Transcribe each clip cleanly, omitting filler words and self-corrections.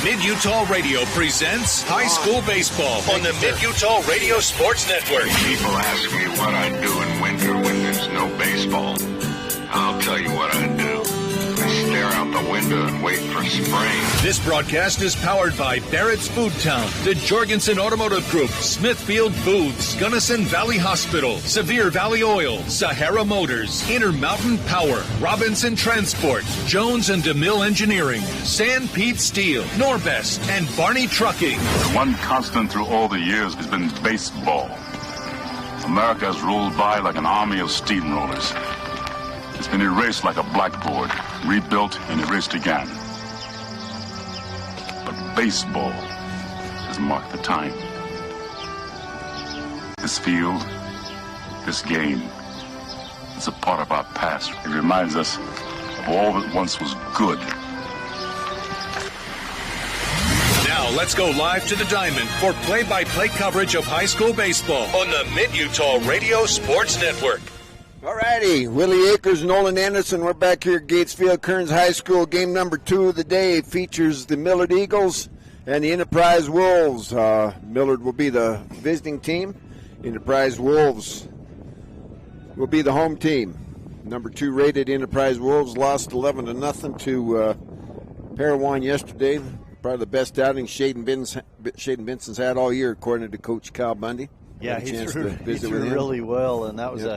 Mid-Utah Radio presents high school baseball on the Mid-Utah Radio Sports Network. People ask me what I do in winter when there's no baseball. I'll tell you what I do. I stare out the window and wait for spring. This broadcast is powered by Barrett's Food Town, the Jorgensen Automotive Group, Smithfield Booths, Gunnison Valley Hospital, Sevier Valley Oil, Sahara Motors, Intermountain Power, Robinson Transport, Jones and DeMille Engineering, San Pete Steel, Norbest, and Barney Trucking. The one constant through all the years has been baseball. America has rolled by like an army of steamrollers. It's been erased like a blackboard, rebuilt and erased again. But baseball has marked the time. This field, this game, is a part of our past. It reminds us of all that once was good. Now let's go live to the Diamond for play-by-play coverage of high school baseball on the Mid-Utah Radio Sports Network. All righty, Willie Akers, Nolan Anderson. We're back here at Gatesfield Kearns High School. Game number 2 of the day features the Millard Eagles and the Enterprise Wolves. Millard will be the visiting team. Enterprise Wolves will be the home team. Number 2 rated Enterprise Wolves lost 11-0 to Parowan yesterday. Probably the best outing Shaden Benson's had all year, according to Coach Kyle Bundy. Yeah, he threw really well, and that was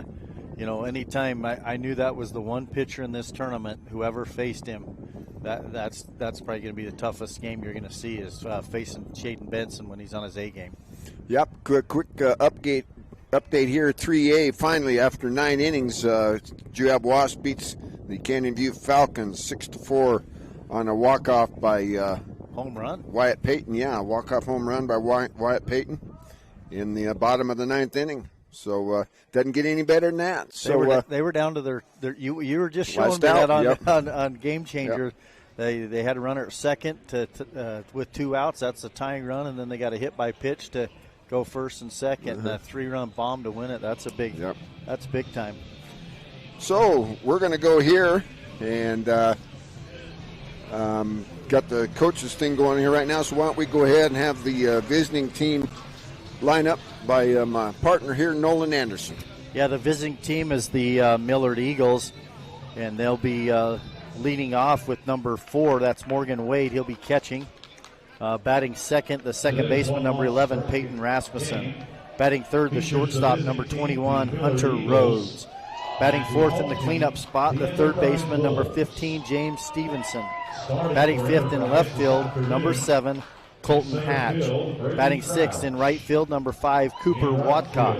anytime I knew that was the one pitcher in this tournament, whoever faced him, that's probably going to be the toughest game you're going to see is facing Shaden Benson when he's on his A game. Yep, quick update here, 3A. Finally, after 9 innings, Juab Wasp beats the Canyon View Falcons 6-4 on a walk-off by home run. Wyatt Payton. Yeah, walk-off home run by Wyatt Payton in the bottom of the 9th inning. So doesn't get any better than that. So they were down to their you were just showing me that on Game Changer. Yep. They had a runner at second with 2 outs. That's a tying run, and then they got a hit by pitch to go first and second, and a 3-run bomb to win it. That's that's big time. So we're going to go here and got the coaches thing going here right now. So why don't we go ahead and have the visiting team line up by my partner here, Nolan Anderson. Yeah, the visiting team is the Millard Eagles, and they'll be leading off with number 4. That's Morgan Wade. He'll be catching. Batting second, the second baseman, number 11, Peyton Rasmussen. Batting third, the shortstop, number 21, Hunter Rhodes. Batting fourth in the cleanup spot, the third baseman, number 15, James Stevenson. Batting fifth in left field, number 7, Colton Hatch. Batting sixth in right field, number 5, Cooper Watcott.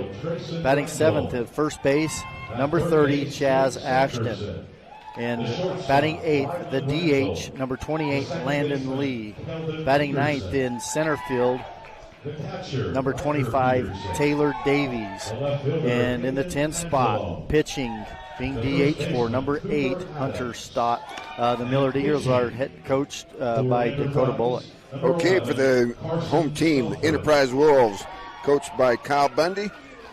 Batting seventh at first base, number 30, Chaz Ashton. And batting eighth, the DH, number 28, Landon Lee. Batting ninth in center field, number 25, Taylor Davies. And in the 10th spot, pitching, being DH for number 8, Hunter Stott. The Millard Eagles are head coached by Dakota Bullock. Okay, for the home team, the Enterprise Wolves, coached by Kyle Bundy.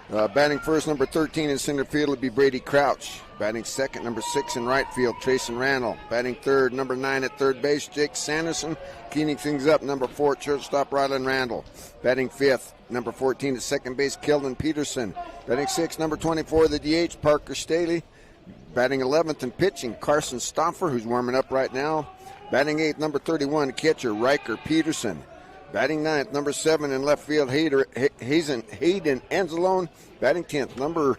Batting first, number 13 in center field will be Brady Crouch. Batting second, number 6 in right field, Trayson Randall. Batting third, number 9 at third base, Jake Sanderson. Cleaning things up, number 4, shortstop, Rylan Randall. Batting fifth, number 14 at second base, Keldon Peterson. Batting sixth, number 24, the DH, Parker Staley. Batting 11th and pitching, Carson Stoffer, who's warming up right now. Batting 8th, number 31, catcher, Riker Peterson. Batting 9th, number 7 in left field, Hayden Anzalone. Batting 10th,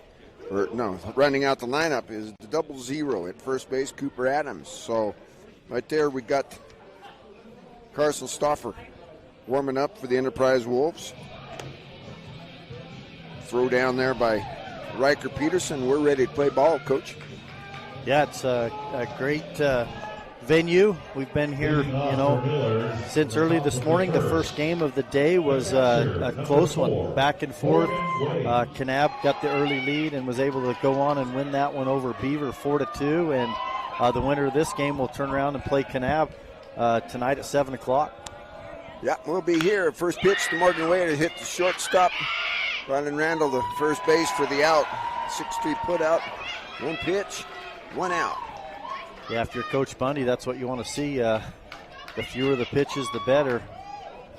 running out the lineup is the 00 at first base, Cooper Adams. So right there we got Carson Stoffer warming up for the Enterprise Wolves. Throw down there by Riker Peterson. We're ready to play ball, Coach. Yeah, it's a great venue. We've been here, since early this morning. The first game of the day was a close one, back and forth. Kanab got the early lead and was able to go on and win that one over Beaver 4-2. And the winner of this game will turn around and play Kanab tonight at 7 o'clock. Yeah, we'll be here. First pitch to Morgan Wade to hit the shortstop. Rylan Randall, the first base for the out. 6-3 put out. One pitch, one out. Yeah, if you're Coach Bundy, that's what you want to see. the fewer the pitches, the better.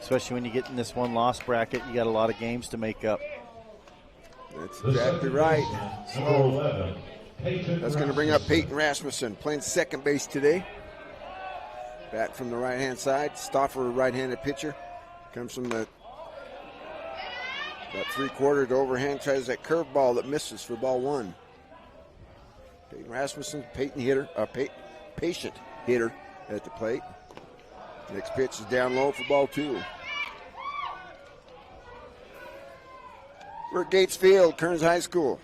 Especially when you get in this one-loss bracket, you got a lot of games to make up. That's exactly right. So that's going to bring up Peyton Rasmussen, playing second base today. Bat from the right-hand side. Stauffer, right-handed pitcher. Comes from the about three-quarter to overhand. Tries that curveball that misses for ball one. Peyton Rasmussen, patient hitter at the plate. Next pitch is down low for ball two. We're at Gates Field, Kearns High School.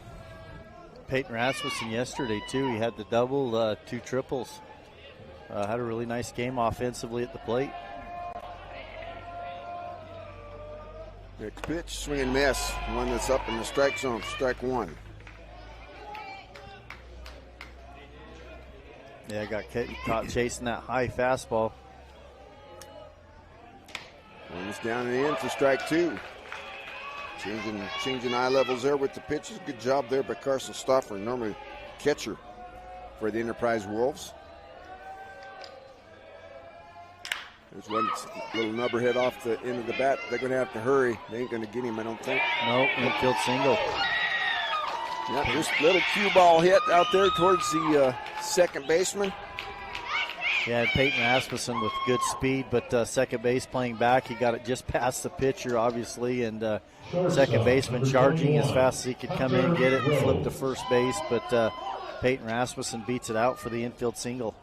Peyton Rasmussen yesterday, too. He had the double, two triples. Had a really nice game offensively at the plate. Next pitch, swing and miss. One that's up in the strike zone, strike one. Yeah, got caught chasing that high fastball. One is down and in for strike two. Changing eye levels there with the pitches. Good job there by Carson Stauffer, normally catcher for the Enterprise Wolves. There's one little nubberhead off the end of the bat. They're going to have to hurry. They ain't going to get him, I don't think. No, infield single. Yeah, just a little cue ball hit out there towards the second baseman. Yeah, Peyton Rasmussen with good speed, but second base playing back. He got it just past the pitcher, obviously, and second baseman charging as fast as he could come in and get it and flip to first base, but Peyton Rasmussen beats it out for the infield single.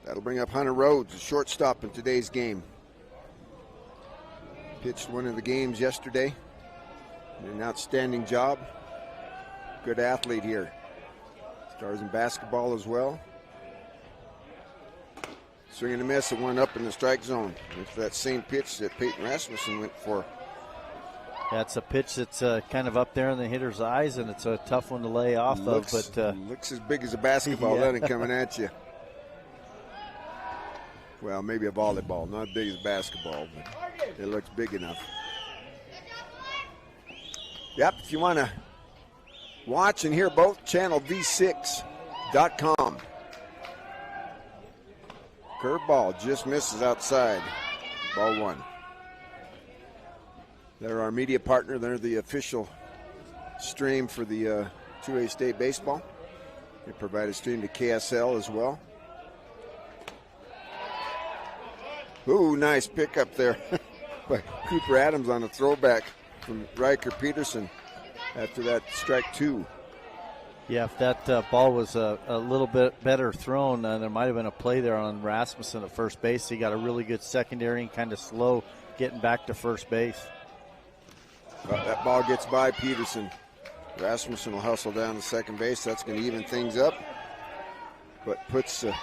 That'll bring up Hunter Rhodes, a shortstop in today's game. Pitched one of the games yesterday. Did an outstanding job. Good athlete here. Stars in basketball as well. Swing and a miss, it went up in the strike zone. It's that same pitch that Peyton Rasmussen went for. That's a pitch that's kind of up there in the hitter's eyes, and it's a tough one to lay off of. But looks as big as a basketball, yeah. Doesn't it, coming at you? Well, maybe a volleyball, not as big as basketball, but it looks big enough. Yep, if you want to watch and hear both, channel v6.com. Curveball just misses outside. Ball one. They're our media partner. They're the official stream for the 2A State Baseball. They provide a stream to KSL as well. Ooh, nice pickup there by Cooper Adams on a throwback from Riker Peterson after that strike two. Yeah, if that ball was a little bit better thrown, there might have been a play there on Rasmussen at first base. He got a really good secondary and kind of slow getting back to first base. That ball gets by Peterson. Rasmussen will hustle down to second base. That's going to even things up, but puts a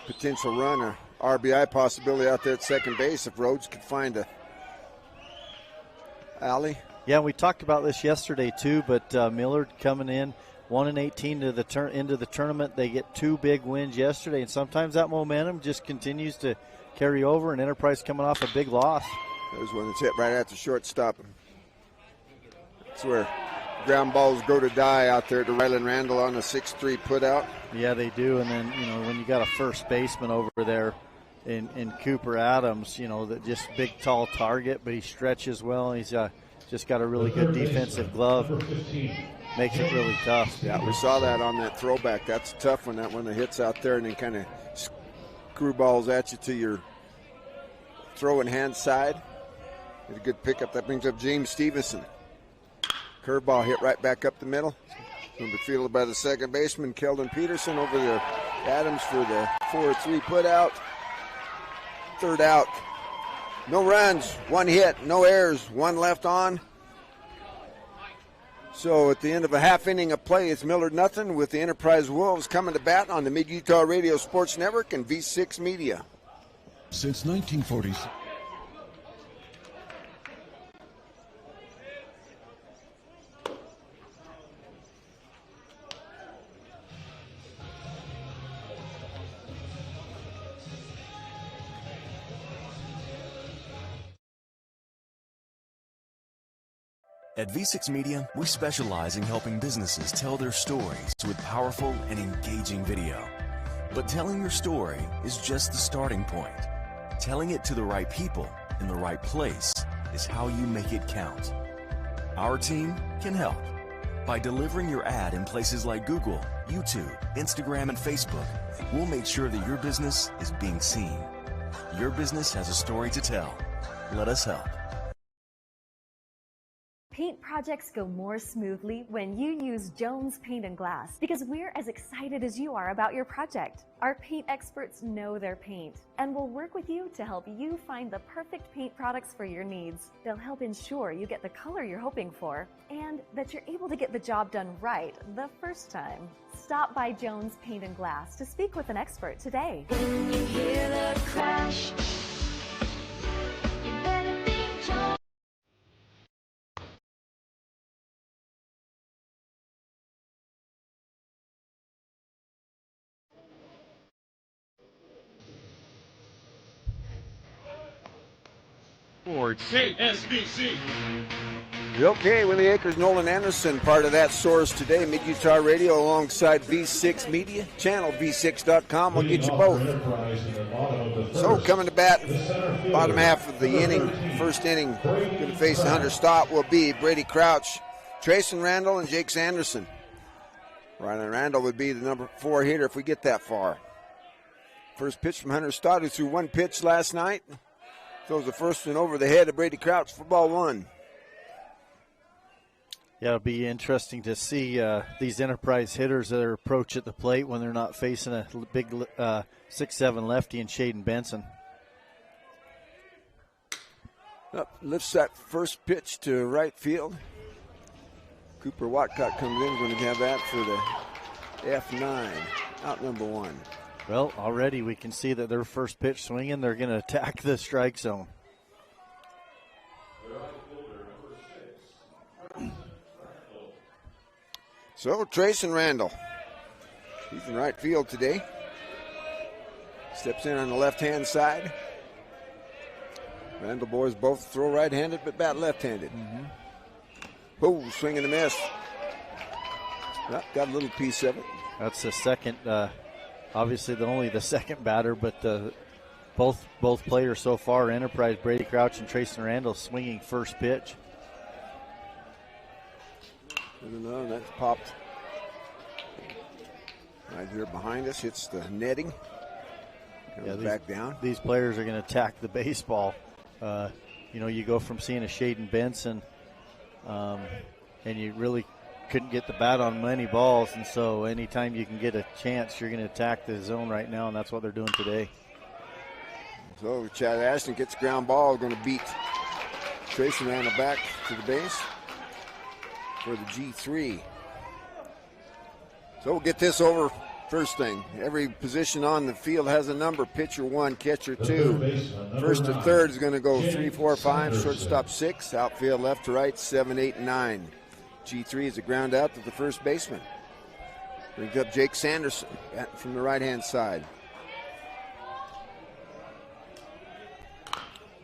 potential run, a RBI possibility out there at second base if Rhodes could find a alley. Yeah, we talked about this yesterday too, but Millard coming in 1-18 into the tournament. They get two big wins yesterday, and sometimes that momentum just continues to carry over, and Enterprise coming off a big loss. There's one that's hit right at the shortstop. That's where ground balls go to die out there to Rylan Randall on a 6-3 put out. Yeah, they do, and then, when you got a first baseman over there in Cooper Adams, that just big, tall target, but he stretches well, and he's just got a really good defensive glove. Makes it really tough. Yeah, we saw that on that throwback. That's a tough one, that one that hits out there and then kind of screwballs at you to your throwing hand side. It's a good pickup. That brings up James Stevenson. Curveball hit right back up the middle. Number fielded by the second baseman, Keldon Peterson, over to Adams for the 4-3 put out. Third out. No runs, one hit, no errors, one left on. So at the end of a half inning of play, it's Millard nothing with the Enterprise Wolves coming to bat on the Mid-Utah Radio Sports Network and V6 Media. Since 1940s. At V6 Media, we specialize in helping businesses tell their stories with powerful and engaging video. But telling your story is just the starting point. Telling it to the right people in the right place is how you make it count. Our team can help by delivering your ad in places like Google, YouTube, Instagram, and Facebook. We'll make sure that your business is being seen. Your business has a story to tell. Let us help. Paint projects go more smoothly when you use Jones Paint and Glass, because we're as excited as you are about your project. Our paint experts know their paint and will work with you to help you find the perfect paint products for your needs. They'll help ensure you get the color you're hoping for and that you're able to get the job done right the first time. Stop by Jones Paint and Glass to speak with an expert today. When you hear the crash, you better think Jones. KSBC. Okay, Willie Akers, Nolan Anderson, part of that source today. Mid-Utah Radio alongside V6 Media, channel V6.com. We'll get you both. So coming to bat, bottom half of the inning, first inning, going to face the Hunter Stott will be Brady Crouch, Trayson Randall, and Jake Sanderson. Ryan Randall would be the number 4 hitter if we get that far. First pitch from Hunter Stott, who threw 1 pitch last night. Throws the first one over the head of Brady Crouch for ball 1. Yeah, it'll be interesting to see these Enterprise hitters that are approach at the plate when they're not facing a big 6'7" lefty in Shaden Benson. Up, lifts that first pitch to right field. Cooper Watcott comes in, going to have that for the F9, out number 1. Well, already we can see that their first pitch swinging, they're going to attack the strike zone. So, Trayson Randall, he's in right field today. Steps in on the left-hand side. Randall boys both throw right-handed but bat left-handed. Oh, swing and a miss. Well, got a little piece of it. That's the second, obviously only the second batter, but both players so far, Enterprise, Brady Crouch and Trayson Randall, swinging first pitch. I don't know, that's popped right here behind us. Hits the netting. Comes back down. These players are going to attack the baseball. You go from seeing a Shaden Benson, and you really couldn't get the bat on many balls, and so anytime you can get a chance, you're going to attack the zone right now, and that's what they're doing today. So Chad Ashton gets ground ball, going to beat Trayson Randall back to the base for the G3. So we'll get this over first thing. Every position on the field has a number. Pitcher 1, catcher 2. First to third is going to go 3, 4, 5. Shortstop 6. Outfield left to right 7, 8, and 9. G3 is a ground out to the first baseman. Brings up Jake Sanderson from the right-hand side.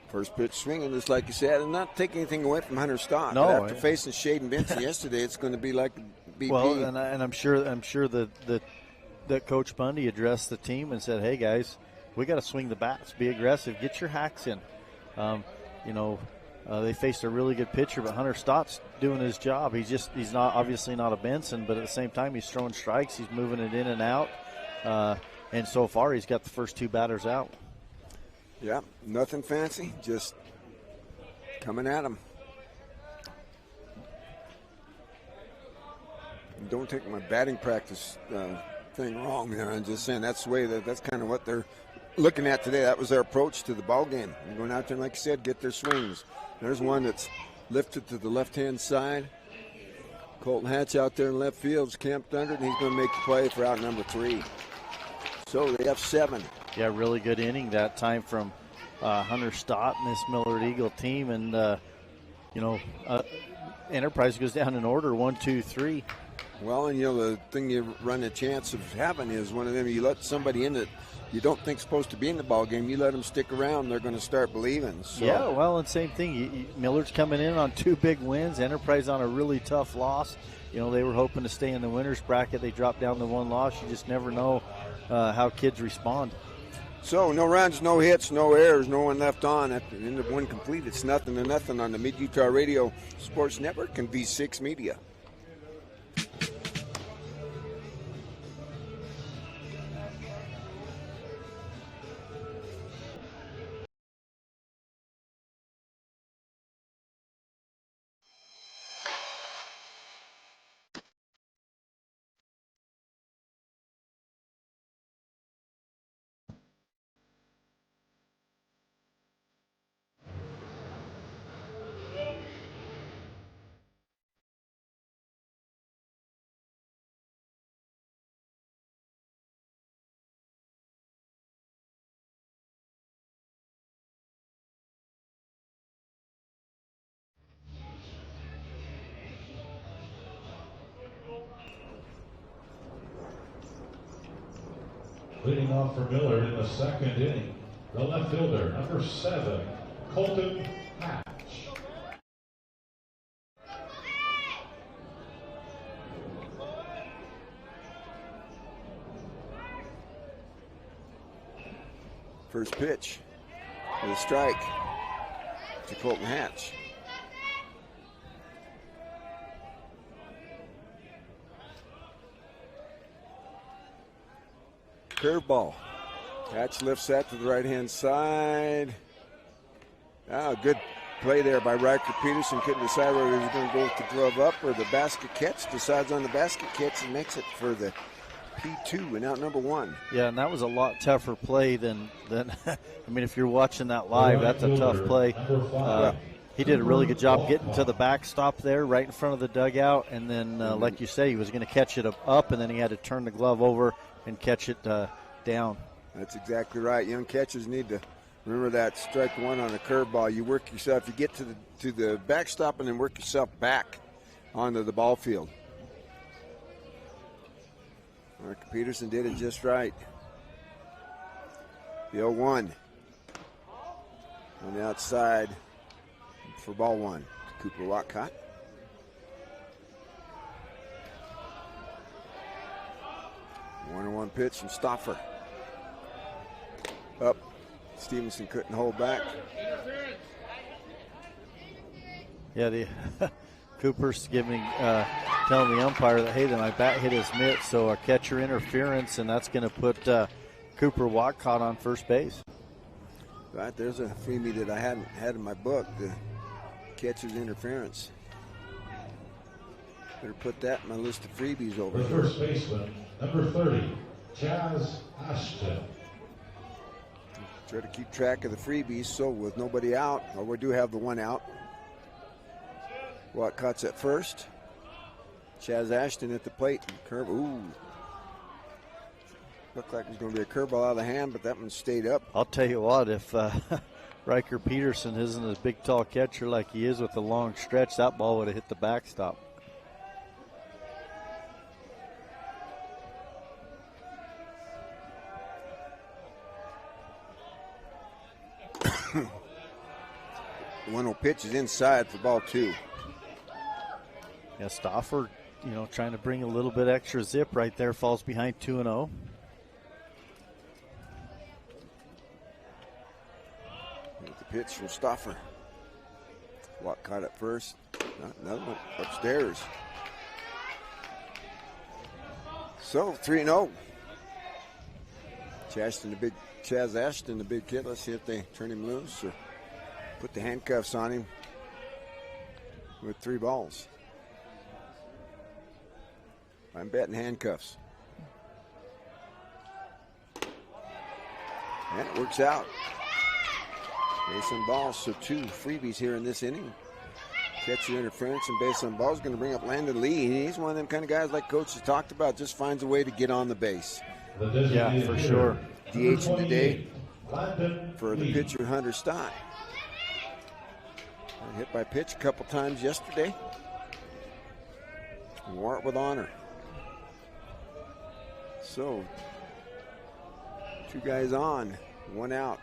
First pitch swinging, just like you said, and not taking anything away from Hunter Stott. No, but after facing Shaden Benson yesterday, it's going to be like BP. Well, and I'm sure that Coach Bundy addressed the team and said, "Hey guys, we got to swing the bats, be aggressive, get your hacks in." They faced a really good pitcher, but Hunter Stott's doing his job. He's not obviously not a Benson, but at the same time he's throwing strikes, he's moving it in and out, and so far he's got the first 2 batters out. Yeah, nothing fancy, just coming at him. Don't take my batting practice thing wrong there. I'm just saying that's the way that's kind of what they're looking at today. That was their approach to the ball game. They're going out there, and like you said, get their swings. There's one that's lifted to the left-hand side. Colton Hatch out there in left field is camped under it, and he's going to make the play for out number 3. So they have 7. Yeah, really good inning that time from Hunter Stott and this Millard Eagle team. And, Enterprise goes down in order, 1, 2, 3. Well, and the thing you run a chance of having is one of them, you let somebody in that you don't think supposed to be in the ball game, you let them stick around, they're going to start believing. So. Yeah, well, and same thing. Millard's coming in on 2 big wins. Enterprise on a really tough loss. They were hoping to stay in the winners bracket. They dropped down to 1 loss. You just never know how kids respond. So no runs, no hits, no errors, no one left on. At the end of one complete, it's 0-0 on the Mid-Utah Radio Sports Network and V6 Media. Leading off for Millard in the second inning, the left fielder, number 7, Colton Hatch. First pitch with a strike to Colton Hatch. Curveball. Hatch lifts that to the right-hand side. Good play there by Riker Peterson. Couldn't decide whether he was going to go with the glove up or the basket catch. Decides on the basket catch and makes it for the P2 and out number 1. Yeah, and that was a lot tougher play than I mean, if you're watching that live, that's a tough play. He did a really good job getting to the backstop there right in front of the dugout, and then, like you say, he was going to catch it up, and then he had to turn the glove over and catch it down. That's exactly right. Young catchers need to remember that strike one on a curveball. You work yourself, you get to the backstop and then work yourself back onto the ball field. Mark Peterson did it just right. The 0-1 on the outside for ball 1. Cooper Watcott. One pitch from Stauffer. Up. Stevenson couldn't hold back. Yeah, the Cooper's telling the umpire that, hey, my bat hit his mitt, so a catcher interference, and that's going to put Cooper Watcott on first base. Right, there's a freebie that I hadn't had in my book, the catcher's interference. Better put that in my list of freebies over The here. first baseman, number 30, Chaz Ashton. Try to keep track of the freebies, so with nobody out, or we do have the one out. Watcott's at first. Chaz Ashton at the plate. Curve. Ooh. Looked like it was going to be a curveball out of the hand, but that one stayed up. I'll tell you what, if Riker Peterson isn't a big, tall catcher like he is with the long stretch, that ball would have hit the backstop. The 1-0 pitch is inside for ball 2. Yeah, Stauffer, trying to bring a little bit extra zip right there, falls behind 2-0. The pitch from Stauffer. Watt caught it first. Another one upstairs. So 3-0. Chaz Ashton, the big kid. Let's see if they turn him loose or put the handcuffs on him with 3 balls. I'm betting handcuffs. And it works out. Base on balls, so 2 freebies here in this inning. Catch your interference and base on balls. Going to bring up Landon Lee. He's one of them kind of guys like Coach has talked about, just finds a way to get on the base. Yeah, for sure. DH in the day for the pitcher Hunter Stott. Hit by pitch a couple times yesterday. Wore it with honor. So, 2 guys on, 1 out.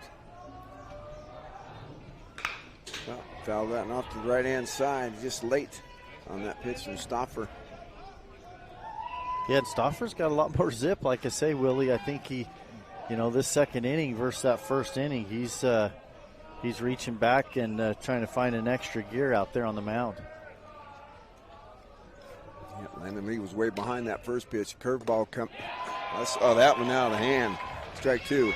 Well, fouled that off to the right-hand side, just late on that pitch from Stauffer. Yeah, and Stauffer's got a lot more zip, like I say, Willie. I think he this second inning versus that first inning, he's reaching back and trying to find an extra gear out there on the mound. Yeah, Landon Lee was way behind that first pitch. Curveball come. I saw that one out of hand. Strike 2.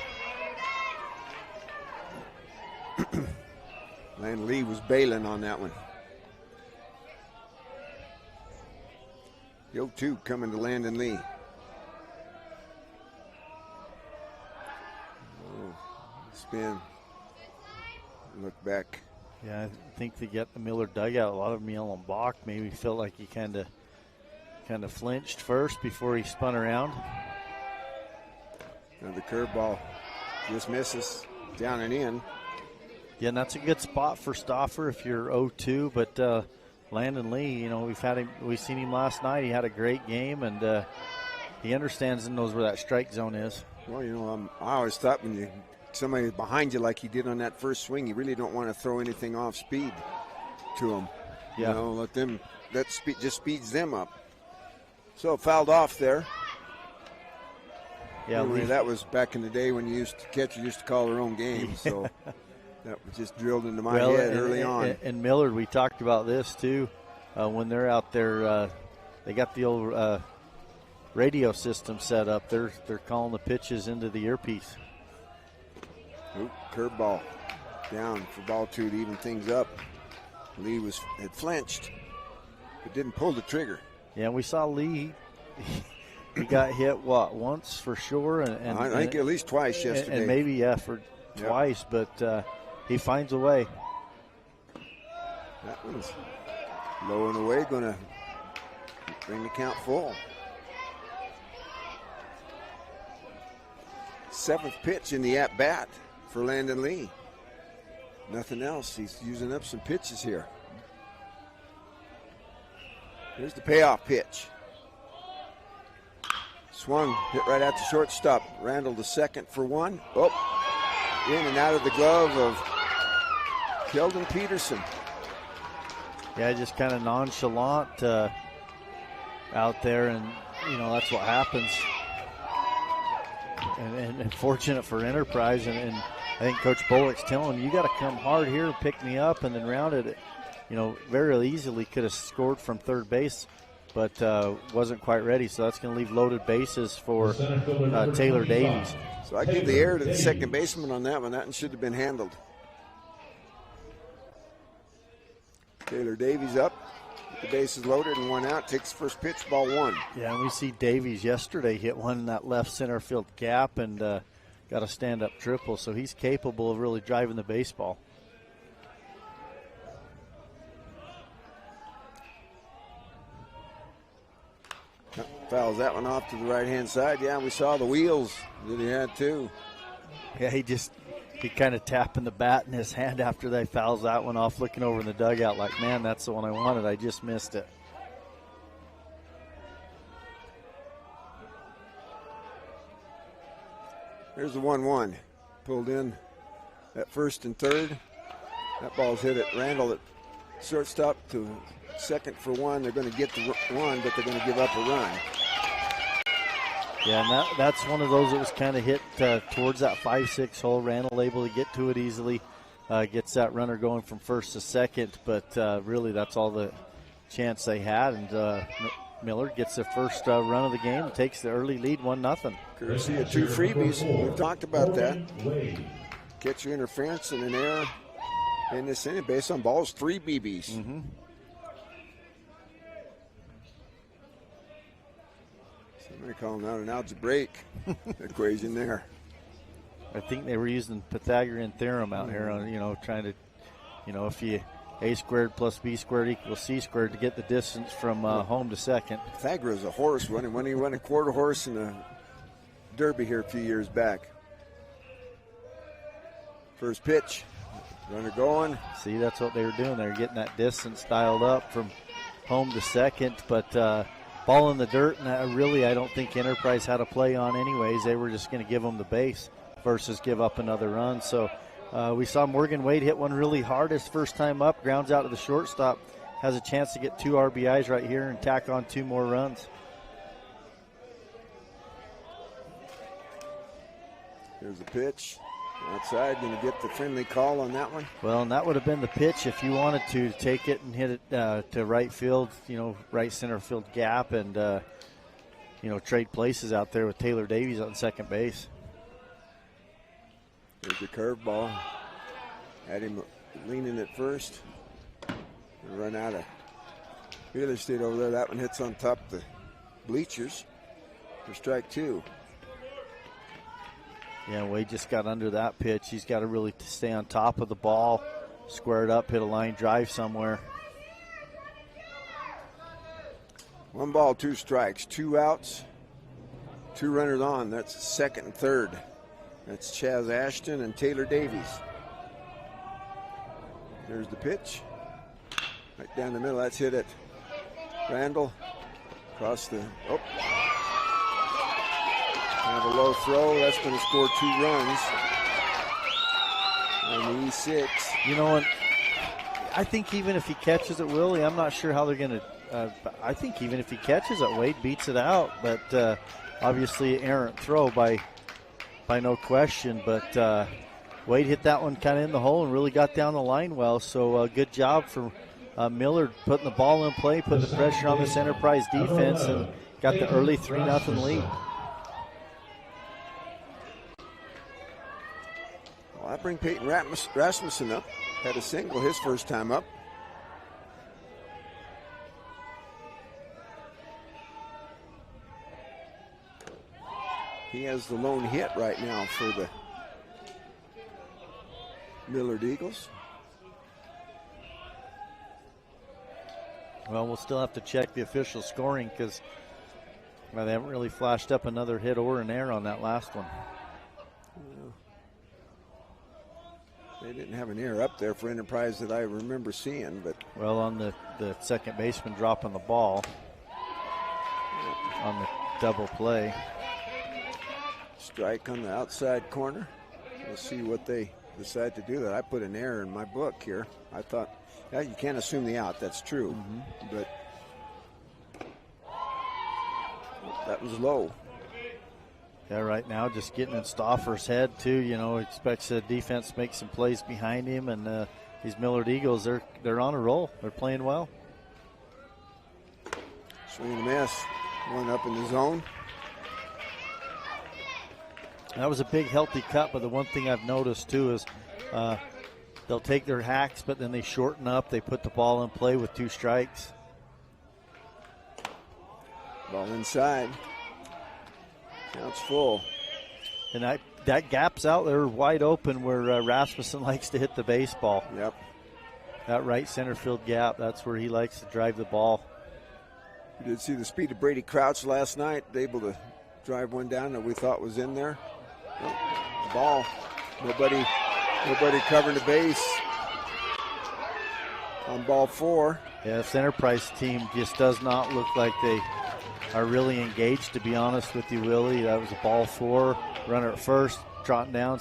Landon Lee was bailing on that one. The 0-2 coming to Landon Lee. Spin. Look back. Yeah, I think they get the Millard dugout. A lot of them yelling balk. Maybe felt like he kind of flinched first before he spun around. Now the curveball just misses down and in. Yeah, and that's a good spot for Stauffer if you're 0-2. But Landon Lee, we've seen him last night. He had a great game, and he understands and knows where that strike zone is. Well, I always thought when somebody behind you like he did on that first swing, you really don't want to throw anything off speed to them. Yeah. That speed just speeds them up. So fouled off there. Yeah, anyway, that was back in the day when catcher used to call their own game. So that was just drilled into my head early on. And Millard, we talked about this too. When they're out there, they got the old radio system set up. They're calling the pitches into the earpiece. Oop, curveball down for ball 2 to even things up. Lee had flinched, but didn't pull the trigger. Yeah, we saw Lee. He got hit once for sure, and I think at least twice yesterday, and maybe twice, but he finds a way. That one's low and away, going to bring the count full. 7th pitch in the at bat for Landon Lee. Nothing else. He's using up some pitches here. Here's the payoff pitch. Swung, hit right at the shortstop. Randall to second for 1. Oh, in and out of the glove of Keldon Peterson. Yeah, just kind of nonchalant out there, and that's what happens. And fortunate for Enterprise, and I think Coach Bullock's telling him, you got to come hard here, pick me up, and then rounded it. Very easily could have scored from third base, but wasn't quite ready. So that's going to leave loaded bases for Taylor Davies. So I give the air to the second baseman on that one. That one should have been handled. Taylor Davies up. The base is loaded and 1 out. Takes first pitch, ball 1. Yeah, and we see Davies yesterday hit one in that left center field gap and got a stand-up triple. So he's capable of really driving the baseball. Fouls that one off to the right-hand side. Yeah, we saw the wheels that he had too. Yeah, he kind of tapping the bat in his hand after they fouls that one off, looking over in the dugout like, man, that's the one I wanted. I just missed it. There's the 1-1. Pulled in at first and third. That ball's hit at Randall at shortstop to second for 1. They're going to get the 1, but they're going to give up a run. Yeah, and that's one of those that was kind of hit towards that 5-6 hole. Randall able to get to it easily, gets that runner going from first to second, but really that's all the chance they had, and Millard gets the first run of the game and takes the early lead 1-0. Courtesy of 2 freebies. We've talked about that. Catcher interference and an error in this inning based on balls, 3 BBs. Mm-hmm. Somebody calling out an algebraic equation there. I think they were using Pythagorean theorem out here on, trying to, if you A squared plus B squared equals C squared to get the distance from home to second. Pythagoras a horse when he won a quarter horse in a derby here a few years back. First pitch, runner going. See, that's what they were doing. They were getting that distance dialed up from home to second, but ball in the dirt, and I don't think Enterprise had a play on anyways. They were just going to give them the base versus give up another run. So we saw Morgan Wade hit one really hard his first time up, grounds out to the shortstop, has a chance to get 2 RBIs right here and tack on 2 more runs. Here's the pitch. Outside, going to get the friendly call on that one. Well, and that would have been the pitch if you wanted to take it and hit it to right field, right center field gap, and, trade places out there with Taylor Davies on second base. Here's the curveball. Had him leaning at first. Run out of real estate over there. That one hits on top of the bleachers for strike 2. Yeah, Wade just got under that pitch. He's got to really stay on top of the ball, square it up, hit a line drive somewhere. 1 ball, 2 strikes, 2 outs, 2 runners on. That's second and third. That's Chaz Ashton and Taylor Davies. There's the pitch. Right down the middle. That's hit at Randall. Across the. Oh. Kind of a low throw. That's going to score 2 runs on the E6. You know what? I think even if he catches it, Willie, I'm not sure how they're going to. I think even if he catches it, Wade beats it out. But obviously, an errant throw by no question. But Wade hit that one kind of in the hole and really got down the line well. So good job for Millard putting the ball in play, putting the pressure on this Enterprise defense, and got the early 3-0 lead. Well, I bring Peyton Rasmussen up. Had a single his first time up. He has the lone hit right now for the Millard Eagles. Well, we'll still have to check the official scoring because they haven't really flashed up another hit or an error on that last one. They didn't have an error up there for Enterprise that I remember seeing, but well, on the second baseman dropping the ball on the double play. Strike on the outside corner. We'll see what they decide to do. That I put an error in my book here. I thought, yeah, you can't assume the out. That's true, but that was low. Yeah, right now just getting in Stauffer's head too. Expects the defense to make some plays behind him, and these Millard Eagles, they're on a roll. They're playing well. Swing and a miss. One up in the zone. That was a big, healthy cut, but the one thing I've noticed too is they'll take their hacks, but then they shorten up. They put the ball in play with 2 strikes. Ball inside. Counts full. And that gap's out there wide open where Rasmussen likes to hit the baseball. Yep. That right center field gap, that's where he likes to drive the ball. We did see the speed of Brady Crouch last night, able to drive one down that we thought was in there. Oh, ball. Nobody covering the base on ball 4. Yeah, this Enterprise team just does not look like they are really engaged, to be honest with you, Willie. That was a ball 4. Runner at first, trotting down.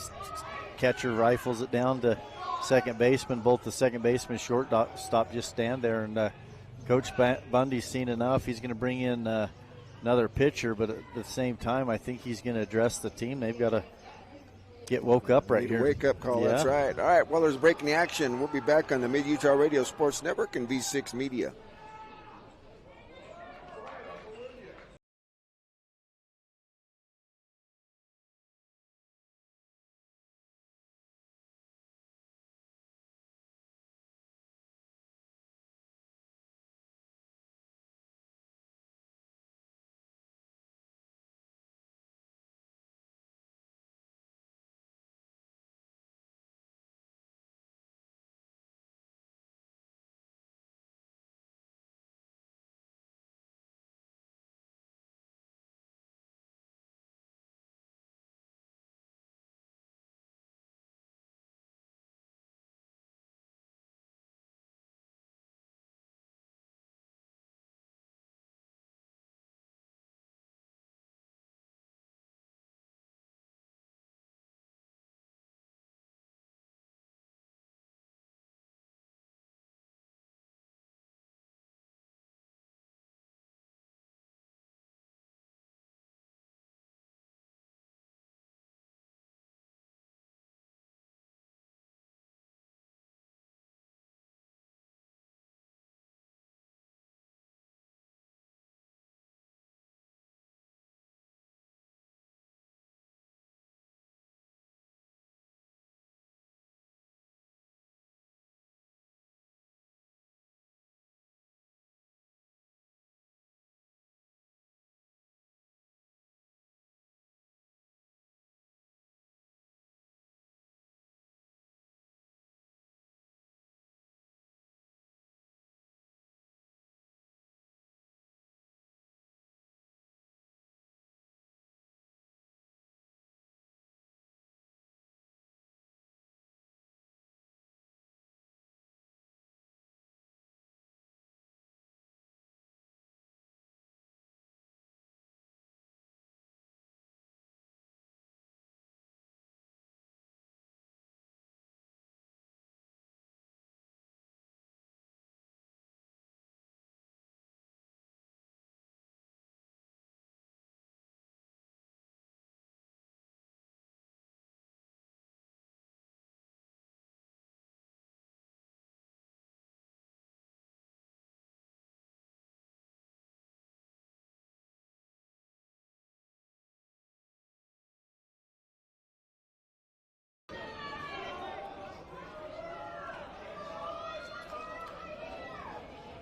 Catcher rifles it down to second baseman. Both the second baseman, shortstop just stand there. And Coach Bundy's seen enough. He's going to bring in another pitcher, but at the same time, I think he's going to address the team. They've got to get woke up right here. Wake-up call, yeah. That's right. All right, well, there's a break in the action. We'll be back on the Mid-Utah Radio Sports Network and V6 Media.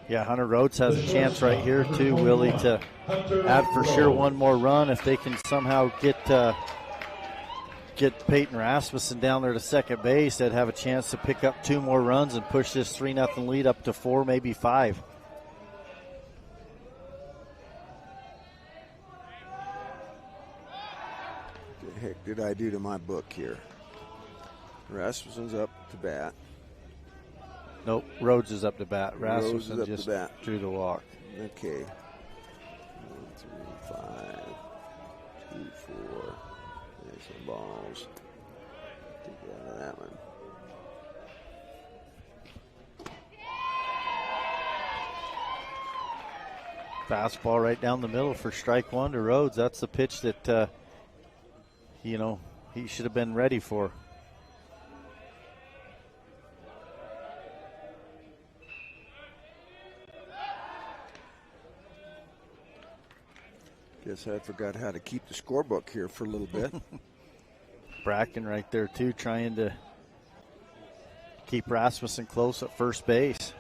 Yeah, Hunter Rhodes has a chance right here too, Willie, to add for sure one more run if they can somehow get Peyton Rasmussen down there to second base. They'd have a chance to pick up 2 more runs and push this 3-0 lead up to 4, maybe 5. What the heck did I do to my book here? Rasmussen's up to bat. Nope, Rhodes is up to bat. Rasmussen up just to bat. drew the walk. Okay. 1, 3, 5, 2, 4. There's some balls. Take out of that one. Fastball right down the middle for strike 1 to Rhodes. That's the pitch that, he should have been ready for. Guess I forgot how to keep the scorebook here for a little bit. Bracken right there too, trying to keep Rasmussen close at first base.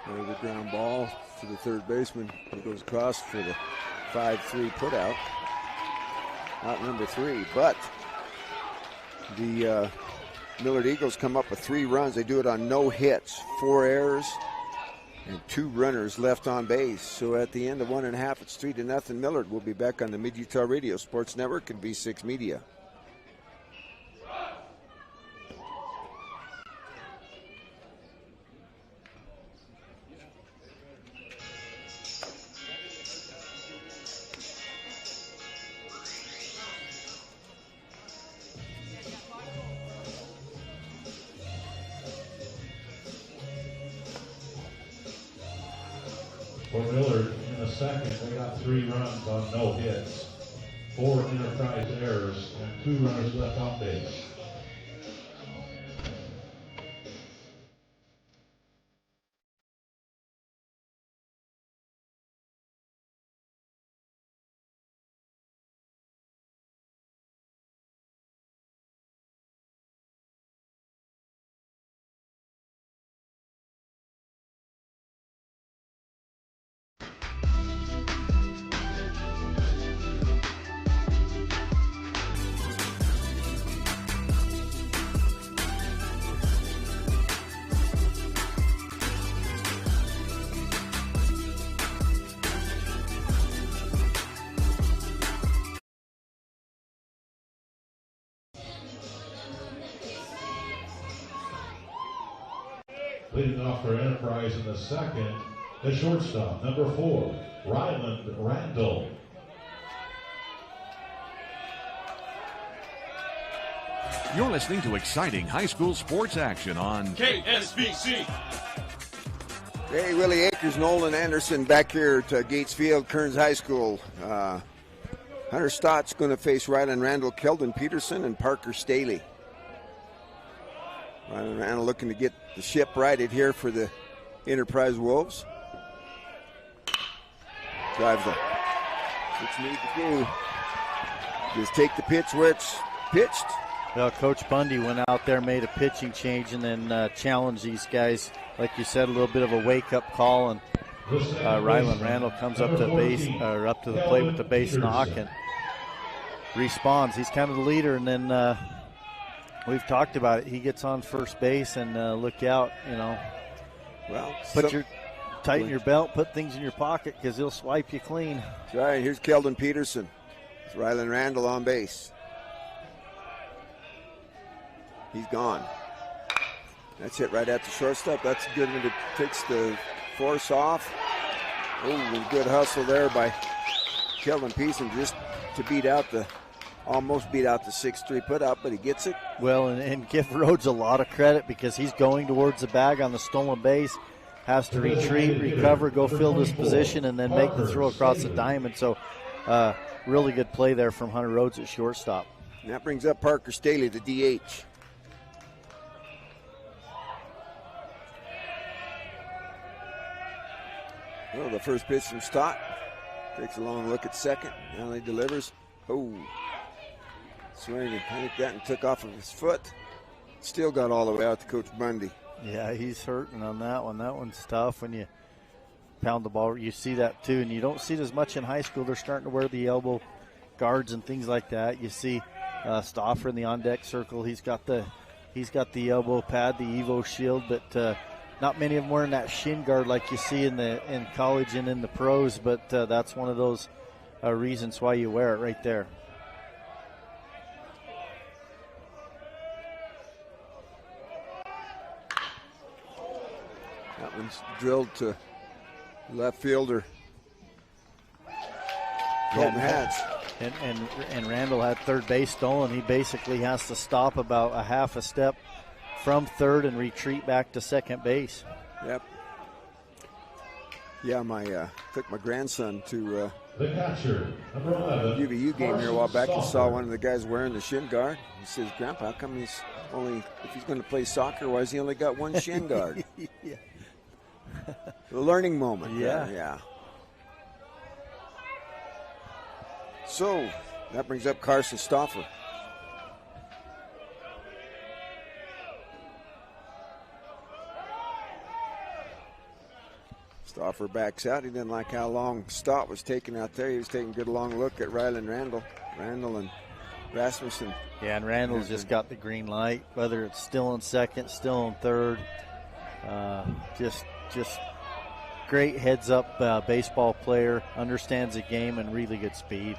There's the ground ball to the third baseman. It goes across for the 5-3 putout. Out number 3, but the Millard Eagles come up with 3 runs. They do it on no hits, 4 errors, and 2 runners left on base. So at the end of 1.5, it's 3-0 Millard. We'll be back on the Mid-Utah Radio Sports Network and V6 Media. For Millard, in the second, they got 3 runs on no hits, 4 enterprise errors, and 2 runners left on base. Leading off for Enterprise in the second, the shortstop, number 4, Ryland Randall. You're listening to exciting high school sports action on KSBC. Hey, Willie Akers, Nolan Anderson back here to Gates Field, Kearns High School. Hunter Stott's going to face Ryland Randall, Keldon Peterson, and Parker Staley. Ryland Randall looking to get the ship righted here for the Enterprise Wolves. Drives the 6 need to do. Just take the pitch where it's pitched. Well, Coach Bundy went out there, made a pitching change, and then challenged these guys. Like you said, a little bit of a wake-up call, and Ryland Randall comes up to base, or up to the plate with the base knock, and responds. He's kind of the leader, and then we've talked about it. He gets on first base, and look out, Well, tighten your belt, put things in your pocket, because he'll swipe you clean. That's right. Here's Keldon Peterson. It's Ryland Randall on base. He's gone. That's hit right at the shortstop. That's a good one. It takes the force off. Oh, good hustle there by Keldon Peterson just to almost beat out the 6-3 putout, but he gets it. Well, and give Rhodes a lot of credit because he's going towards the bag on the stolen base, has to retreat, recover, go fill this position, and then make the throw across the diamond. So really good play there from Hunter Rhodes at shortstop. And that brings up Parker Staley, the DH. Well, the first pitch from Stott. Takes a long look at second. Now he delivers. Oh. Swing and take that and took off of his foot. Still got all the way out to Coach Bundy. Yeah, he's hurting on that one. That one's tough when you pound the ball. You see that too, and you don't see it as much in high school. They're starting to wear the elbow guards and things like that. You see Stauffer in the on-deck circle. He's got the elbow pad, the Evo shield, but not many of them wearing that shin guard like you see in college and in the pros. But that's one of those reasons why you wear it right there. That one's drilled to left fielder. Colton Hatch. And Randall had third base stolen. He basically has to stop about a half a step from third and retreat back to second base. Yep. Yeah, took my grandson to The catcher, number 11. UVU game here a while back and saw one of the guys wearing the shin guard. He says, Grandpa, how come if he's going to play soccer, why has he only got one shin guard? Yeah. The learning moment. Yeah. Yeah. So that brings up Carson Stauffer. Stauffer backs out. He didn't like how long Stott was taking out there. He was taking a good long look at Riley and Randall. Randall and Rasmussen. Yeah, and Randall's just got the green light, whether it's still in second, still in third. Just great heads-up baseball player, understands the game, and really good speed.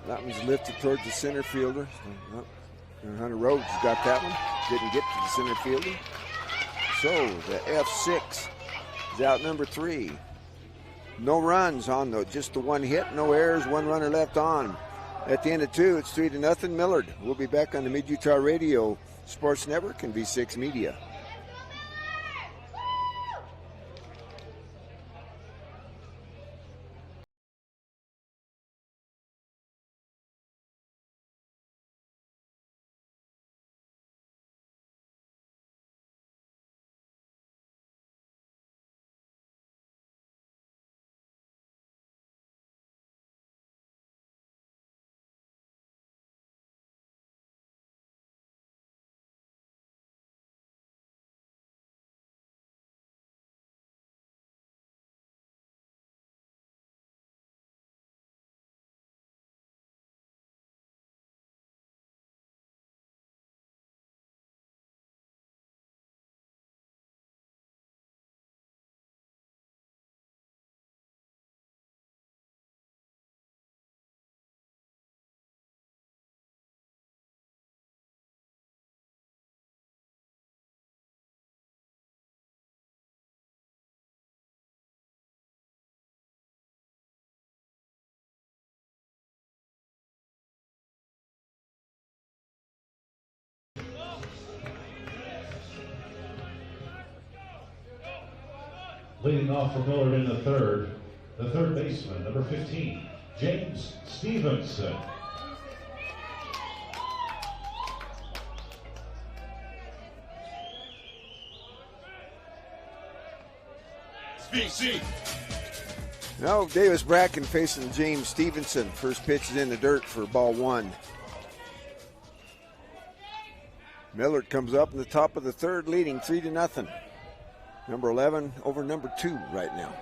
That one's lifted towards the center fielder. Hunter Rhodes got that one. Didn't get to the center fielder. So the F6 is out number 3. No runs on just the one hit, no errors, one runner left on. At the end of 2, it's 3-0 Millard. We'll be back on the Mid-Utah Radio Sports Network and V6 Media. Leading off for Millard in the third baseman, number 15, James Stevenson. Now Davis Bracken facing James Stevenson. First pitch is in the dirt for ball 1. Millard comes up in the top of the third, leading 3-0. Number 11 over number 2 right now.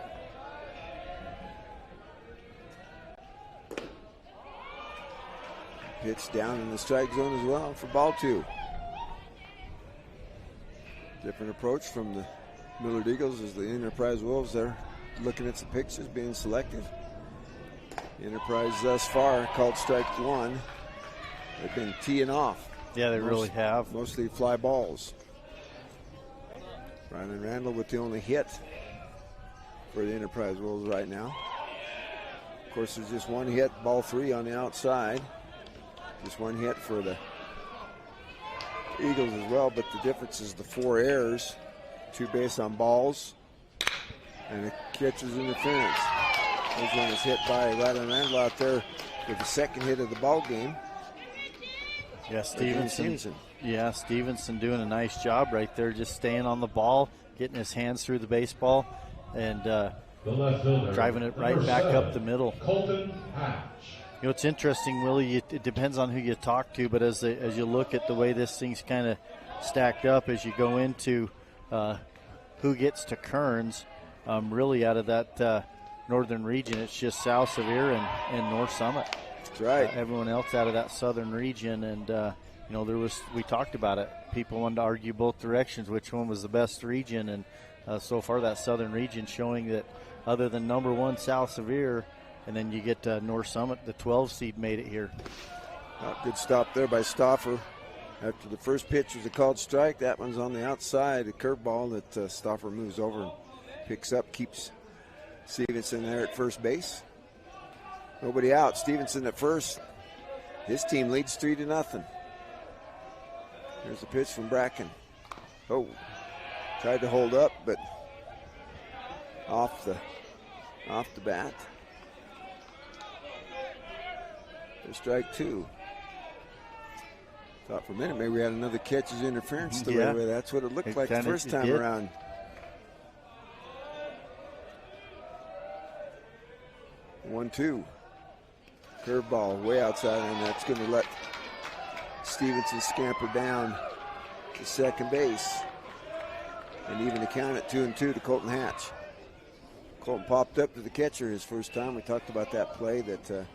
Pitch down in the strike zone as well for ball 2. Different approach from the Millard Eagles as the Enterprise Wolves are looking at some pictures, being selective. The Enterprise thus far called strike 1. They've been teeing off. Yeah, they really have. Mostly fly balls. Ryan Randall with the only hit for the Enterprise Wolves right now. Of course, there's just one hit, ball 3 on the outside. Just one hit for the Eagles as well, but the difference is the 4 errors, 2 base on balls, and a catcher's interference. This one is hit by Rylan Randall out there with the second hit of the ball game. Yeah, Stevenson. Yeah, Stevenson doing a nice job right there, just staying on the ball, getting his hands through the baseball, and the left fielder, driving it right back 7, up the middle. Colton Hatch. You know, it's interesting, Willie. It depends on who you talk to, but as you look at the way this thing's kind of stacked up, as you go into who gets to Kearns, really out of that northern region, it's just South Sevier and North Summit. That's right. Everyone else out of that southern region, and you know, we talked about it. People wanted to argue both directions, which one was the best region, and so far that southern region showing that other than number 1 South Sevier, and then you get North Summit, the 12 seed made it here. Good stop there by Stauffer. After the first pitch was a called strike, that one's on the outside, a curveball that Stauffer moves over and picks up, keeps Stevenson there at first base. Nobody out. Stevenson at first. His team leads 3-0. Here's the pitch from Bracken. Oh, tried to hold up, but off the bat. For strike 2. Thought for a minute maybe we had another catcher's interference. That's what it looked like the first time around. One, 2. Curveball way outside, and that's going to let Stevenson scamper down to second base. And even to count at 2-2 to Colton Hatch. Colton popped up to the catcher his first time. We talked about that play that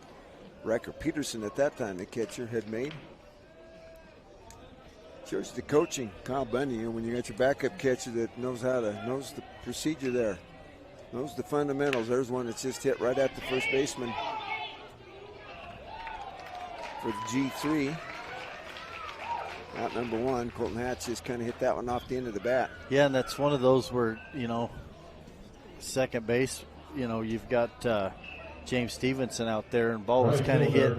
Riker Peterson at that time, the catcher, had made. Shows the coaching, Kyle Bundy, you know, when you got your backup catcher that knows the procedure there, knows the fundamentals. There's one that's just hit right at the first baseman for the G3. Out number 1, Colton Hatch just kind of hit that one off the end of the bat. Yeah, and that's one of those where, you know, second base, you know, you've got James Stevenson out there, and ball was kind of hit.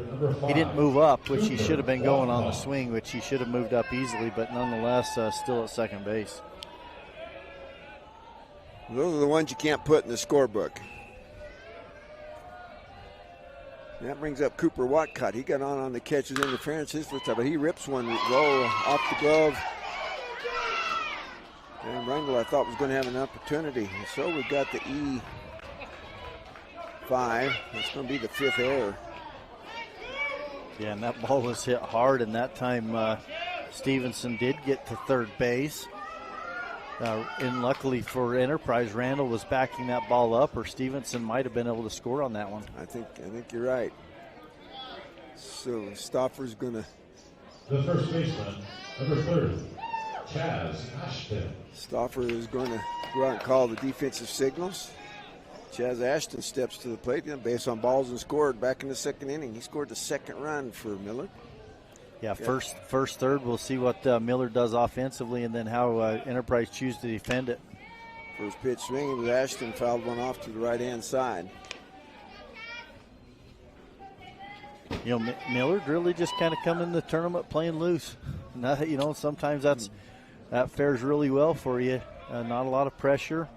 He didn't move up, which he should have been going on the swing, which he should have moved up easily, but nonetheless, still at second base. Those are the ones you can't put in the scorebook. That brings up Cooper Watcott. He got on the catcher's interference his first time, but he rips one roll off the glove. And Rundle, I thought, was going to have an opportunity. And so we've got the E5. It's going to be the 5th error. Yeah, and that ball was hit hard, and that time Stevenson did get to third base. And luckily for Enterprise, Randall was backing that ball up, or Stevenson might have been able to score on that one. I think you're right. So Stauffer's going to. The first baseman, number 30, Chaz Ashton. Stauffer is going to go out and call the defensive signals. Chaz Ashton steps to the plate, base on balls and scored back in the second inning. He scored the second run for Millard. Yeah, first, third, we'll see what Millard does offensively and then how Enterprise choose to defend it. First pitch swinging with Ashton, fouled one off to the right-hand side. You know, Millard really just kind of come in the tournament playing loose. Not, you know, sometimes that fares really well for you. Not a lot of pressure,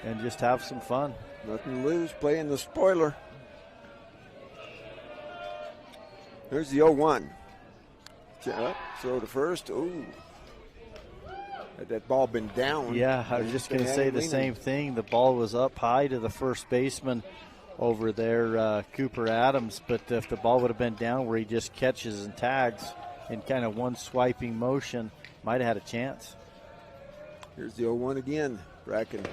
and just have some fun. Nothing to lose, playing the spoiler. There's the 0-1. Throw to first. Ooh. Had that ball been down. Yeah, I was just going to say the same thing. The ball was up high to the first baseman over there, Cooper Adams. But if the ball would have been down where he just catches and tags in kind of one swiping motion, might have had a chance. Here's the 0-1 again. Bracken.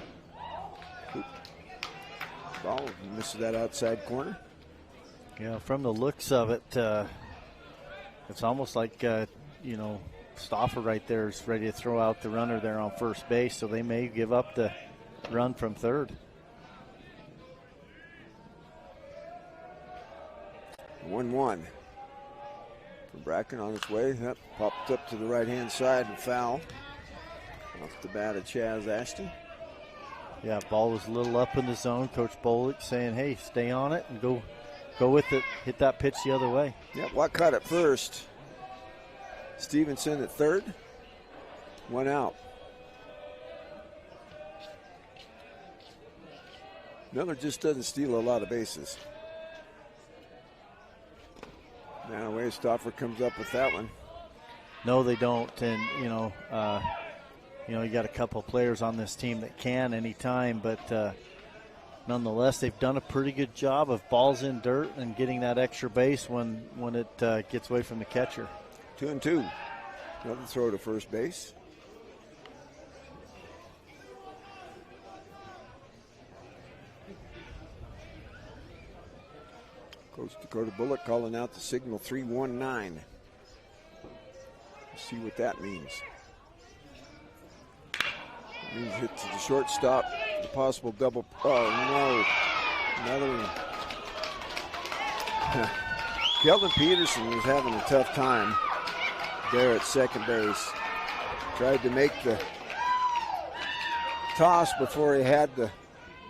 Ball misses that outside corner. Yeah, from the looks of it, it's almost like, you know, Stauffer right there is ready to throw out the runner there on first base, so they may give up the run from third. 1-1. From Bracken on its way. That popped up to the right-hand side and foul. Off the bat of Chaz Ashton. Yeah, ball was a little up in the zone. Coach Bolick saying, hey, stay on it and go with it. Hit that pitch the other way. Yep, Watcott at first. Stevenson at third. 1 out. Miller just doesn't steal a lot of bases. Now away, Stauffer comes up with that one. No, they don't. And, you got a couple players on this team that can anytime, but nonetheless, they've done a pretty good job of balls in dirt and getting that extra base when it gets away from the catcher. 2-2. Another throw to first base. Coach Dakota Bullock calling out the signal 319. Let's see what that means. It means hit to the shortstop. The possible double. Oh, no. Another one. Kelvin Peterson was having a tough time there at second base. Tried to make the toss before he had the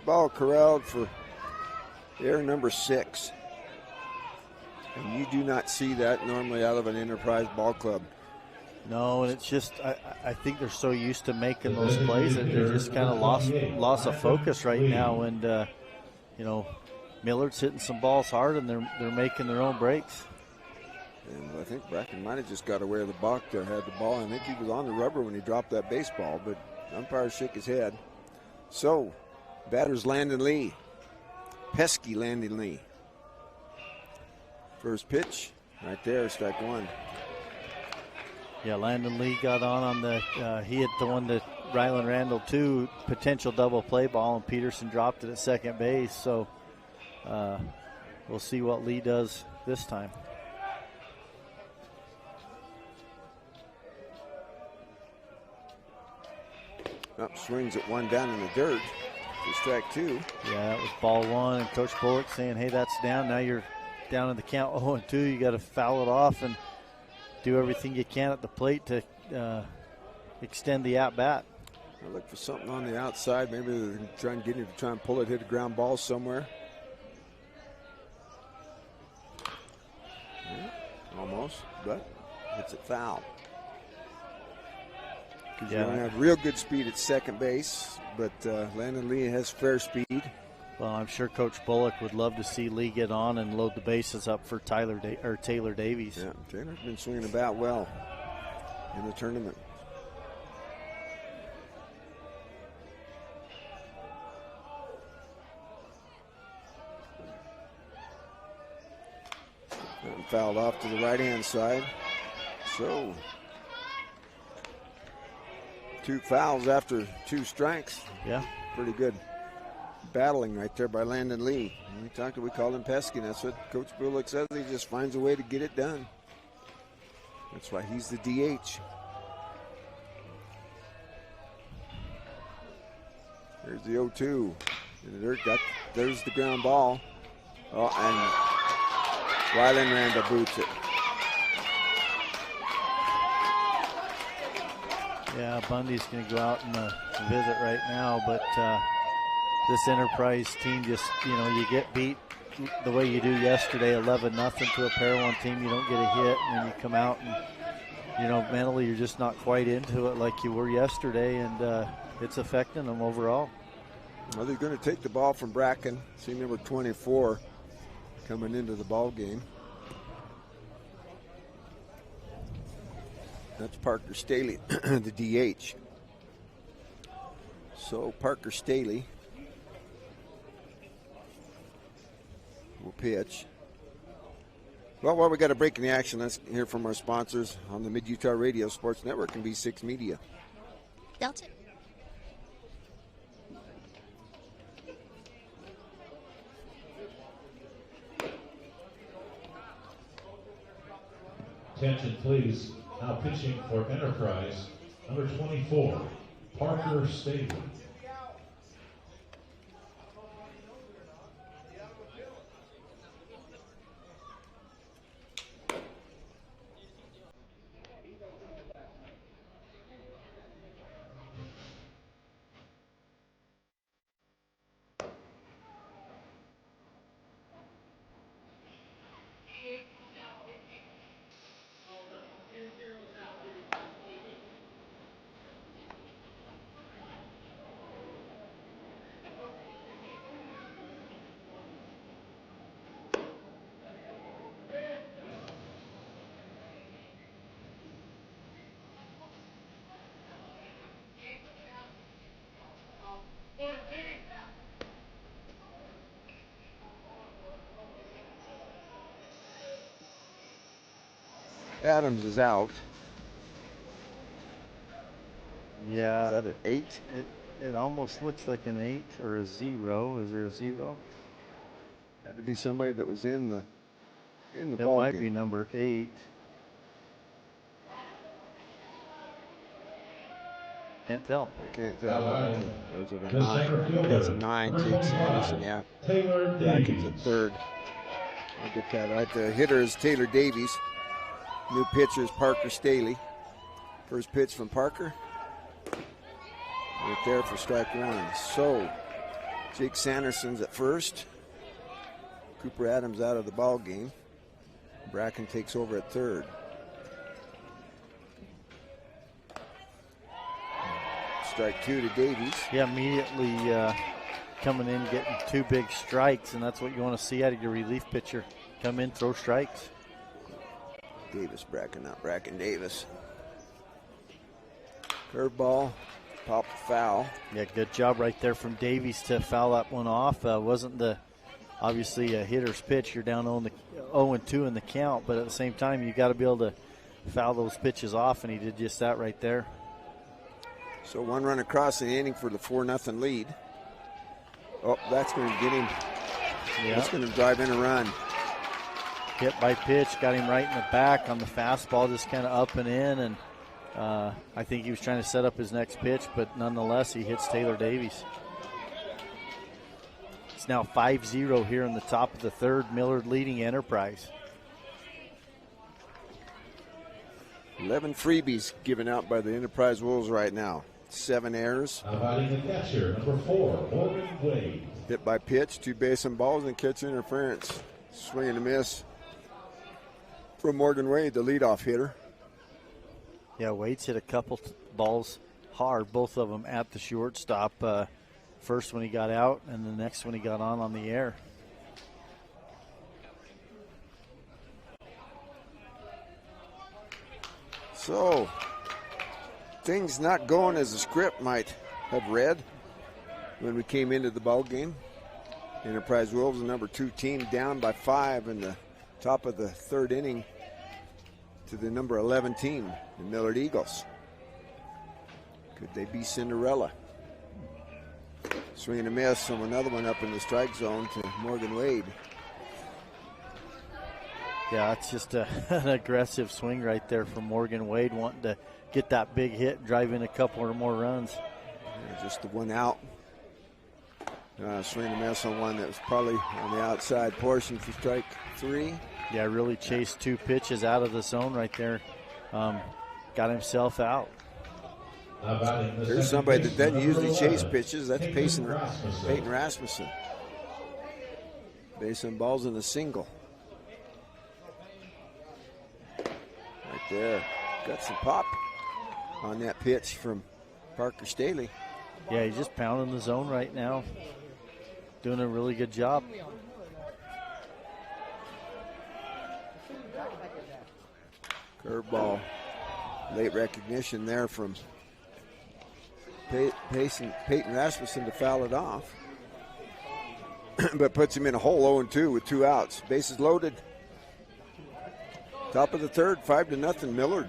ball corralled for error number 6. And you do not see that normally out of an Enterprise ball club. No, and it's just I think they're so used to making those plays that they just kind of lost a focus right now. And you know, Millard's hitting some balls hard, and they're making their own breaks. And I think Bracken might have just got away with the balk there, had the ball. I think he was on the rubber when he dropped that baseball, but umpire shook his head. So, batter's Landon Lee. Pesky Landon Lee. First pitch, right there, strike one. Yeah, Landon Lee got on the, he hit the one that Ryland Randall, too, potential double play ball, and Peterson dropped it at second base. So we'll see what Lee does this time. Up, swings at one down in the dirt for strike 2. Yeah, that was ball 1, and Coach Bullock saying, hey, that's down. Now you're down in the count 0-2. You got to foul it off and do everything you can at the plate to extend the at-bat. I look for something on the outside. Maybe they're trying to get him to try and pull it, hit a ground ball somewhere. Yeah, almost, but hits it foul. Because you don't have real good speed at second base, but Landon Lee has fair speed. Well, I'm sure Coach Bullock would love to see Lee get on and load the bases up for Taylor Davies. Yeah, Taylor's been swinging the bat well in the tournament. And fouled off to the right-hand side. So, 2 fouls after 2 strikes. Yeah. Pretty good battling right there by Landon Lee. We call him pesky. That's what Coach Bullock says. He just finds a way to get it done. That's why he's the DH. There's the 0-2. In the dirt. There's the ground ball. Oh, and Ryland Randall boots it. Yeah, Bundy's going to go out and visit right now, but this Enterprise team just, you get beat the way you do yesterday, 11-0 to a Parowan team. You don't get a hit, and then you come out and, mentally you're just not quite into it like you were yesterday, and it's affecting them overall. Well, they're going to take the ball from Bracken. See number 24 coming into the ball game. That's Parker Staley, the DH. So Parker Staley will pitch. Well, while we got a break in the action, let's hear from our sponsors on the Mid-Utah Radio Sports Network and V6 Media. Delta. Attention, please. Now pitching for Enterprise, number 24, Parker Staley. Adams is out. Yeah. Is that an 8? It almost looks like an 8 or a 0. Is there a 0? That'd be somebody that was in the It ball might game. be number 8. Can't tell. Can't tell. Those are the The 9. center fielder. That's a 9. Jake Sanderson, yeah. Taylor Brackens at Davies. third. I'll get that right. The hitter is Taylor Davies. New pitcher is Parker Staley. First pitch from Parker. Right there for strike one. So, Jake Sanderson's at first. Cooper Adams out of the ball game. Bracken takes over at third. Strike two to Davies. Yeah, immediately coming in, getting 2 big strikes, and that's what you want to see out of your relief pitcher. Come in, throw strikes. Davis, Bracken, not Bracken, Davis. Curveball, pop foul. Yeah, good job right there from Davies to foul that one off. Wasn't obviously a hitter's pitch. You're down 0-2 in the count, but at the same time, you got to be able to foul those pitches off, and he did just that right there. So 1 run across the inning for the 4-0 lead. Oh, that's going to get him. Yeah. That's going to drive in a run. Hit by pitch, got him right in the back on the fastball, just kind of up and in, and I think he was trying to set up his next pitch, but nonetheless, he hits Taylor Davies. It's now 5-0 here in the top of the third. Millard leading Enterprise. 11 freebies given out by the Enterprise Wolves right now. 7 errors. Inviting the catcher, number 4, Morgan Wade. Hit by pitch, 2 base and balls, and catch interference. Swing and a miss from Morgan Wade, the leadoff hitter. Yeah, Wade's hit a couple balls hard, both of them at the shortstop. First when he got out, and the next when he got on the air. So, things not going as the script might have read when we came into the ball game. Enterprise Wolves, the number 2 team, down by 5 in the top of the third inning to the number 11 team, the Millard Eagles. Could they be Cinderella? Swing and a miss from another one up in the strike zone to Morgan Wade. Yeah, it's just an aggressive swing right there from Morgan Wade, wanting to get that big hit, drive in a couple or more runs. Yeah, just the one out. Swing and a miss on one that was probably on the outside portion for strike 3. Yeah, really chased 2 pitches out of the zone right there. Got himself out. There's somebody that doesn't usually chase pitches. That's Peyton Rasmussen. Base and balls in a single. Right there. Got some pop on that pitch from Parker Staley. Yeah, he's just pounding the zone right now. Doing a really good job. Curveball. Late recognition there from Peyton Rasmussen to foul it off. But puts him in a hole 0-2 with 2 outs. Bases loaded. Top of the third, 5-0 Millard.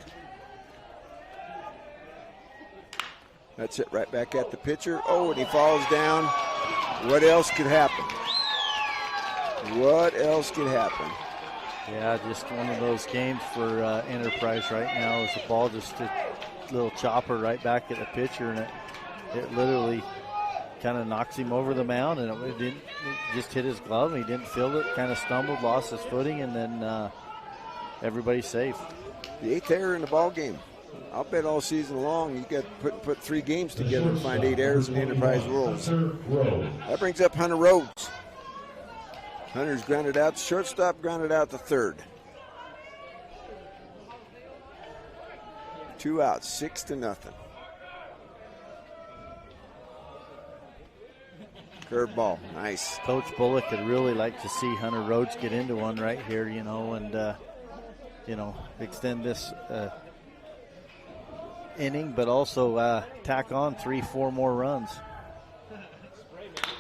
That's it right back at the pitcher. Oh, and he falls down. What else could happen? What else could happen? Yeah, just one of those games for Enterprise right now. Is the ball just a little chopper right back at the pitcher, and it literally kind of knocks him over the mound, and it just hit his glove, and he didn't feel it, kind of stumbled, lost his footing, and then everybody's safe. The 8th error in the ball game. I'll bet all season long you got to put 3 games together and find 8 errors in the Enterprise rules. That brings up Hunter Rhodes. Hunter's grounded out, shortstop grounded out the third. 2 outs, 6-0. Curveball, nice. Coach Bullock would really like to see Hunter Rhodes get into one right here, and extend this inning, but also tack on 3-4 more runs.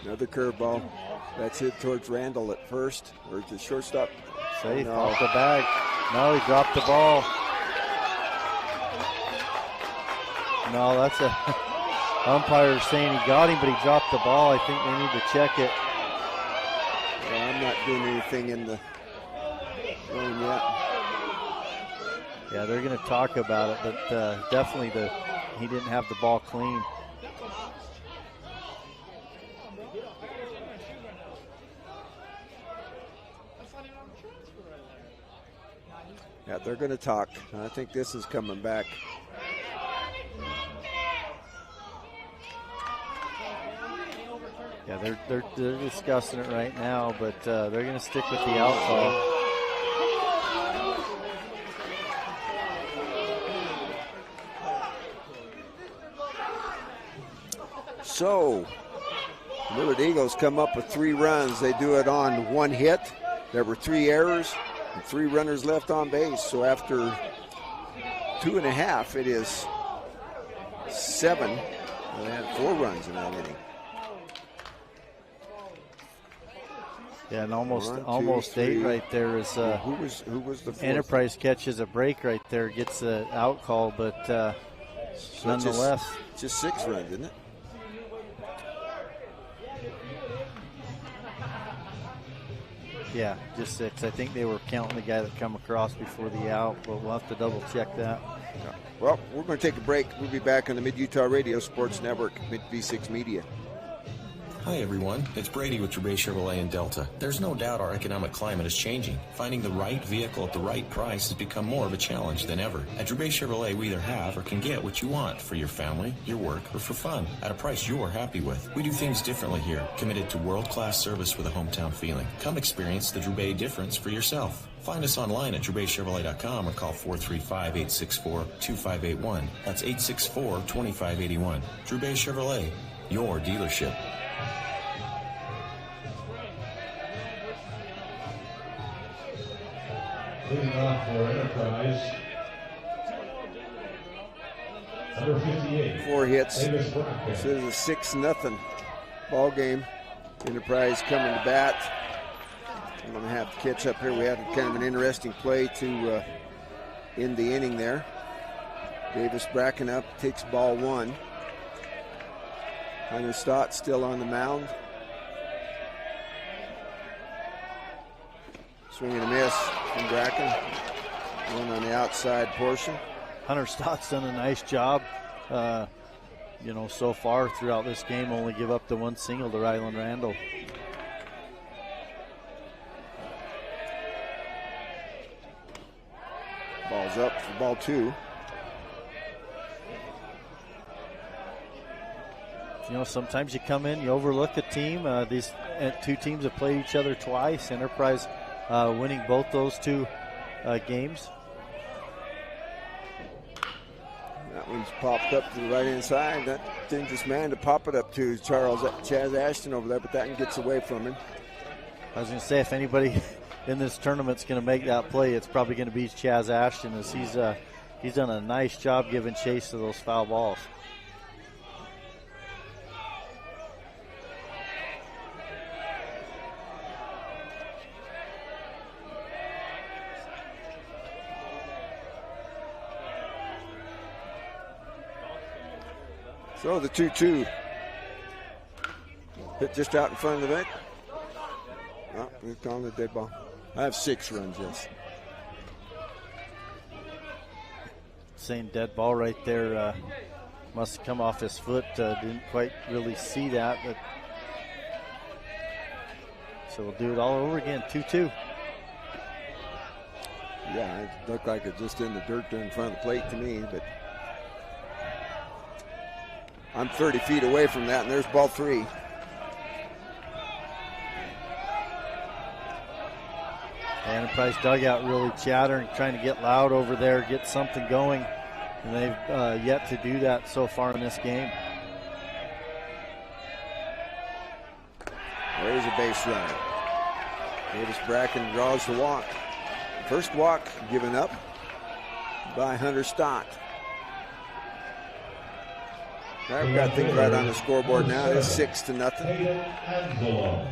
Another curveball. That's hit towards Randall at first, or to shortstop. Safe No. off the bag. No, he dropped the ball. No, that's a umpire saying he got him, but he dropped the ball. I think they need to check it. Well, I'm not doing anything in the room yet. Yeah, they're going to talk about it, but definitely he didn't have the ball clean. Yeah, they're going to talk. I think this is coming back. Yeah, they're discussing it right now, but they're going to stick with the out call. So, Millard Eagles come up with 3 runs. They do it on 1 hit. There were 3 errors and 3 runners left on base. So after 2.5, it is 7. And they had 4 runs in that inning. Yeah, and almost 8 right there is. Who was the fourth? Enterprise catches a break right there, gets the out call, but nonetheless, just 6 runs, isn't it? Yeah, just 6. I think they were counting the guy that come across before the out, but we'll have to double check that. Well, we're going to take a break. We'll be back on the Mid-Utah Radio Sports Network, Mid-V6 Media. Hi everyone, it's Brady with Drouet Chevrolet in Delta. There's no doubt our economic climate is changing. Finding the right vehicle at the right price has become more of a challenge than ever. At Drouet Chevrolet, we either have or can get what you want for your family, your work, or for fun at a price you're happy with. We do things differently here, committed to world-class service with a hometown feeling. Come experience the Drouet difference for yourself. Find us online at DrouetChevrolet.com or call 435-864-2581. That's 864-2581. Drouet Chevrolet, your dealership. Leading off for Enterprise, number 58. 4 hits. This is a 6-0 ball game. Enterprise coming to bat. I'm going to have to catch up here. We had kind of an interesting play to end the inning there. Davis Bracken up, takes ball 1. Hunter Stott still on the mound. Swing and a miss from Bracken. One on the outside portion. Hunter Stott's done a nice job, so far throughout this game. Only give up the 1 single to Ryland Randall. Ball's up for ball 2. Sometimes you come in, you overlook a team. These 2 teams have played each other twice. Enterprise winning both those 2 games. That one's popped up to the right-hand side. That dangerous man to pop it up to Chaz Ashton over there, but that one gets away from him. I was going to say, if anybody in this tournament's going to make that play, it's probably going to be Chaz Ashton, as he's done a nice job giving chase to those foul balls. So the 2-2 hit just out in front of the net. Oh, we've gone the dead ball. I have 6 runs, yes. Saying dead ball right there. Must have come off his foot. Didn't quite really see that, but so we'll do it all over again. 2-2. Yeah, it looked like it just in the dirt there in front of the plate to me, but I'm 30 feet away from that, and there's ball 3. Enterprise dugout really chattering, trying to get loud over there, get something going, and they've yet to do that so far in this game. There's a base runner. Davis Bracken draws the walk. First walk given up by Hunter Stott. I've got things right on the scoreboard now. It's 6-0.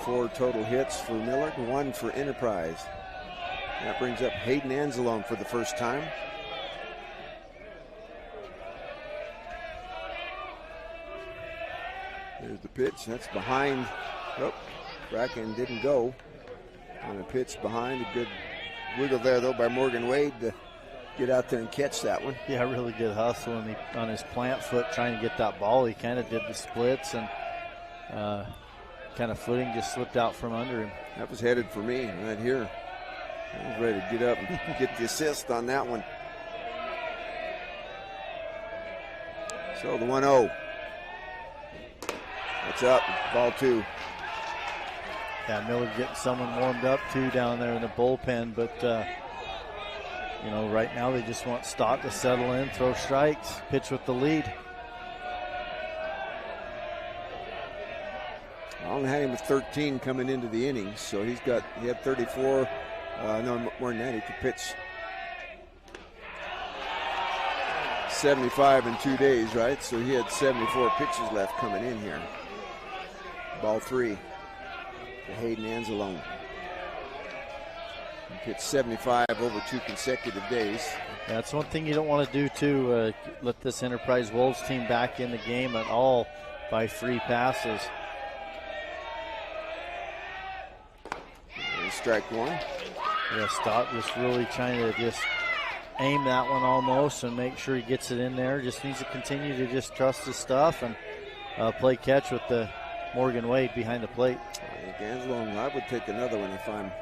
4 total hits for Millard, 1 for Enterprise. That brings up Hayden Anzalone for the first time. There's the pitch. That's behind. Oh, Bracken didn't go on a pitch behind. A good wiggle there, though, by Morgan Wade to get out there and catch that one. Yeah, really good hustle on his plant foot trying to get that ball. He kind of did the splits and kind of footing just slipped out from under him. That was headed for me right here. I was ready to get up and get the assist on that one. So the 1-0. That's up, ball 2. Yeah, Millard getting someone warmed up too down there in the bullpen, but you know, right now they just want Stott to settle in, throw strikes, pitch with the lead. Allen had him with 13 coming into the innings, so he had 34. No, more than that. He could pitch 75 in 2 days, right? So he had 74 pitches left coming in here. Ball 3 to Hayden Anzalone. He pitched 75 over 2 consecutive days. Yeah, that's one thing you don't want to do too. Let this Enterprise Wolves team back in the game at all by free passes. Strike 1. Yeah, Stott just really trying to just aim that one almost and make sure he gets it in there. Just needs to continue to just trust his stuff and play catch with the Morgan Wade behind the plate. I think Anzalone, I would take another one if I'm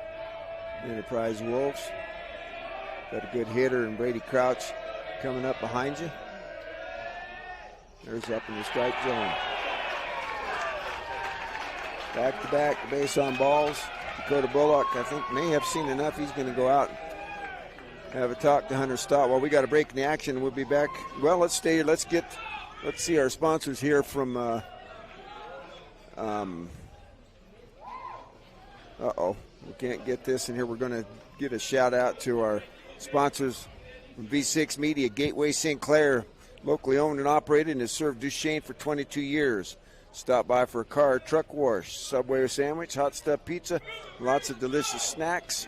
Enterprise Wolves. Got a good hitter and Brady Crouch coming up behind you. There's up in the strike zone. Back to back, base on balls. Dakota Bullock, I think, may have seen enough. He's going to go out and have a talk to Hunter Stott. Well, we got a break in the action. We'll be back. Well, let's stay here. Let's see our sponsors here from we can't get this in here. We're going to get a shout out to our sponsors from V6 Media. Gateway St. Clair, locally owned and operated, and has served Duchesne for 22 years. Stop by for a car, truck wash, Subway sandwich, hot stuff pizza, lots of delicious snacks.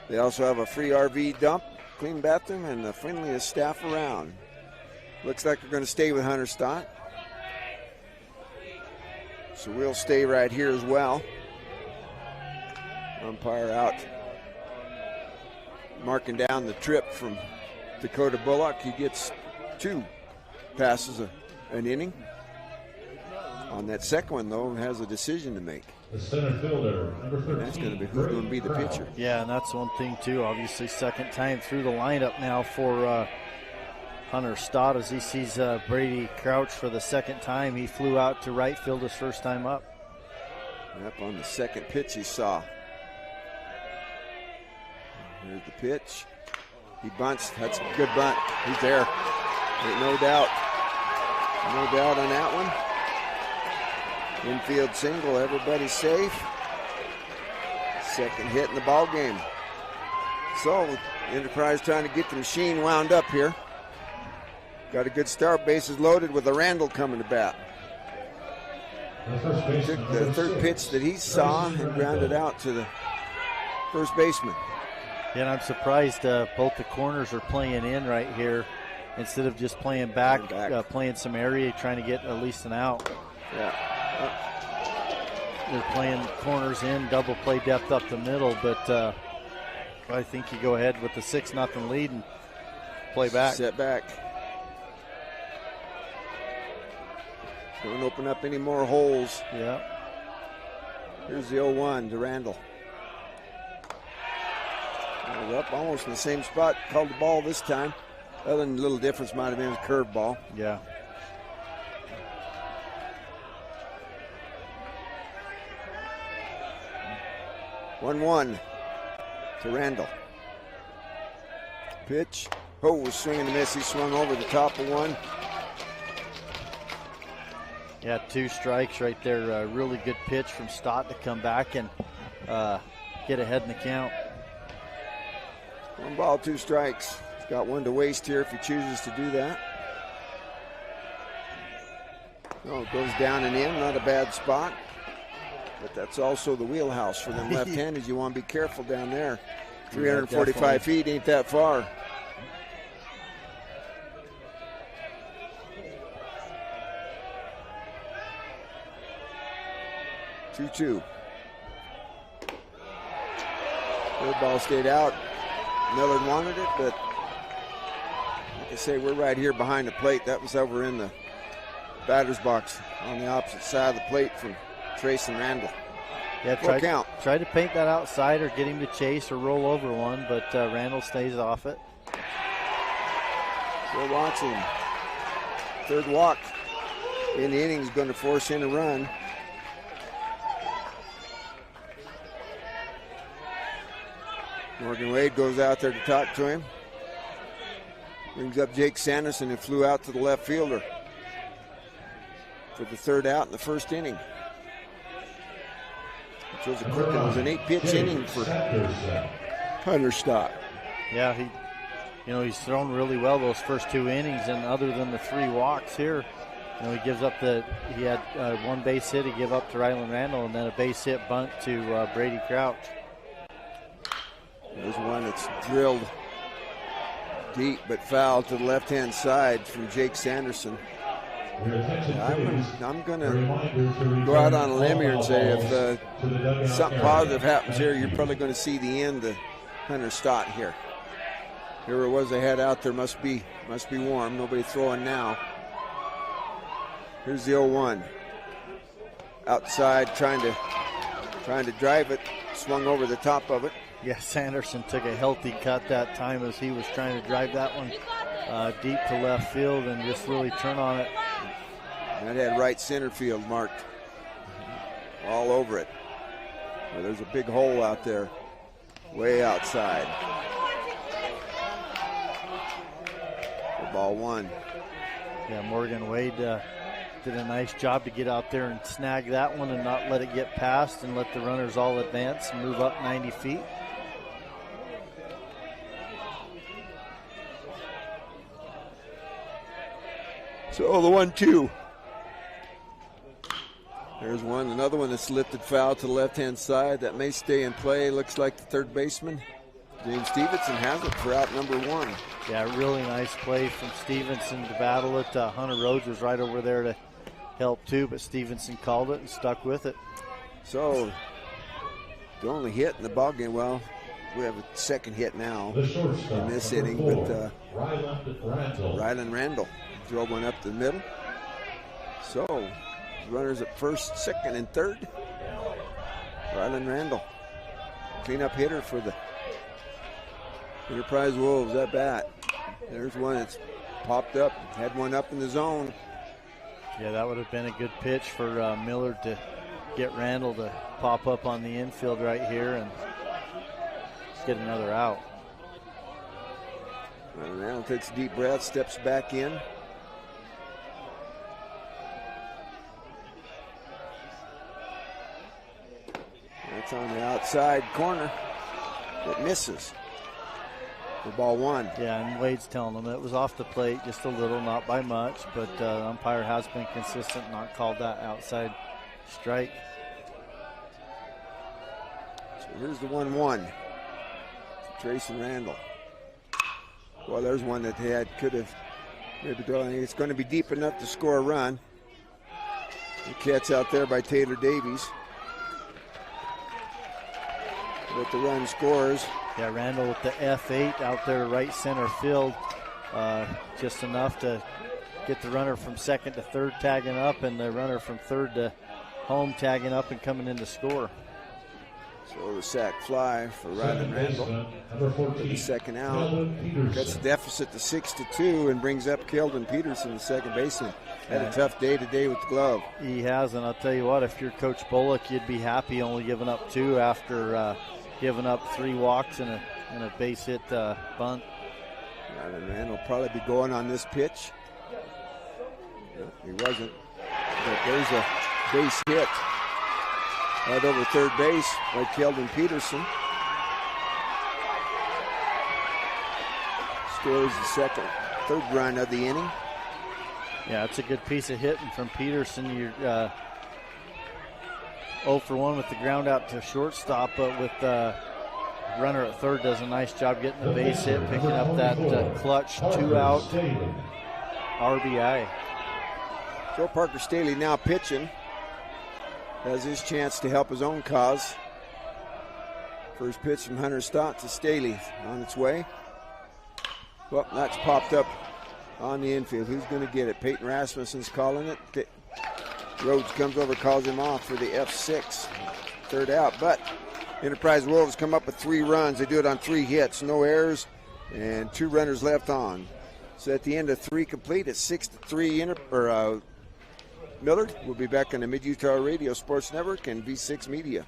They also have a free RV dump, clean bathroom, and the friendliest staff around. Looks like we're going to stay with Hunter Stott. So we'll stay right here as well. Umpire out, marking down the trip from Dakota Bullock. He gets 2 passes an inning. On that second one, though, has a decision to make. The center fielder, number 13. That's going to be who's going to be the pitcher. Yeah, and that's one thing, too. Obviously, second time through the lineup now for Hunter Stott as he sees Brady Crouch for the second time. He flew out to right field his first time up. Yep, on the second pitch he saw. Here's the pitch. He bunts. That's a good bunt. He's there. Ain't no doubt. No doubt on that one. Infield single, everybody's safe. Second hit in the ball game. So Enterprise trying to get the machine wound up here. Got a good start, bases loaded with a Randall coming to bat. Took the third pitch that he saw and grounded out to the first baseman. Yeah, and I'm surprised both the corners are playing in right here instead of just playing back. Playing some area, trying to get at least an out. Yeah. They're playing corners in, double play depth up the middle, but I think you go ahead with the 6-0 lead and play back. Set back. Don't open up any more holes. Yeah. Here's the 0-1 to Randall. Up almost in the same spot. Called the ball this time. Other than a little difference might have been a curve ball. Yeah. One to Randall. Pitch. Oh, was swinging a miss. He swung over the top of one. Yeah, 2 strikes right there. Really good pitch from Stott to come back and get ahead in the count. 1 ball, 2 strikes. He's got 1 to waste here if he chooses to do that. Oh, it goes down and in. Not a bad spot. But that's also the wheelhouse for them left-handed. You want to be careful down there. 345 feet ain't that far. 2-2. Third ball stayed out. Millard wanted it, but like I say, we're right here behind the plate. That was over in the batter's box on the opposite side of the plate from Trace and Randall. Yeah, try to paint that outside or get him to chase or roll over one, but Randall stays off it. Still watching. Third walk in the inning is going to force in a run. Morgan Wade goes out there to talk to him. Brings up Jake Sanderson, who flew out to the left fielder for the third out in the first inning. Which was it was an 8-pitch inning for Hunter Stott. Yeah, he's thrown really well those first 2 innings, and other than the 3 walks here, he gives up he had 1 base hit he gave up to Ryland Randall, and then a base hit bunt to Brady Crouch. There's one that's drilled deep but foul to the left-hand side from Jake Sanderson. I'm going to go out on a limb here and say if something positive happens here, you're probably going to see the end of Hunter Stott here. Here it was, they had out there, must be warm. Nobody throwing now. Here's the 0-1. Outside, trying to drive it, swung over the top of it. Yeah, Sanderson took a healthy cut that time as he was trying to drive that one deep to left field and just really turn on it. That had right center field marked all over it. Well, there's a big hole out there, way outside. For ball 1. Yeah, Morgan Wade did a nice job to get out there and snag that one and not let it get past and let the runners all advance and move up 90 feet. So the 1-2. There's one, another one that's lifted foul to the left-hand side. That may stay in play. Looks like the third baseman, James Stevenson, has it for out number 1. Yeah, really nice play from Stevenson to battle it. Hunter Rhodes was right over there to help too, but Stevenson called it and stuck with it. So the only hit in the ball game, well, we have a second hit now in this inning, but Ryland Randall drove one up the middle. So runners at first, second, and third. Ryland Randall, cleanup hitter for the Enterprise Wolves at bat. There's one that's popped up, had one up in the zone. Yeah, that would have been a good pitch for Millard to get Randall to pop up on the infield right here and get another out. Randall takes a deep breath, steps back in. That's on the outside corner. It misses for ball 1. Yeah, and Wade's telling them it was off the plate just a little, not by much, but the umpire has been consistent, not called that outside strike. So here's the 1-1. Trace and Randall. Well, there's one that they could have maybe done. It's going to be deep enough to score a run. The catch out there by Taylor Davies. But the run scores. Yeah, Randall with the F8 out there right center field. Just enough to get the runner from second to third tagging up and the runner from third to home tagging up and coming in to score. So the sac fly for Ryland Randall for the second out. Cuts the deficit to 6-2 and brings up Keldon Peterson, the second baseman. Had a tough day today with the glove. He has, and I'll tell you what, if you're Coach Bullock, you'd be happy only giving up 2 after giving up 3 walks and a base hit bunt. Ryland Randall will probably be going on this pitch. No, he wasn't. But there's a base hit right over third base by Keldon Peterson. Scores the third run of the inning. Yeah, it's a good piece of hitting from Peterson. You're 0 for 1 with the ground out to shortstop, but with runner at third does a nice job getting the base hit, picking up that clutch 2-out RBI. Joe Parker Staley now pitching. has his chance to help his own cause. First pitch from Hunter Stott to Staley on its way. Well, that's popped up on the infield. Who's going to get it? Peyton Rasmussen's calling it. Rhodes comes over, calls him off for the F6. Third out, but Enterprise Wolves come up with 3 runs. They do it on 3 hits, no errors, and 2 runners left on. So at the end of 3 complete, it's 6-3 Millard. We'll be back on the Mid-Utah Radio Sports Network and V6 Media.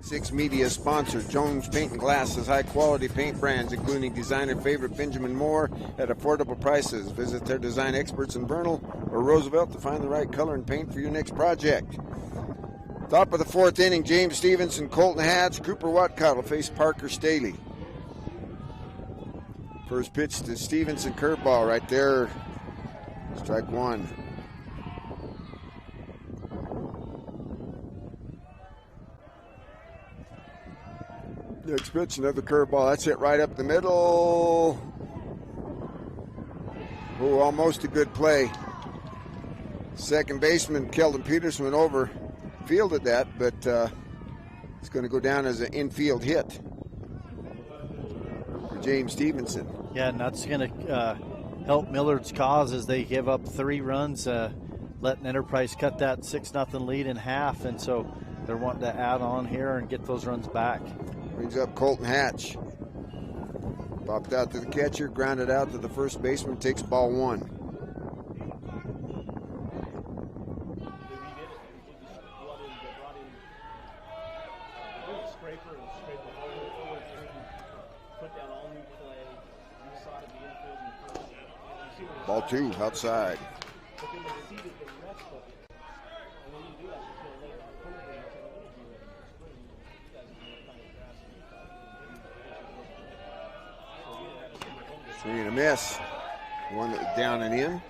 Six Media sponsors Jones Paint and Glass has high-quality paint brands, including designer favorite Benjamin Moore at affordable prices. Visit their design experts in Vernal or Roosevelt to find the right color and paint for your next project. Top of the 4th inning, James Stevenson, Colton Hatch, Cooper Watcott will face Parker Staley. First pitch to Stevenson, curveball right there. Strike 1. Next pitch, another curveball. That's it right up the middle. Oh, almost a good play. Second baseman Keldon Peterson went over, fielded that, but it's going to go down as an infield hit for James Stevenson. Yeah, and that's going to help Millard's cause as they give up 3 runs, letting Enterprise cut that 6-0 lead in half, and so they're wanting to add on here and get those runs back. Brings up Colton Hatch. Popped out to the catcher, grounded out to the first baseman, takes ball 1. Ball 2 outside. Swing and a miss. One that was down and in.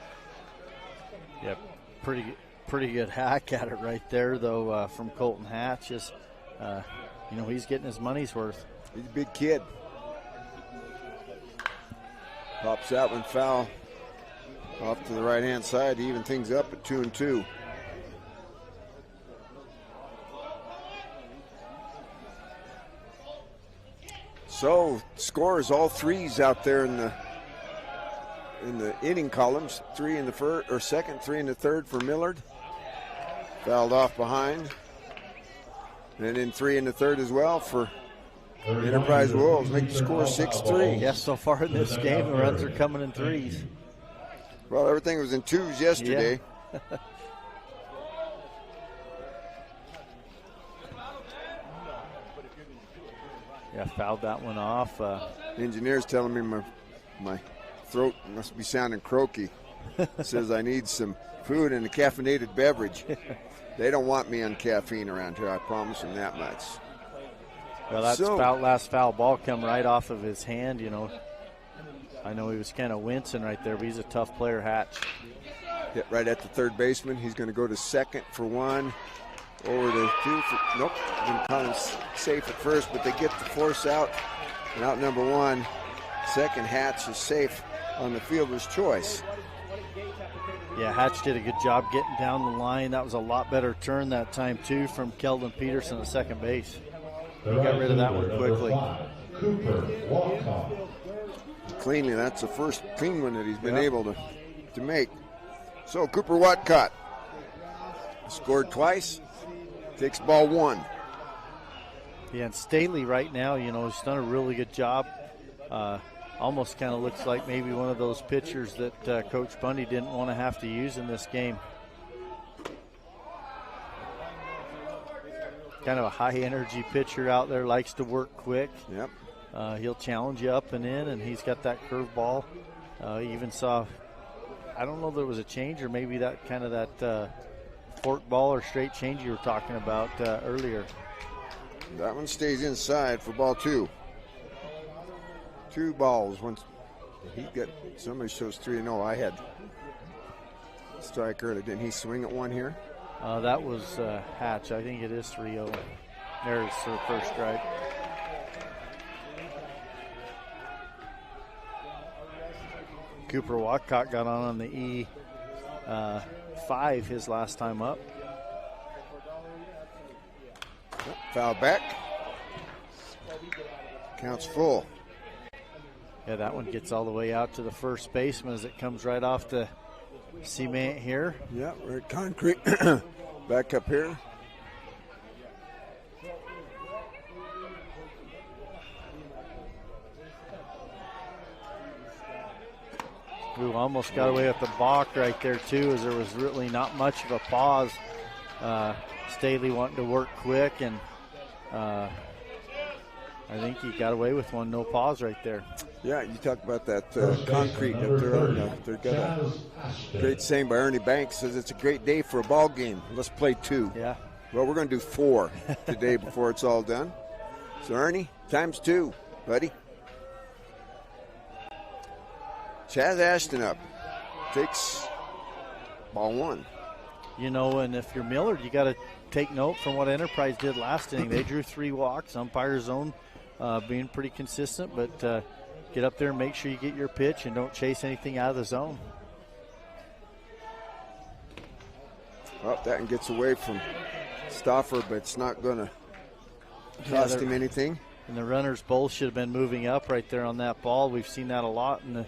Yep, pretty good hack at it right there, though, from Colton Hatch. Just, he's getting his money's worth. He's a big kid. Pops that one foul off to the right-hand side to even things up at 2-2. So scores all 3s out there in the inning columns. 3 in the first or second, 3 in the third for Millard. Fouled off behind. And then 3 in the third as well for Enterprise Wolves. Make the score 6-3. Yes, so far in this game, the runs are coming in 3s. Well, everything was in 2s yesterday. Yeah. Yeah, fouled that one off. The engineer's telling me my throat must be sounding croaky. Says I need some food and a caffeinated beverage. They don't want me on caffeine around here, I promise them that much. Well, that last foul ball come right off of his hand, I know he was kind of wincing right there, but he's a tough player, Hatch. Hit right at the third baseman. He's going to go to second for 1. Over to 2 for, nope, didn't count him safe at first, but they get the force out. And out number 1. Second, Hatch is safe on the fielder's choice. Yeah, Hatch did a good job getting down the line. That was a lot better turn that time, too, from Keldon Peterson at second base. He got rid of that one quickly. cleanly. That's the first clean one that he's been able to make. So Cooper Watcott scored twice, takes ball 1. Yeah, and Staley right now, has done a really good job. Almost kind of looks like maybe one of those pitchers that Coach Bundy didn't want to have to use in this game. Kind of a high-energy pitcher out there, likes to work quick. Yep. He'll challenge you up and in, and he's got that curveball. Even saw, I don't know if there was a change or maybe that kind of that fork ball or straight change you were talking about earlier. That one stays inside for ball 2. 2 balls. Once somebody shows 3-0. I had strike early. Didn't he swing at one here? That was Hatch. I think it is 3-0. There's the first strike. Cooper Watcott got on the E5 his last time up. Foul back. Counts full. Yeah, that one gets all the way out to the first baseman as it comes right off the cement here. Yeah, we're at concrete. Back up here. Ooh, almost got away with the balk right there too, as there was really not much of a pause. Staley wanting to work quick, and I think he got away with one, no pause right there. Yeah, you talk about that concrete up there on they've got a great saying by Ernie Banks, says it's a great day for a ball game. Let's play 2. Yeah. Well, we're going to do 4 today before it's all done. So Ernie, times 2, buddy. Chaz Ashton up, takes ball 1. And if you're Millard, you got to take note from what Enterprise did last inning. They drew 3 walks, umpire's zone being pretty consistent, but get up there and make sure you get your pitch and don't chase anything out of the zone. Well, that one gets away from Stauffer, but it's not going to cost him anything. And the runners both should have been moving up right there on that ball. We've seen that a lot in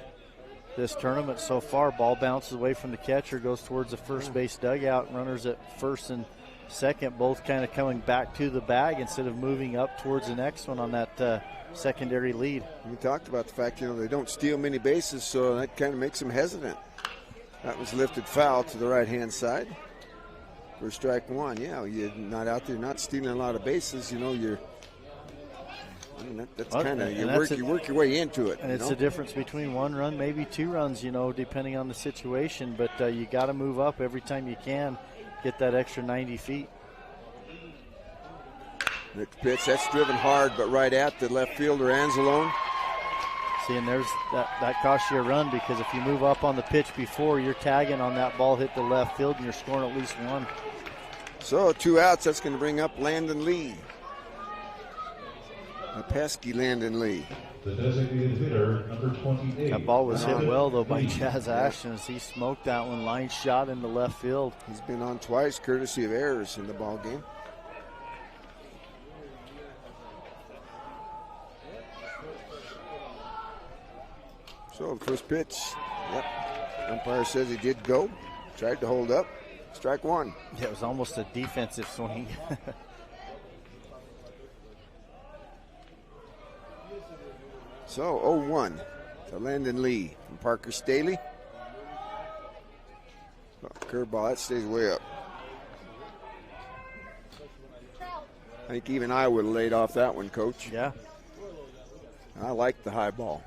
this tournament so far. Ball bounces away from the catcher, goes towards the first base dugout. Runners at first and second both kind of coming back to the bag instead of moving up towards the next one on that secondary lead. We talked about the fact, they don't steal many bases, so that kind of makes them hesitant. That was lifted foul to the right-hand side for strike 1. Yeah, you're not out there, not stealing a lot of bases. That's kind of you work your way into it. And it's the difference between 1 run, maybe 2 runs, depending on the situation. But you got to move up every time you can, get that extra 90 feet. Next pitch, that's driven hard, but right at the left fielder, Anzalone. See, and there's that costs you a run, because if you move up on the pitch before, you're tagging on that ball hit the left field, and you're scoring at least 1. So 2 outs, that's going to bring up Landon Lee. A pesky Landon Lee. The designated hitter, number 28. That ball was hit well, though, by Chaz Ashton as he smoked that one. Line shot into left field. He's been on twice, courtesy of errors in the ball game. So the first pitch, umpire says he did go. Tried to hold up. Strike 1. Yeah, it was almost a defensive swing. So 0-1 to Landon Lee from Parker Staley. Curveball, that stays way up. I think even I would have laid off that one, Coach. Yeah. I like the high ball.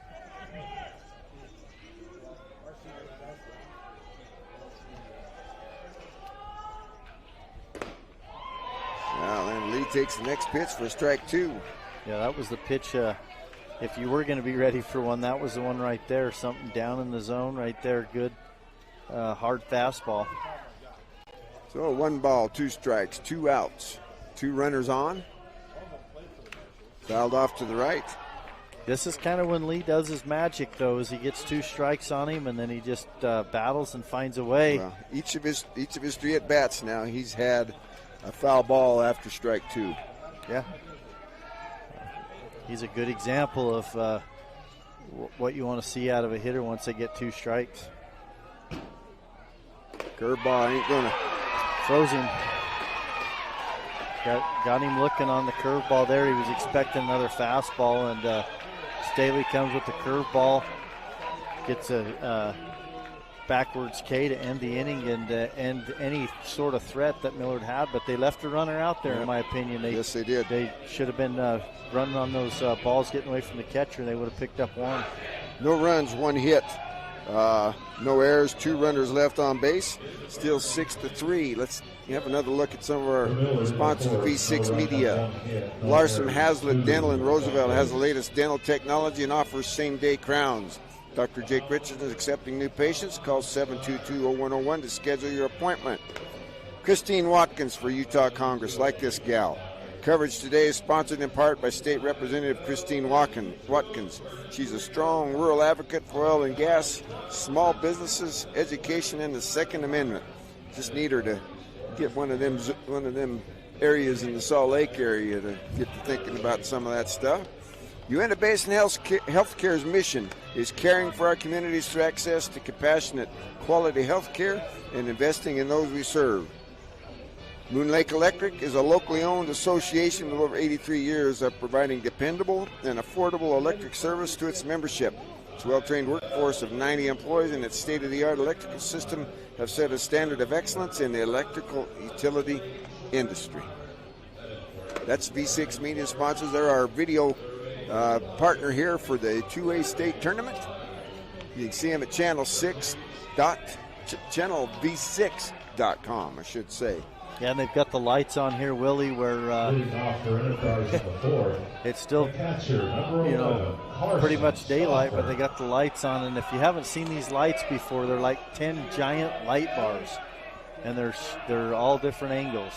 Now Landon Lee takes the next pitch for strike 2. Yeah, that was the pitch. If you were going to be ready for one, that was the one right there. Something down in the zone right there. Good, hard fastball. So 1 ball, 2 strikes, 2 outs. 2 runners on. Fouled off to the right. This is kind of when Lee does his magic, though, as he gets 2 strikes on him, and then he just battles and finds a way. Well, each of his 3 at-bats now, he's had a foul ball after strike 2. Yeah. He's a good example of what you want to see out of a hitter once they get 2 strikes. Curveball ain't gonna. Throws him. Got him looking on the curveball there. He was expecting another fastball, and Staley comes with the curveball. Gets a backwards K to end the inning and end any sort of threat that Millard had, but they left a runner out there, in my opinion. Yes, they did. They should have been running on those balls, getting away from the catcher. They would have picked up 1. No runs, 1 hit. No errors, 2 runners left on base. Still 6-3. Let's have another look at some of our sponsors, V6 Media. Larson Hazlitt Dental in Roosevelt has the latest dental technology and offers same-day crowns. Dr. Jake Richardson is accepting new patients. Call 722-0101 to schedule your appointment. Christine Watkins for Utah Congress. Like this gal. Coverage today is sponsored in part by State Representative Christine Watkins. She's a strong rural advocate for oil and gas, small businesses, education, and the Second Amendment. Just need her to get one of them areas in the Salt Lake area to get to thinking about some of that stuff. Uinta Basin Healthcare's mission is caring for our communities through access to compassionate, quality health care and investing in those we serve. Moon Lake Electric is a locally owned association with over 83 years of providing dependable and affordable electric service to its membership. Its well-trained workforce of 90 employees and its state-of-the-art electrical system have set a standard of excellence in the electrical utility industry. That's V6 Media sponsors. They're our video partner here for the 2A state tournament. You can see them at channel V6.com, I should say. Yeah, and they've got the lights on here, Willie, where it's still, pretty much daylight, but they got the lights on. And if you haven't seen these lights before, they're like 10 giant light bars, and they're all different angles.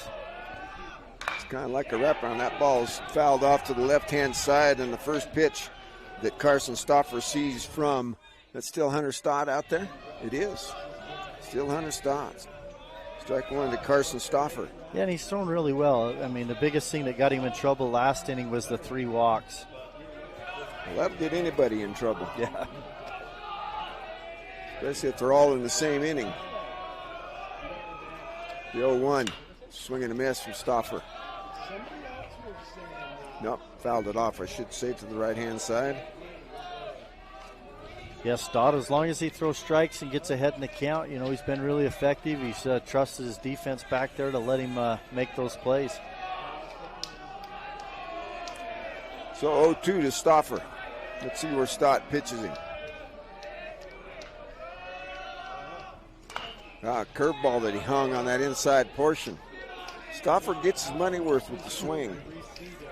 It's kind of like a wraparound. That ball's fouled off to the left-hand side, and the first pitch that Carson Stauffer sees from, that's still Hunter Stott out there? It is. Still Hunter Stott. Strike 1 to Carson Stauffer. Yeah, and he's thrown really well. I mean, the biggest thing that got him in trouble last inning was the 3 walks. Well, that'll get anybody in trouble. Yeah. Especially if they're all in the same inning. The 0-1, swing and a miss from Stauffer. Nope, fouled it off, I should say, to the right-hand side. Yes, Stott, as long as he throws strikes and gets ahead in the count, he's been really effective. He's trusted his defense back there to let him make those plays. So 0-2 to Stauffer. Let's see where Stott pitches him. Curveball that he hung on that inside portion. Stauffer gets his money worth with the swing.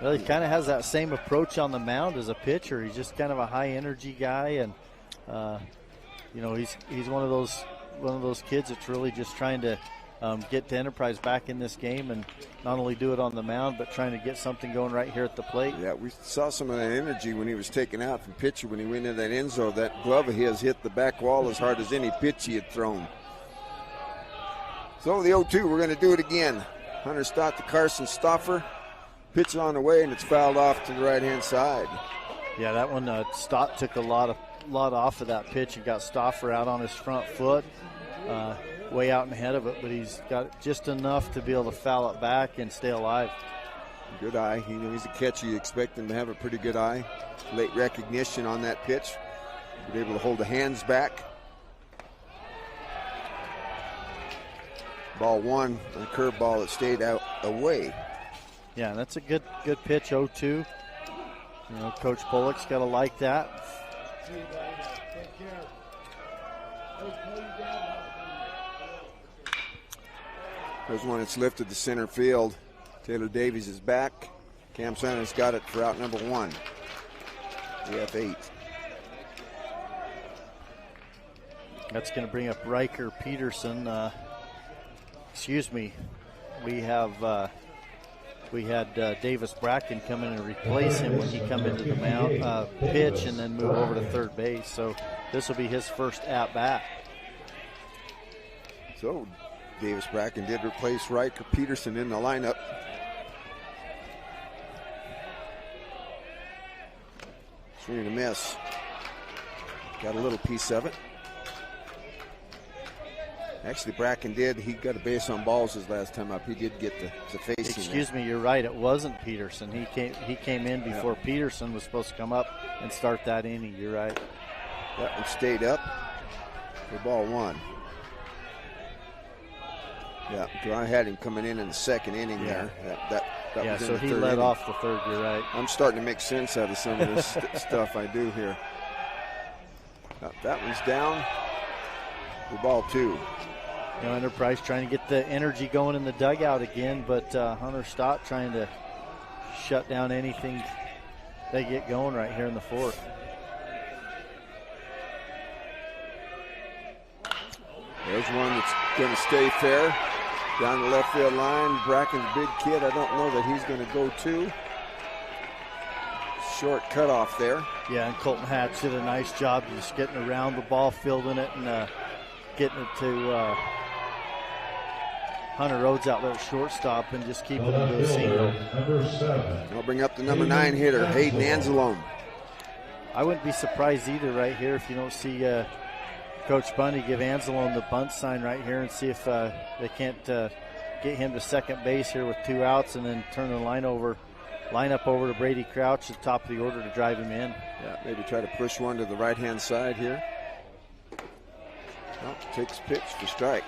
Well, he kind of has that same approach on the mound as a pitcher. He's just kind of a high-energy guy, and he's one of those kids that's really just trying to get to Enterprise back in this game and not only do it on the mound, but trying to get something going right here at the plate. Yeah, we saw some of that energy when he was taken out from pitcher when he went into that end zone. That glove of his hit the back wall as hard as any pitch he had thrown. So the 0-2, we're going to do it again. Hunter Stott to Carson Stauffer. Pitch on the way, and it's fouled off to the right-hand side. Yeah, that one, Stott took a lot off of that pitch and got Stauffer out on his front foot, way out and ahead of it, but he's got just enough to be able to foul it back and stay alive. Good eye. He's a catcher. You expect him to have a pretty good eye. Late recognition on that pitch. Be able to hold the hands back. Ball 1, a curveball that stayed out away. Yeah, that's a good pitch, 0-2. Coach Bullock's got to like that. There's one that's lifted to center field. Taylor Davies is back. Cam Sanders got it for out number 1. The F8. That's going to bring up Riker Peterson. We had Davis Bracken come in and replace him when he come into the mound, pitch, and then move over to third base. So this will be his first at-bat. So Davis Bracken did replace Riker Peterson in the lineup. Swing and a miss. got a little piece of it. Actually, Bracken did. He got a base on balls his last time up. He did get the facing. Excuse me, you're right. It wasn't Peterson. He came in before Peterson was supposed to come up and start that inning. You're right. That one stayed up for ball one. Yeah, I had him coming in the second inning there. That was so in the he third led inning. off the third. You're right. I'm starting to make sense out of some of this stuff I do here. That one's down for ball two. Enterprise trying to get the energy going in the dugout again, but Hunter Stott trying to shut down anything they get going right here in the fourth. There's one that's going to stay fair. Down the left field line, Bracken's big kid. I don't know that he's going to go to. Short cutoff there. Yeah, and Colton Hatch did a nice job just getting around the ball, fielding it, and getting it to Hunter Rhodes out there at shortstop and just keeping it to a single. Number 7. I'll bring up the number 9 hitter, Hayden Anzalone. I wouldn't be surprised either right here if you don't see Coach Bundy give Anzalone the bunt sign right here and see if they can't get him to second base here with 2 outs and then turn the line up over to Brady Crouch at the top of the order to drive him in. Yeah, maybe try to push one to the right-hand side here. Well, takes pitch for strike.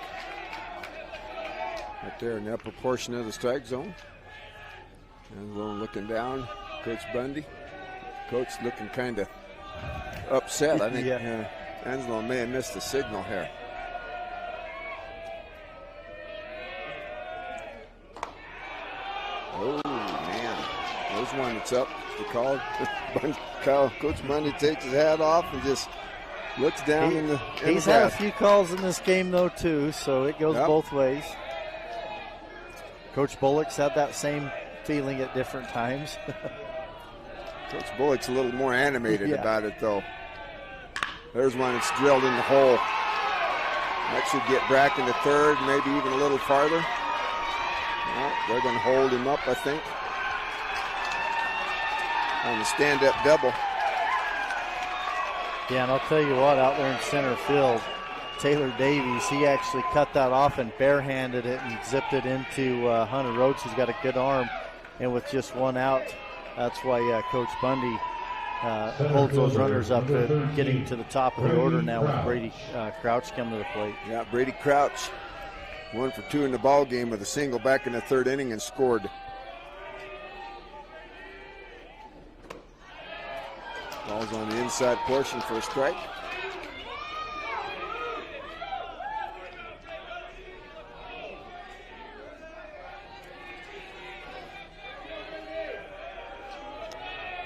Right there in the upper portion of the strike zone. Anzalone looking down. Coach Bundy. Coach looking kind of upset. I think Anzalone may have missed the signal here. Oh, man. There's one that's up. The call. Coach Bundy takes his hat off and just looks down in the He's had a few calls in this game, though, too, so it goes both ways. Coach Bullock's had that same feeling at different times. Coach Bullock's a little more animated about it, though. There's one that's drilled in the hole. That should get Bracken to third, maybe even a little farther. Well, they're going to hold him up, I think, on the stand-up double. Yeah, and I'll tell you what, out there in center field, Taylor Davies, he actually cut that off and barehanded it and zipped it into Hunter Rhodes, who's got a good arm. And with just 1 out, that's why Coach Bundy holds those runners up to getting to the top of the order now with Brady Crouch coming to the plate. Yeah, Brady Crouch, 1 for 2 in the ball game with a single back in the third inning and scored. Ball's on the inside portion for a strike.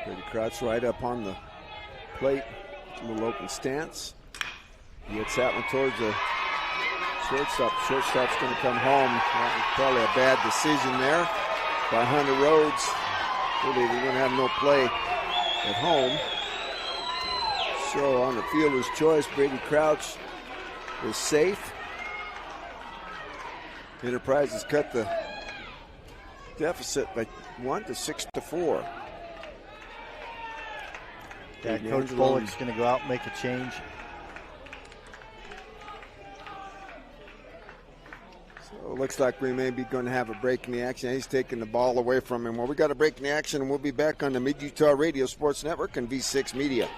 Brady Crouch right up on the plate, a little open stance. He gets that one towards the shortstop. Shortstop's going to come home. That was probably a bad decision there by Hunter Rhodes. Really, they're going to have no play at home. So on the fielder's choice, Brady Crouch is safe. Enterprise has cut the deficit by 1 to 6-4. Yeah, Coach Bullock's going to go out and make a change. So it looks like we may be going to have a break in the action. He's taking the ball away from him. Well, we got a break in the action, and we'll be back on the Mid-Utah Radio Sports Network and V6 Media.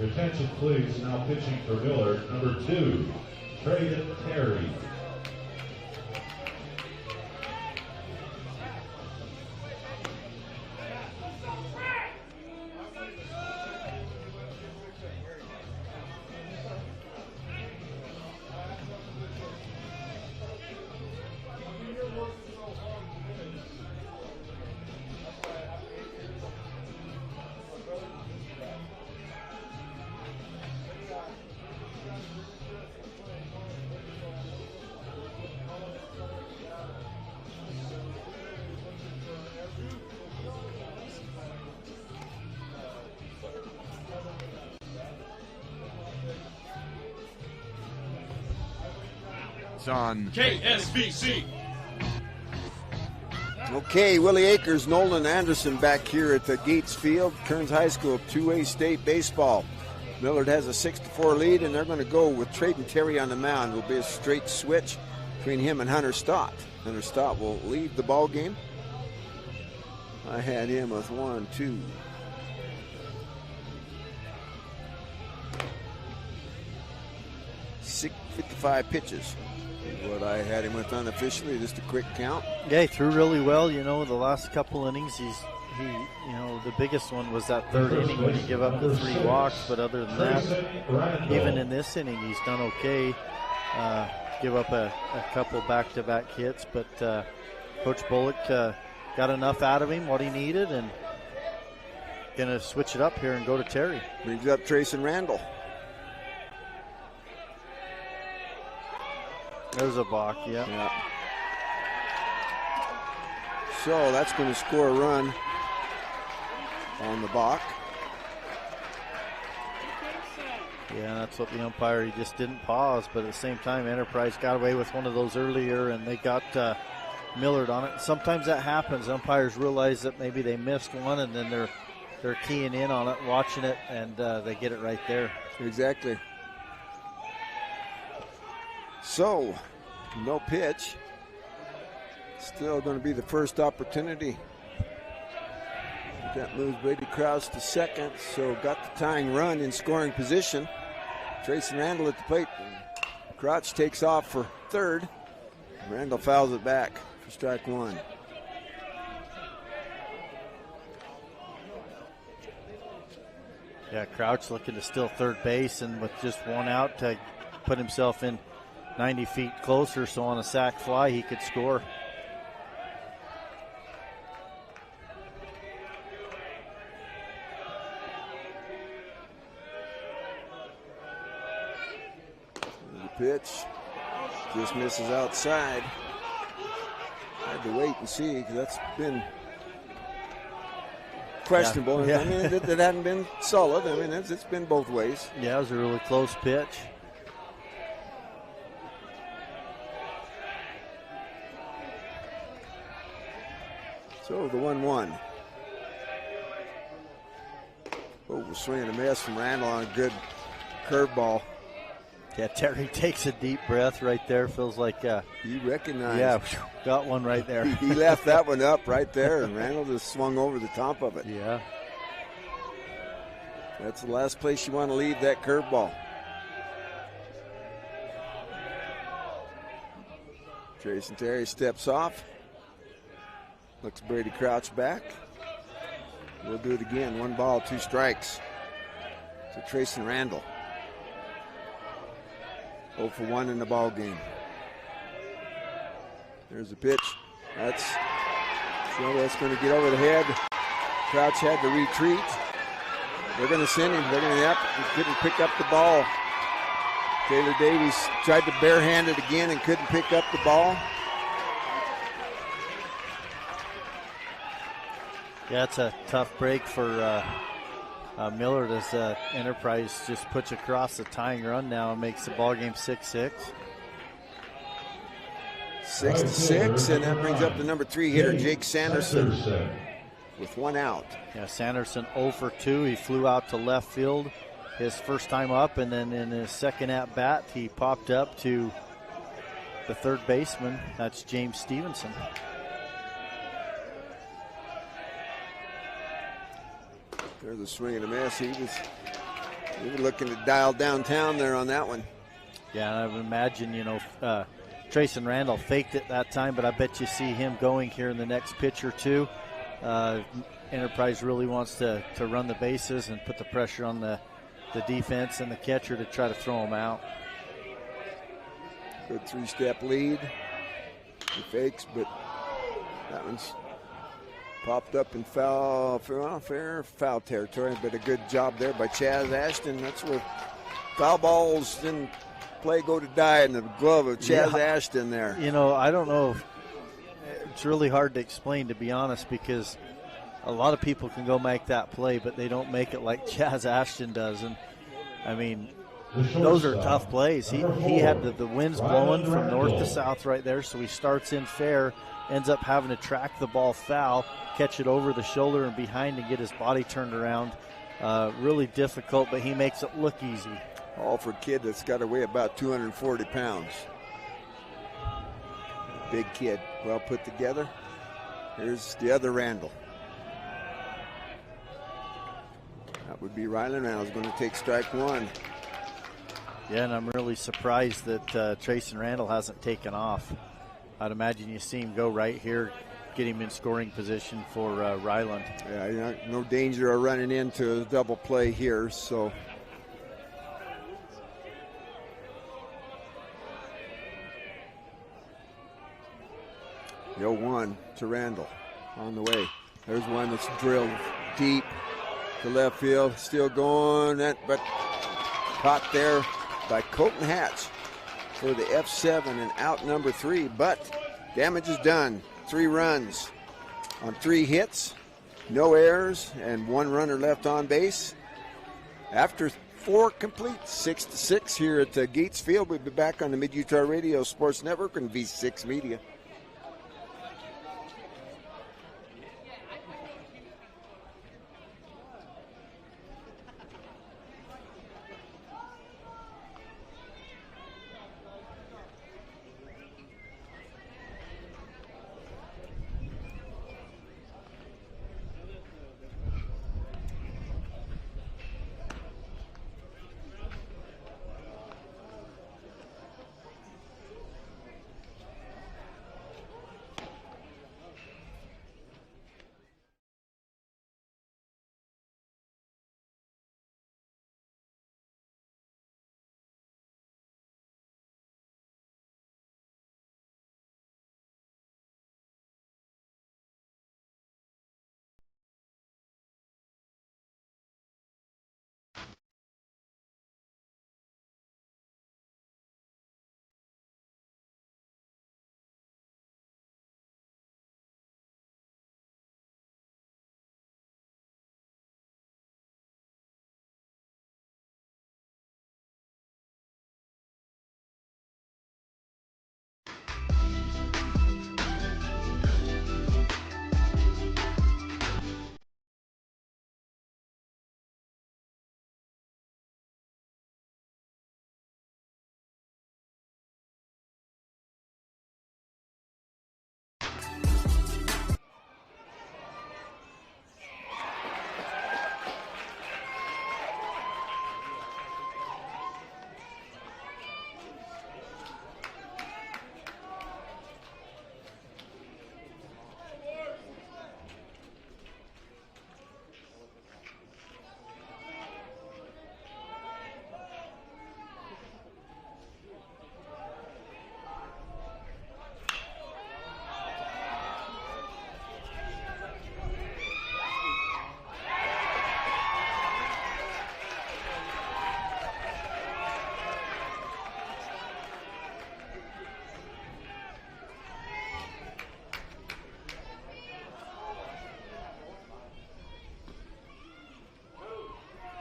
Attention, please. Now pitching for Millard, number 2, Trayden Terry. hits on KSBC. Okay, Willie Akers, Nolan Anderson back here at the Gates Field, Kearns High School, 2A state baseball. Millard has a 6-4 lead, and they're going to go with Trayden Terry on the mound. It'll be a straight switch between him and Hunter Stott. Hunter Stott will lead the ball game. I had him with 55 pitches. What I had him with unofficially, just a quick count. Yeah, he threw really well. The last couple innings, the biggest one was that third inning when he gave up the 3 walks. But other than that, even in this inning, he's done okay. Give up a couple back-to-back hits, but Coach Bullock got enough out of him, what he needed, and gonna switch it up here and go to Terry. Brings up Trayson Randall. There's a balk, yeah. So that's going to score a run on the balk. Yeah, that's what the umpire, he just didn't pause, but at the same time, Enterprise got away with one of those earlier, and they got Millard on it. Sometimes that happens. Umpires realize that maybe they missed one, and then they're keying in on it, watching it, and they get it right there. Exactly. So, no pitch. Still going to be the first opportunity. That moves Brady Krause to second, so got the tying run in scoring position. Trayson Randall at the plate. Crouch takes off for third. Randall fouls it back for strike one. Yeah, Crouch looking to steal third base, and with just one out to put himself in 90 feet closer, so on a sac fly he could score. The pitch just misses outside. Had to wait and see, because that's been questionable. Yeah. I mean, it hadn't been solid. I mean, it's been both ways. Yeah, it was a really close pitch. So the 1-1. Oh, swing and a miss from Randall on a good curveball. Yeah, Terry takes a deep breath right there. Feels like he recognized. Yeah, got one right there. He left that one up right there, and Randall just swung over the top of it. Yeah. That's the last place you want to leave that curveball. Trayson Terry steps off. Looks Brady Crouch back. We'll do it again. 1 ball, 2 strikes to Trayson Randall. 0 for 1 in the ball game. There's a pitch. That's going to get over the head. Crouch had to retreat. They're going to send him. They're going to couldn't pick up the ball. Taylor Davies tried to barehand it again and couldn't pick up the ball. Yeah, it's a tough break for Millard as Enterprise just puts across the tying run now and makes the ball game 6-6. 6-6, and that brings up the number 3 hitter, Jake Sanderson, with 1 out. Yeah, Sanderson 0 for 2. He flew out to left field his first time up, and then in his second at bat, he popped up to the third baseman. That's James Stevenson. There's a swing and a miss. He was looking to dial downtown there on that one. Yeah, and I would imagine, Trayson Randall faked it that time, but I bet you see him going here in the next pitch or two. Enterprise really wants to run the bases and put the pressure on the defense and the catcher to try to throw him out. Good 3-step lead. He fakes, but that one's popped up in foul territory, but a good job there by Chaz Ashton. That's where foul balls in play go to die in the glove of Chaz Ashton there. I don't know. It's really hard to explain, to be honest, because a lot of people can go make that play, but they don't make it like Chaz Ashton does. And I mean, those are tough plays. He had the winds blowing from north to south right there, so he starts in fair, ends up having to track the ball foul, catch it over the shoulder and behind and get his body turned around. Really difficult, but he makes it look easy. All for a kid that's got to weigh about 240 pounds. Big kid, well put together. Here's the other Randall. That would be Rylan Randall's going to take strike one. Yeah, and I'm really surprised that Trayson Randall hasn't taken off. I'd imagine you see him go right here, get him in scoring position for Ryland. Yeah, no danger of running into a double play here, so. The 0-1 to Randall on the way. There's one that's drilled deep to left field, still going, but caught there by Colton Hatch for the F7 and out number 3, but damage is done. 3 runs on 3 hits, no errors, and 1 runner left on base. After 4 complete, 6-6 here at Gates Field. We'll be back on the Mid-Utah Radio Sports Network and V6 Media.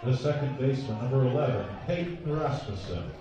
The second baseman, number 11, Peyton Rasmussen.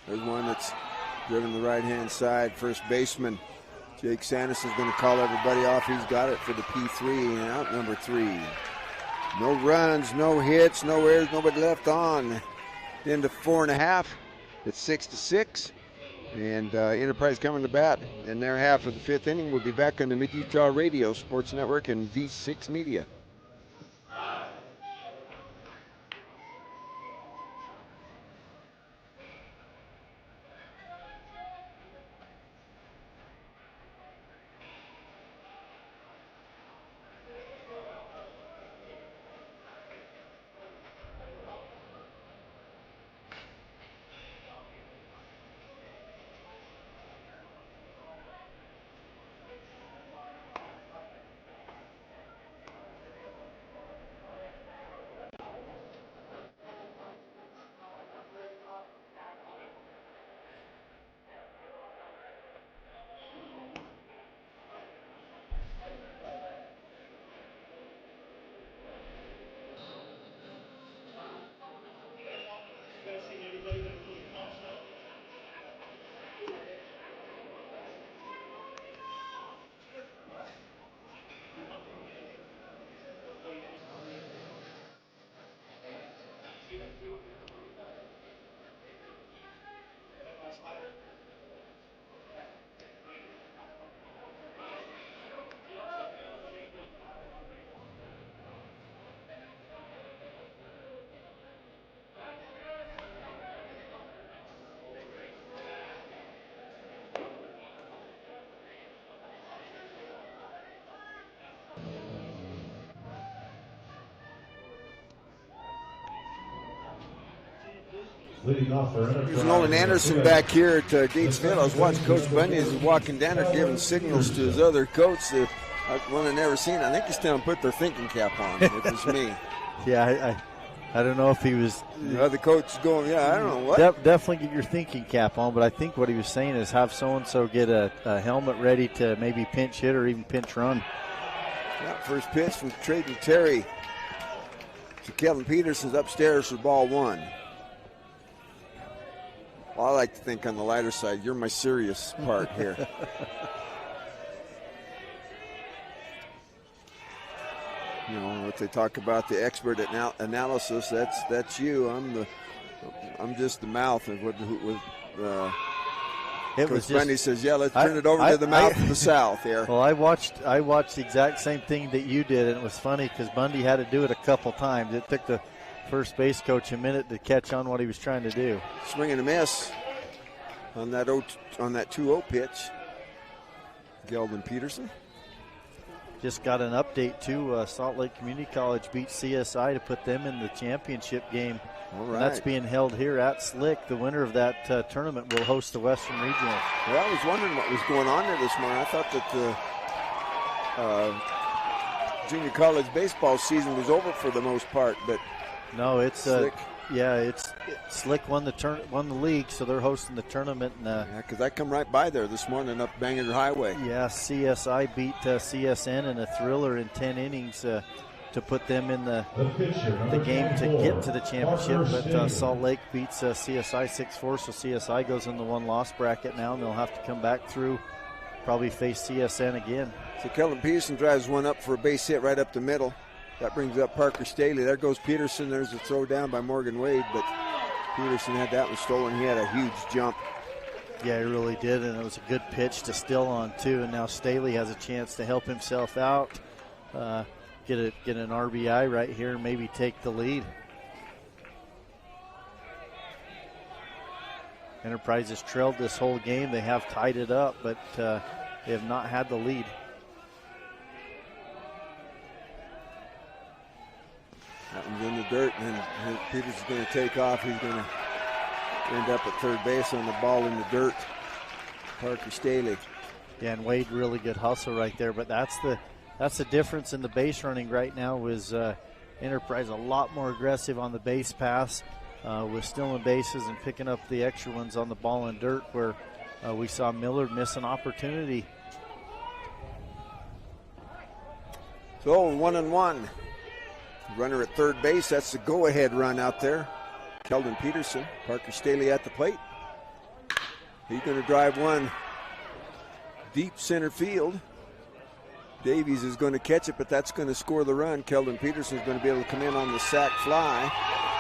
There's one that's driven the right-hand side. First baseman Jake Sanderson's going to call everybody off. He's got it for the P3 and out number 3. No runs, no hits, no errors, nobody left on. Into 4.5. It's 6-6. And Enterprise coming to bat in their half of the 5th inning. We'll be back on the Mid-Utah Radio Sports Network and V6 Media. Leading off for There's Nolan Anderson back here at Gatesville. I was watching Coach Bundy as he's walking down there giving signals to his other coach. One I've never seen. I think he's telling them to put their thinking cap on. It was me. Yeah, I don't know if he was. The other coach is going, yeah, I don't know what. Definitely get your thinking cap on, but I think what he was saying is have so-and-so get a helmet ready to maybe pinch hit or even pinch run. Yeah, first pitch from Trayton Terry to Kevin Peterson's upstairs for ball 1. Well, I like to think on the lighter side, you're my serious part here. You know what they talk about, the expert analysis. That's you. I'm just the mouth of what. Coach Bundy says, "Yeah, let's turn it over to the mouth of the South here." Well, I watched the exact same thing that you did, and it was funny because Bundy had to do it a couple times. It took the first base coach a minute to catch on what he was trying to do. Swing and a miss on that 2-0 pitch. Geldon Peterson. Just got an update too. Salt Lake Community College beat CSI to put them in the championship game. All right. And that's being held here at Slick. The winner of that tournament will host the Western Regional. Well, I was wondering what was going on there this morning. I thought that the junior college baseball season was over for the most part, but no, it's Slick. It's Slick won the league, so they're hosting the tournament. Yeah, because I come right by there this morning up Bangor Highway. Yeah, CSI beat CSN in a thriller in 10 innings to put them in the game to get to the championship. But Salt Lake beats CSI 6-4, so CSI goes in the one-loss bracket now, and they'll have to come back through, probably face CSN again. So Kellen Peterson drives one up for a base hit right up the middle. That brings up Parker Staley. There goes Peterson. There's a throw down by Morgan Wade, but Peterson had that one stolen. He had a huge jump. Yeah, he really did, and it was a good pitch to Still on, too. And now Staley has a chance to help himself out, get an RBI right here, and maybe take the lead. Enterprise has trailed this whole game. They have tied it up, but they have not had the lead. That one's in the dirt, and Peters is going to take off. He's going to end up at third base on the ball in the dirt. Parker Staley. Yeah, and Wade, really good hustle right there. But that's the difference in the base running right now. Was Enterprise a lot more aggressive on the base pass, with stealing bases and picking up the extra ones on the ball and dirt, where we saw Millard miss an opportunity. So 1-1. Runner at third base. That's the go-ahead run out there. Keldon Peterson. Parker Staley at the plate. He's going to drive one deep center field. Davies is going to catch it, but that's going to score the run. Keldon Peterson's going to be able to come in on the sac fly.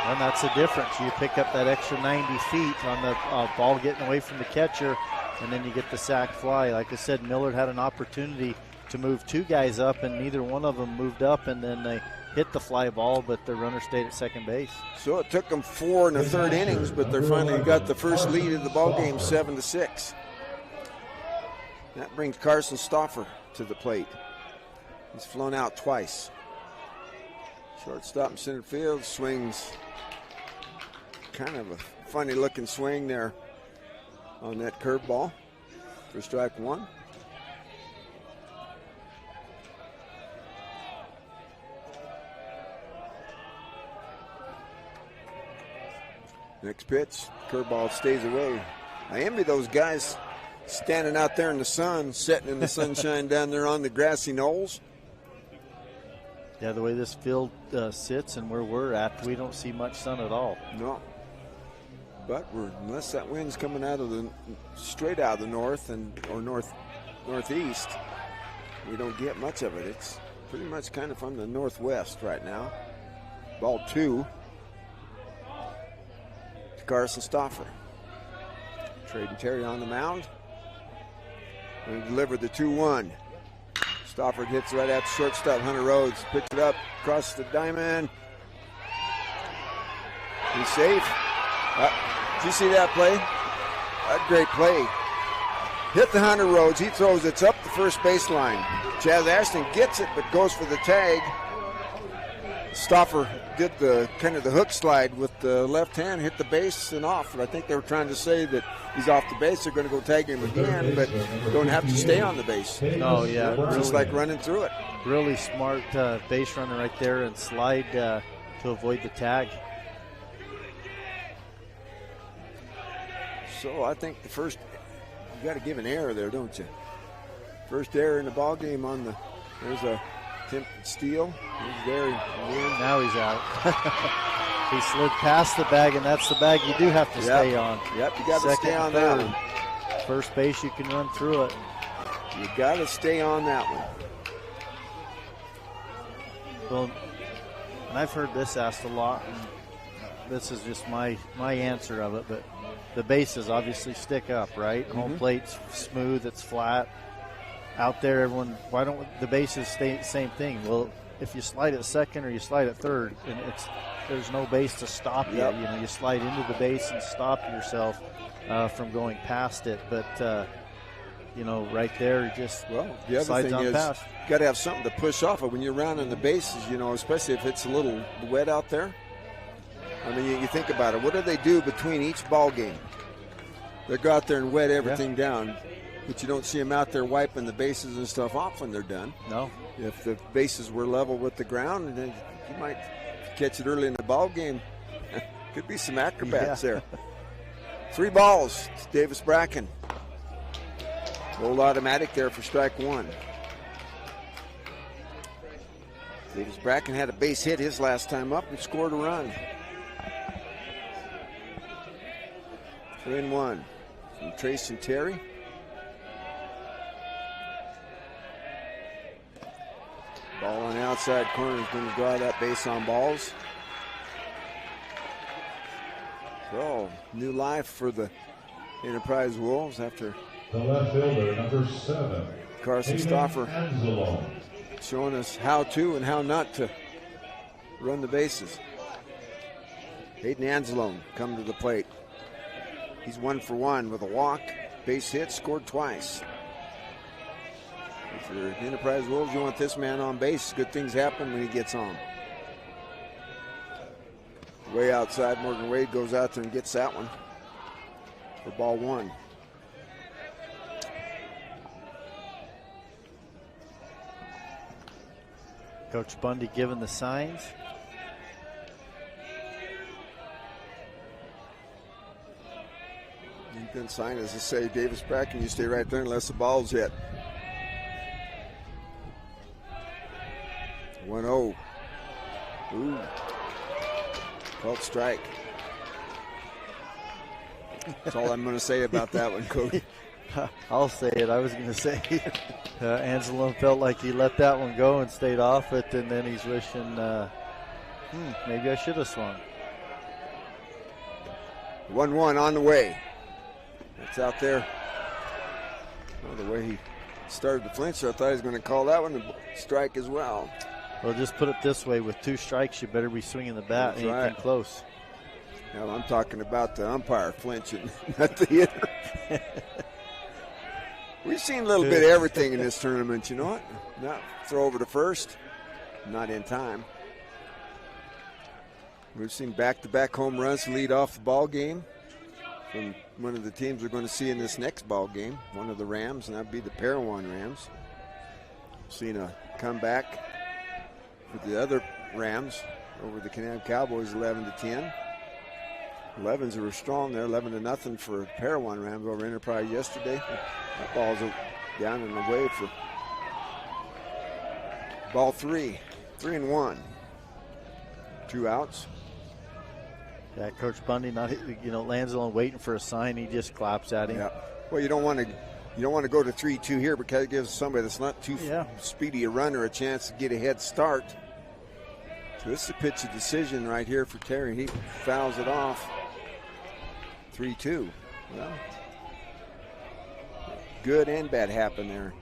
And that's the difference. You pick up that extra 90 feet on the ball getting away from the catcher, and then you get the sac fly. Like I said, Millard had an opportunity to move 2 guys up, and neither one of them moved up, and then they hit the fly ball, but the runner stayed at second base. So it took them 4 1/3 innings, but they finally got the first lead of the ball game, 7-6. That brings Carson Stauffer to the plate. He's flown out twice. Shortstop in center field swings. Kind of a funny looking swing there on that curveball for strike 1. Next pitch, curveball stays away. I envy those guys standing out there in the sun, sitting in the sunshine down there on the grassy knolls. Yeah, the way this field sits and where we're at, we don't see much sun at all. No. But unless that wind's coming out of straight out of the north or northeast, we don't get much of it. It's pretty much kind of from the northwest right now. Ball 2. Carson Stauffer. Trade and Terry on the mound. And delivered the 2-1. Stauffer hits right at the shortstop. Hunter Rhodes picks it up across the diamond. He's safe. Did you see that play? That great play. Hit the Hunter Rhodes. He throws it up the first baseline. Chaz Ashton gets it, but goes for the tag. Stauffer did the kind of the hook slide with the left hand, hit the base and off. And I think they were trying to say that he's off the base. They're going to go tag him again, but don't have to stay on the base. Oh, yeah. It's just like running through it. Really smart base runner right there and slide to avoid the tag. So I think the first, you got to give an error there, don't you? First error in the ball game there's a attempted steal. He's there. Now he's out. He slid past the bag, and that's the bag you do have to stay on. Yep, you got to stay on that one. First base, you can run through it. You got to stay on that one. Well, and I've heard this asked a lot, and this is just my answer of it, but the bases obviously stick up, right? Mm-hmm. Home plate's smooth, it's flat. Out there, everyone, why don't the bases stay the same thing? Well, if you slide at second or you slide at third, and there's no base to stop you. You know, you slide into the base and stop yourself from going past it. But you know, right there, just the other slides thing on is past. You got to have something to push off of when you're rounding the bases. You know, especially if it's a little wet out there. I mean, you think about it. What do they do between each ball game? They go out there and wet everything down. But you don't see them out there wiping the bases and stuff off when they're done. No. If the bases were level with the ground, then you might catch it early in the ball game. Could be some acrobats there. 3 balls to Davis Bracken. Rolled automatic there for strike 1. Davis Bracken had a base hit his last time up and scored a run. 3-1 from Trace and Terry. Ball on the outside corner is going to draw that base on balls. So, new life for the Enterprise Wolves after the left fielder, number 7, Carson Stauffer, showing us how to and how not to run the bases. Hayden Anzalone coming to the plate. He's 1 for 1 with a walk, base hit, scored twice. If you're Enterprise Wolves, you want this man on base. Good things happen when he gets on. Way outside, Morgan Wade goes out there and gets that one for ball 1. Coach Bundy giving the signs. Good sign as to say, Davis Bracken, you stay right there unless the ball's hit. 1-0. Ooh. Called strike. That's all I'm going to say about that one, Coach. I'll say it. I was going to say Anzalone felt like he let that one go and stayed off it, and then he's wishing, maybe I should have swung. 1-1 on the way. It's out there. Well, the way he started to flinch, so I thought he was going to call that one a strike as well. Well, just put it this way. With 2 strikes, you better be swinging the bat. That's anything right. Close. Now, I'm talking about the umpire flinching, not the hitter. We've seen a little bit of everything in this tournament, you know what? Now, throw over to first. Not in time. We've seen back-to-back home runs to lead off the ball game from one of the teams we're going to see in this next ball game, one of the Rams, and that would be the Parowan Rams. Seen a comeback with the other Rams over the Canadian Cowboys, 11-10. 11s were strong there, 11-0 for Parowan Rams over Enterprise yesterday. That ball's down and away for ball 3. 3-1. 2 outs. Yeah, Coach Bundy, Lanzalone waiting for a sign. He just claps at him. Yeah. Well, you don't want to go to 3-2 here because it gives somebody that's not too speedy a runner a chance to get a head start. So this is a pitch of decision right here for Terry. He fouls it off. 3-2. Well, good and bad happened there.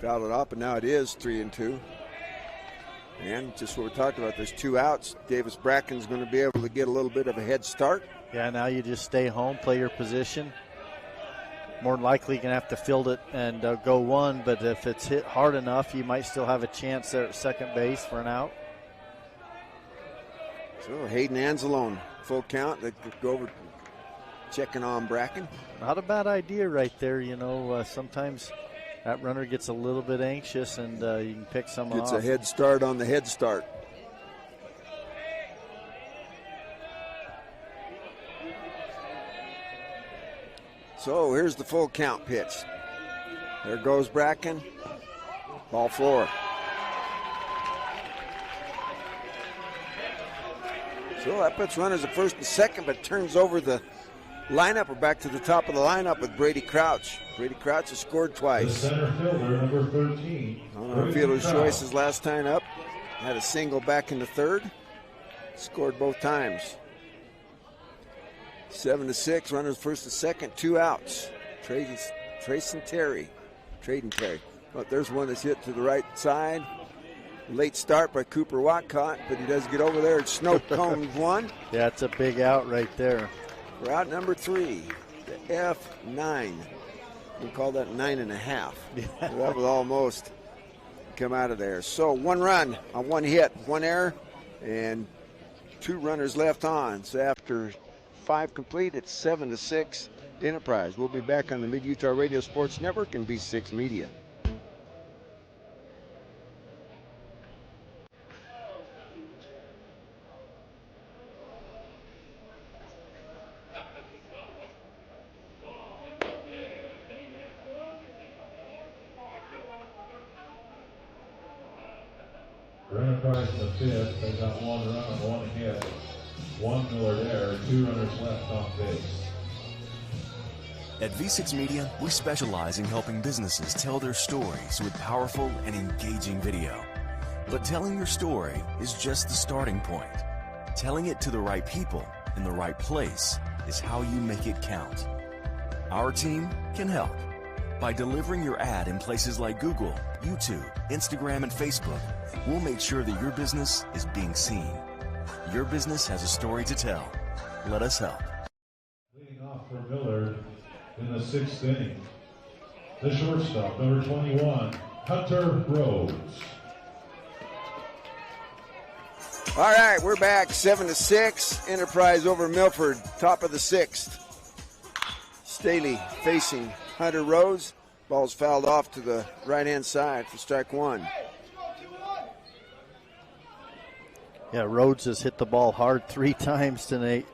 Fouled it off, and now it is 3-2. And just what we talked about, there's 2 outs. Davis Bracken's going to be able to get a little bit of a head start. Yeah, now you just stay home, play your position. More than likely, you're going to have to field it and go 1, but if it's hit hard enough, you might still have a chance there at second base for an out. So Hayden Anzalone, full count. They go over checking on Bracken. Not a bad idea right there. Sometimes that runner gets a little bit anxious and you can pick someone off. Gets a head start on the head start. So here's the full count pitch. There goes Bracken. Ball 4. So that puts runners at first and second, but turns over the lineup. We're back to the top of the lineup with Brady Crouch. Brady Crouch has scored twice. The center fielder, number 13. On our fielder's choice his last time up. Had a single back in the third. Scored both times. 7-6, runners first and second, 2 outs. Trading Terry. But there's one that's hit to the right side. Late start by Cooper Watcott, but he does get over there. It's Snow Combs 1. Yeah, it's a big out right there. For out number 3, the F9. We call that 9.5. Yeah. That was almost come out of there. So 1 run on 1 hit, 1 error, and 2 runners left on. So after 5 complete, it's 7-6 Enterprise. We'll be back on the Mid-Utah Radio Sports Network and B6 Media. For Enterprise in the 5th, they got 1 run on 1 hit, 1 Millard error, 2 runners left on base. At V6 Media, we specialize in helping businesses tell their stories with powerful and engaging video. But telling your story is just the starting point. Telling it to the right people in the right place is how you make it count. Our team can help by delivering your ad in places like Google, YouTube, Instagram, and Facebook. We'll make sure that your business is being seen. Your business has a story to tell. Let us help. Leading off for Millard in the 6th inning, the shortstop, number 21, Hunter Rhodes. All right, we're back, 7-6. Enterprise over Milford, top of the 6th. Staley facing Hunter Rhodes. Ball's fouled off to the right-hand side for strike 1. Yeah, Rhodes has hit the ball hard 3 times tonight.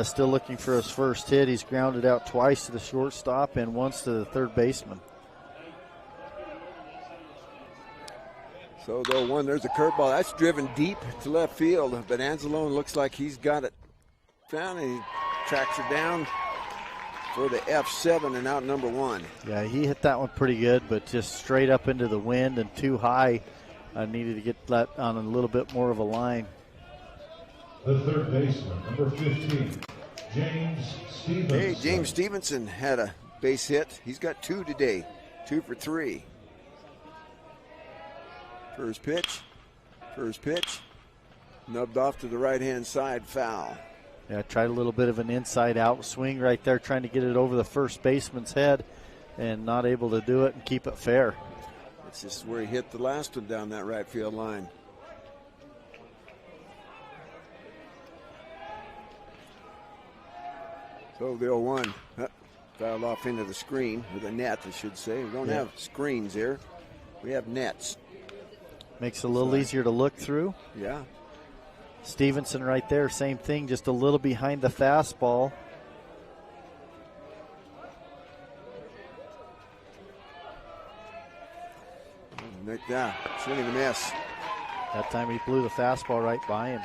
Still looking for his first hit. He's grounded out twice to the shortstop and once to the third baseman. So though there's a curveball. That's driven deep to left field, but Anzalone looks like he's got it found, and he tracks it down for the F7 and out number 1. Yeah, he hit that one pretty good, but just straight up into the wind and too high. Needed to get that on a little bit more of a line. The third baseman, number 15, James Stevenson. Hey, James Stevenson had a base hit. He's got 2 today, 2 for 3. First pitch, nubbed off to the right-hand side, foul. Yeah, tried a little bit of an inside-out swing right there, trying to get it over the first baseman's head and not able to do it and keep it fair. That's just where he hit the last one down that right field line. So the 0-1 fouled off into the screen, or the net, I should say. We don't have screens here. We have nets. Makes it a little easier to look through. Yeah. Stevenson right there, same thing, just a little behind the fastball. Swing and a miss. That time he blew the fastball right by him.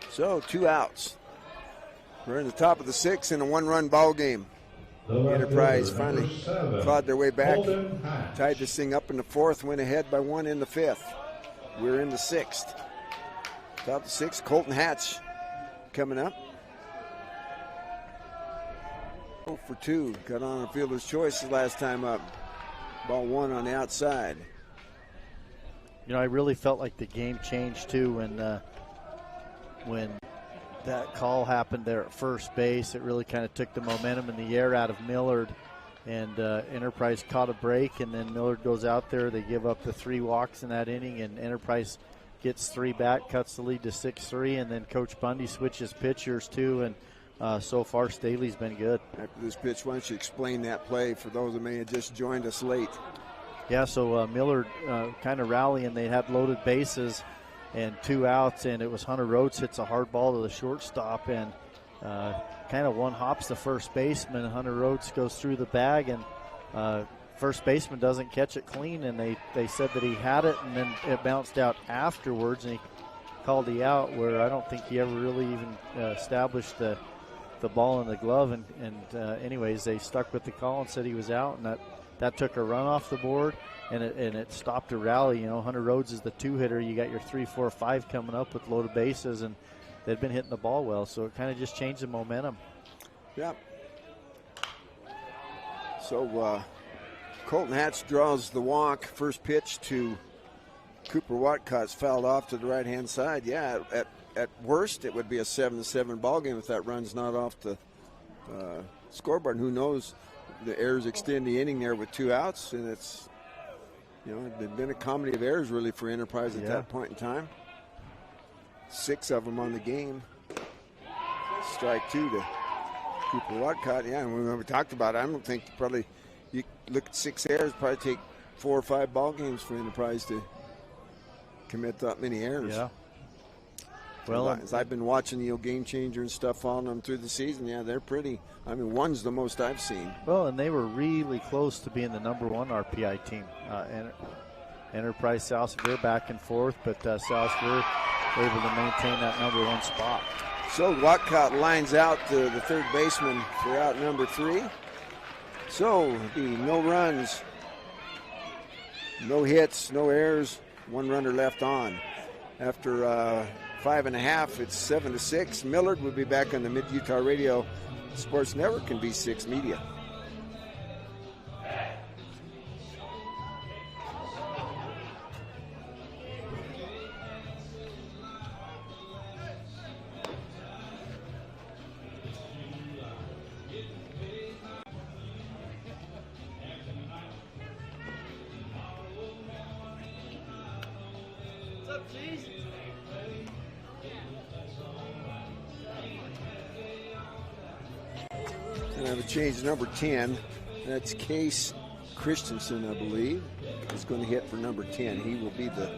So 2 outs. We're in the top of the 6th in a 1-run ball game. Enterprise finally clawed their way back, tied this thing up in the 4th, went ahead by 1 in the 5th. We're in the 6th. Top of the 6th, Colton Hatch coming up. 0 for 2, got on a fielder's choice the last time up. Ball 1 on the outside. You know, I really felt like the game changed too when that call happened there at first base. It really kind of took the momentum in the air out of Millard, and Enterprise caught a break, and then Millard goes out there. They give up the 3 walks in that inning, and Enterprise gets 3 back, cuts the lead to 6-3, and then Coach Bundy switches pitchers too, and so far Staley's been good. After this pitch, why don't you explain that play for those that may have just joined us late? Yeah, so Millard kind of rallying. They had loaded bases and 2 outs, and it was Hunter Rhodes hits a hard ball to the shortstop, and kind of one hops the first baseman, and Hunter Rhodes goes through the bag, and first baseman doesn't catch it clean, and they said that he had it, and then it bounced out afterwards, and he called the out, where I don't think he ever really even established the ball in the glove, and anyways, they stuck with the call and said he was out, and that took a run off the board, and it stopped a rally. You know, Hunter Rhodes is the 2-hitter. You got your 3, 4, 5 coming up with loaded bases, and they'd been hitting the ball well, so it kind of just changed the momentum. Yeah. So Colton Hatch draws the walk. First pitch to Cooper Watcott's fouled off to the right-hand side. Yeah, at worst, it would be a 7-7 ball game if that run's not off the scoreboard. Who knows? The errors extend the inning there with 2 outs, and it's, you know, there'd been a comedy of errors really for Enterprise at that point in time. 6 of them on the game. Strike 2 to Cooper Watcott. Yeah, and when we talked about it, I don't think probably you look at 6 errors, probably take 4 or 5 ball games for Enterprise to commit that many errors. Yeah. Well, as I've been watching the Game Changer and stuff, following them through the season, yeah, they're pretty. I mean, 1's the most I've seen. Well, and they were really close to being the #1 RPI team. Enterprise South Severe back and forth, but South Severe able to maintain that #1 spot. So Watcott lines out the third baseman for out number 3. So the no runs, no hits, no errors, 1 runner left on. After 5.5, it's 7-6. Millard will be back on the Mid-Utah Radio Sports Network and V6 Media. Change number 10. That's Case Christensen, I believe, is going to hit for number 10. He will be the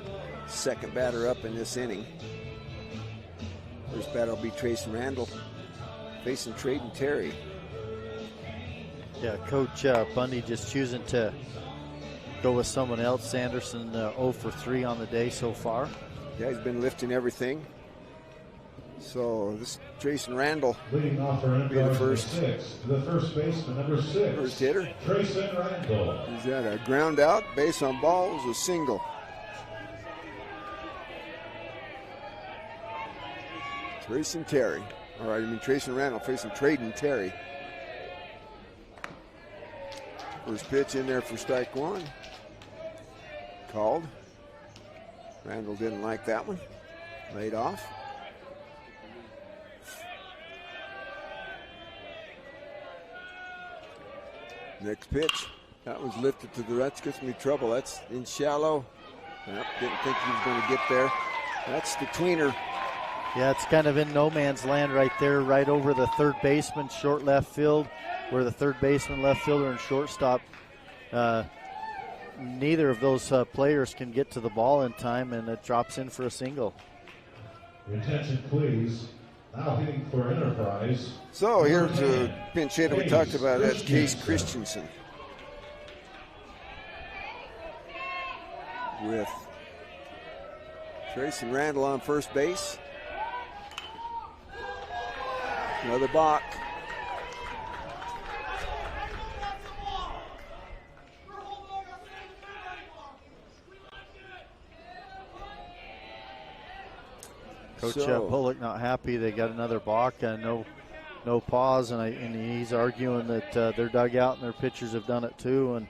second batter up in this inning. First batter will be Trace Randall facing Trayden Terry. Yeah, Coach Bundy just choosing to go with someone else. Sanderson 0 for 3 on the day so far. Yeah, he's been lifting everything. So this Trayson Randall Leading off for be the first the first baseman, number 6. First hitter. Trayson Randall. He's got a ground out, base on balls, a single. Trayson Terry. All right, Trayson Randall facing Trayden Terry. First pitch in there for strike one. Called. Randall didn't like that one. Laid off. Next pitch. That was lifted to the right. That's gets me trouble. That's in shallow. Yep, didn't think he was going to get there. That's the tweener. Yeah, it's kind of in no man's land right there, right over the third baseman, short left field, where the third baseman, left fielder, and shortstop. Neither of those players can get to the ball in time, and it drops in for a single. Your attention, please. Now hitting for Enterprise. So here's a pinch hitter we talked about. That's Case Christensen. With Trayson Randall on first base. Another balk. Coach Bullock not happy. They got another balk, no pause, and he's arguing that their dugout and their pitchers have done it too. And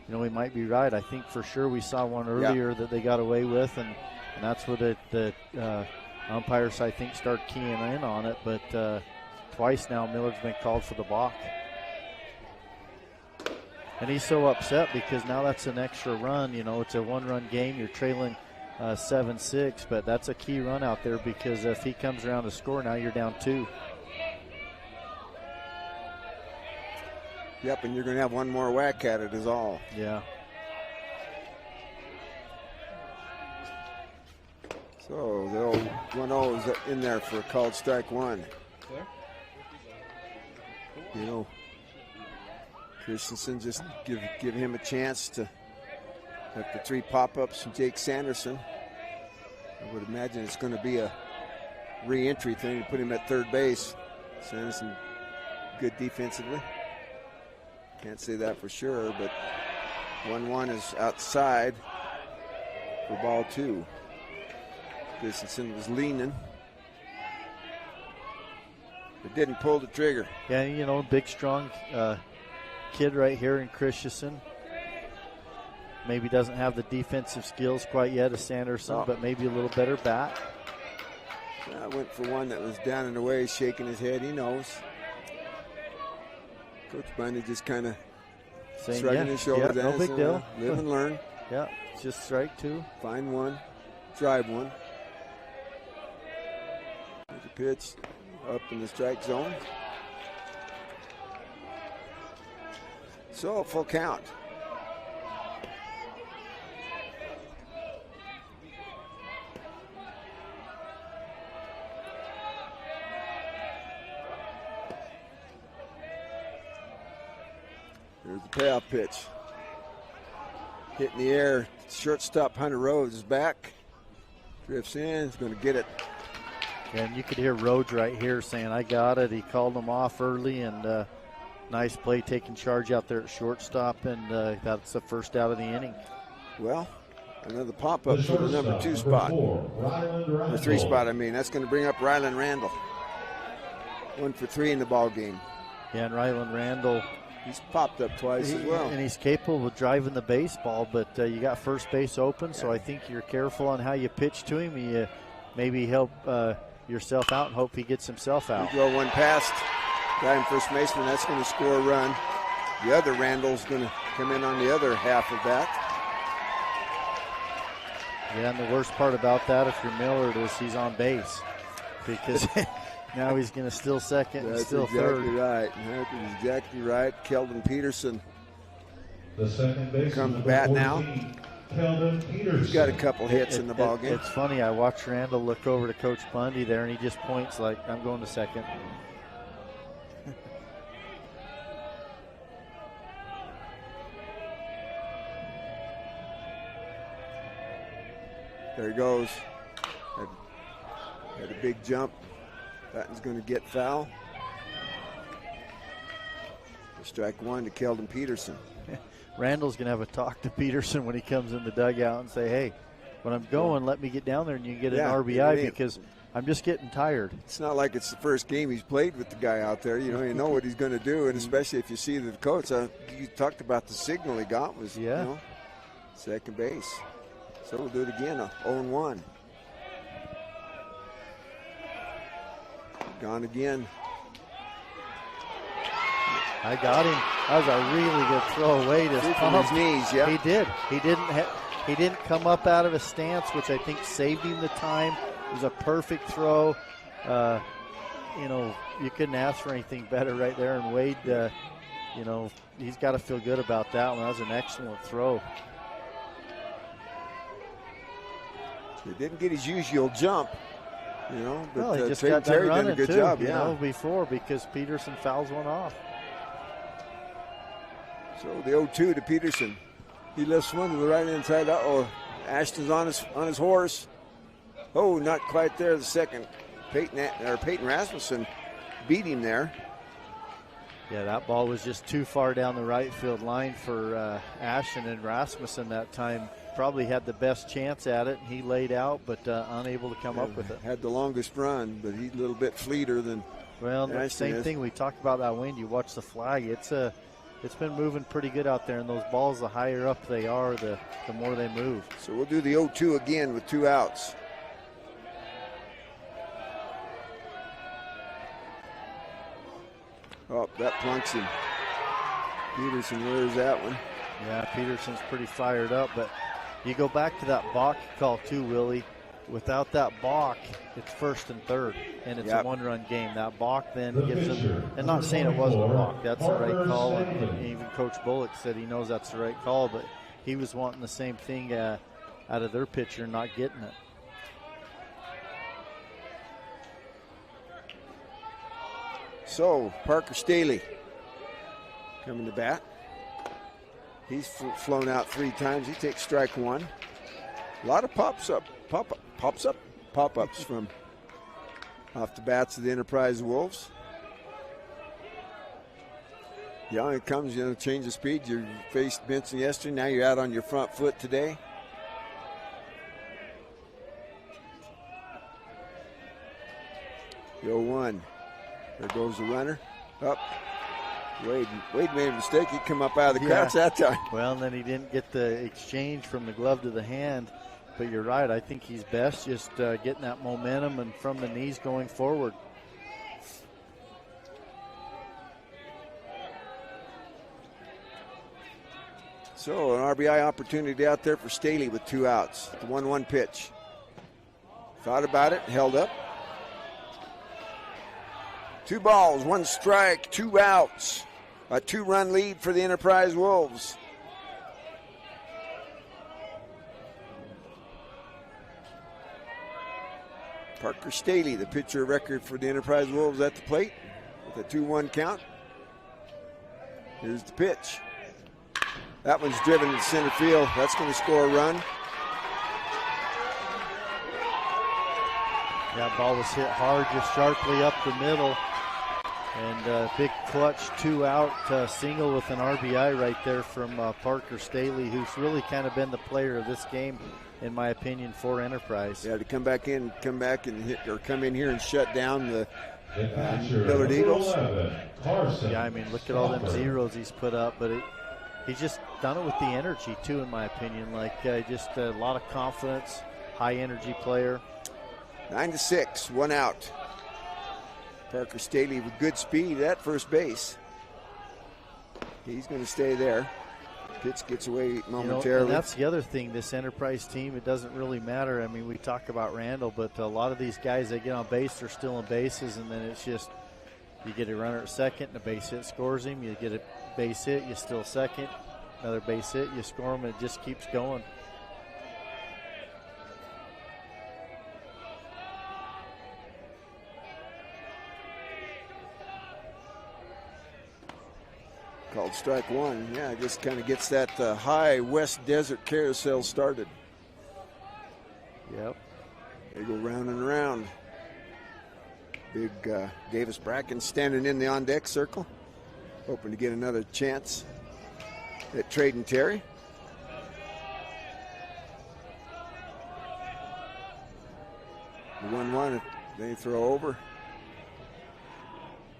he might be right. I think for sure we saw one earlier that they got away with, and that's what the umpires I think start keying in on it. But twice now Millard's been called for the balk, and he's so upset because now that's an extra run. It's a one-run game. You're trailing 7-6, but that's a key run out there because if he comes around to score, now you're down 2. Yep, and you're going to have one more whack at it is all. Yeah. So the old 1-0 is in there for a called strike one. Christensen just give him a chance to have the 3 pop-ups from Jake Sanderson. I would imagine it's going to be a re-entry thing to put him at third base. Sanderson good defensively. Can't say that for sure, but 1-1 is outside for ball 2. Christensen was leaning, but didn't pull the trigger. Yeah, big, strong kid right here in Christensen. Maybe doesn't have the defensive skills quite yet as Sanderson, but maybe a little better bat. I went for one that was down and away, shaking his head. He knows. Coach Bundy just kind of shrugging his shoulders. No big deal. Live and learn. Yeah, just strike 2. Find one, drive one. There's a pitch up in the strike zone. So full count. Here's the payoff pitch. Hit in the air. Shortstop Hunter Rhodes is back. Drifts in. He's going to get it. And you could hear Rhodes right here saying, I got it. He called him off early, and nice play taking charge out there at shortstop, and that's the first out of the inning. Well, another pop-up for the number 2 spot. The 3 spot, That's going to bring up Ryland Randall. 1 for 3 in the ball game. Yeah, and Ryland Randall, he's popped up twice as well. And he's capable of driving the baseball, but you got first base open, so I think you're careful on how you pitch to him. You maybe help yourself out and hope he gets himself out. You throw one past guy in first baseman, that's going to score a run. The other Randall's going to come in on the other half of that. Yeah, and the worst part about that, if you're Millard, is he's on base because now he's going to steal second and steal third. That's exactly right. Keldon Peterson the second baseman comes to bat now. Keldon Peterson. He's got a couple hits in the ball game. It's funny. I watched Randall look over to Coach Bundy there, and he just points like, I'm going to second. There he goes. Had a big jump. Patton's going to get foul. Strike one to Keldon Peterson. Randall's going to have a talk to Peterson when he comes in the dugout and say, hey, when I'm going, let me get down there and you get an RBI because I'm just getting tired. It's not like it's the first game he's played with the guy out there. You know what he's going to do, and especially if you see the coach. You talked about the signal he got was second base. So we'll do it again, 0-1. Gone again. I got him. That was a really good throw away to his knees. Yeah, he did. He didn't come up out of his stance, which I think saved him the time. It was a perfect throw. You couldn't ask for anything better right there. And Wade, he's got to feel good about that one. That was an excellent throw. He didn't get his usual jump, but he just Terry did a good job. Before because Peterson fouls one off. So the 0-2 to Peterson. He lifts one to the right-hand side. Ashton's on his horse. Oh, not quite there. The second. Peyton Rasmussen beat him there. Yeah, that ball was just too far down the right field line for Ashton, and Rasmussen that time probably had the best chance at it. He laid out, but unable to come up with it. Had the longest run, but he's a little bit fleeter than. Well, the same thing. We talked about that wind. You watch the flag. It's been moving pretty good out there, and those balls, the higher up they are, the more they move. So we'll do the 0-2 again with 2 outs. Oh, that plunks him. Peterson wears that one. Yeah, Peterson's pretty fired up, but you go back to that balk call too, Willie. Without that balk, it's first and third, and it's a one-run game. That balk then gives them, and not saying it wasn't a balk, that's the right call, and even Coach Bullock said he knows that's the right call, but he was wanting the same thing out of their pitcher, not getting it. So, Parker Staley coming to bat. He's flown out 3 times. He takes strike one. A lot of pop-ups from off the bats of the Enterprise Wolves. Yeah, it comes, change of speed. You faced Benson yesterday. Now you're out on your front foot today. The 0-1. There goes the runner. Up. Wade made a mistake. He'd come up out of the crouch that time. Well, and then he didn't get the exchange from the glove to the hand. But you're right. I think he's best just getting that momentum and from the knees going forward. So an RBI opportunity out there for Staley with 2 outs. The 1-1 pitch. Thought about it, held up. 2 balls, 1 strike, 2 outs. A 2-run lead for the Enterprise Wolves. Parker Staley, the pitcher record for the Enterprise Wolves at the plate with a 2-1 count. Here's the pitch. That one's driven to center field. That's going to score a run. That ball was hit hard, just sharply up the middle. And big clutch 2-out single with an RBI right there from Parker Staley, who's really kind of been the player of this game, in my opinion, for Enterprise. Yeah, to come in here and shut down the Millard Eagles. Yeah, I mean, look at all them zeros he's put up, but he's just done it with the energy too, in my opinion. Like just a lot of confidence, high energy player. 9-6, 1 out. Parker Staley with good speed at first base. He's going to stay there. Pitch gets away momentarily. And that's the other thing, this Enterprise team, it doesn't really matter. I mean, we talk about Randall, but a lot of these guys, they get on base, they're still in bases, and then it's just, you get a runner at second, and a base hit scores him. You get a base hit, you still second. Another base hit, you score him, and it just keeps going. Called strike one. Yeah, it just kind of gets that high West Desert carousel started. Yep. They go round and round. Big Davis Bracken standing in the on-deck circle, hoping to get another chance at trading Terry. The 1-1, they throw over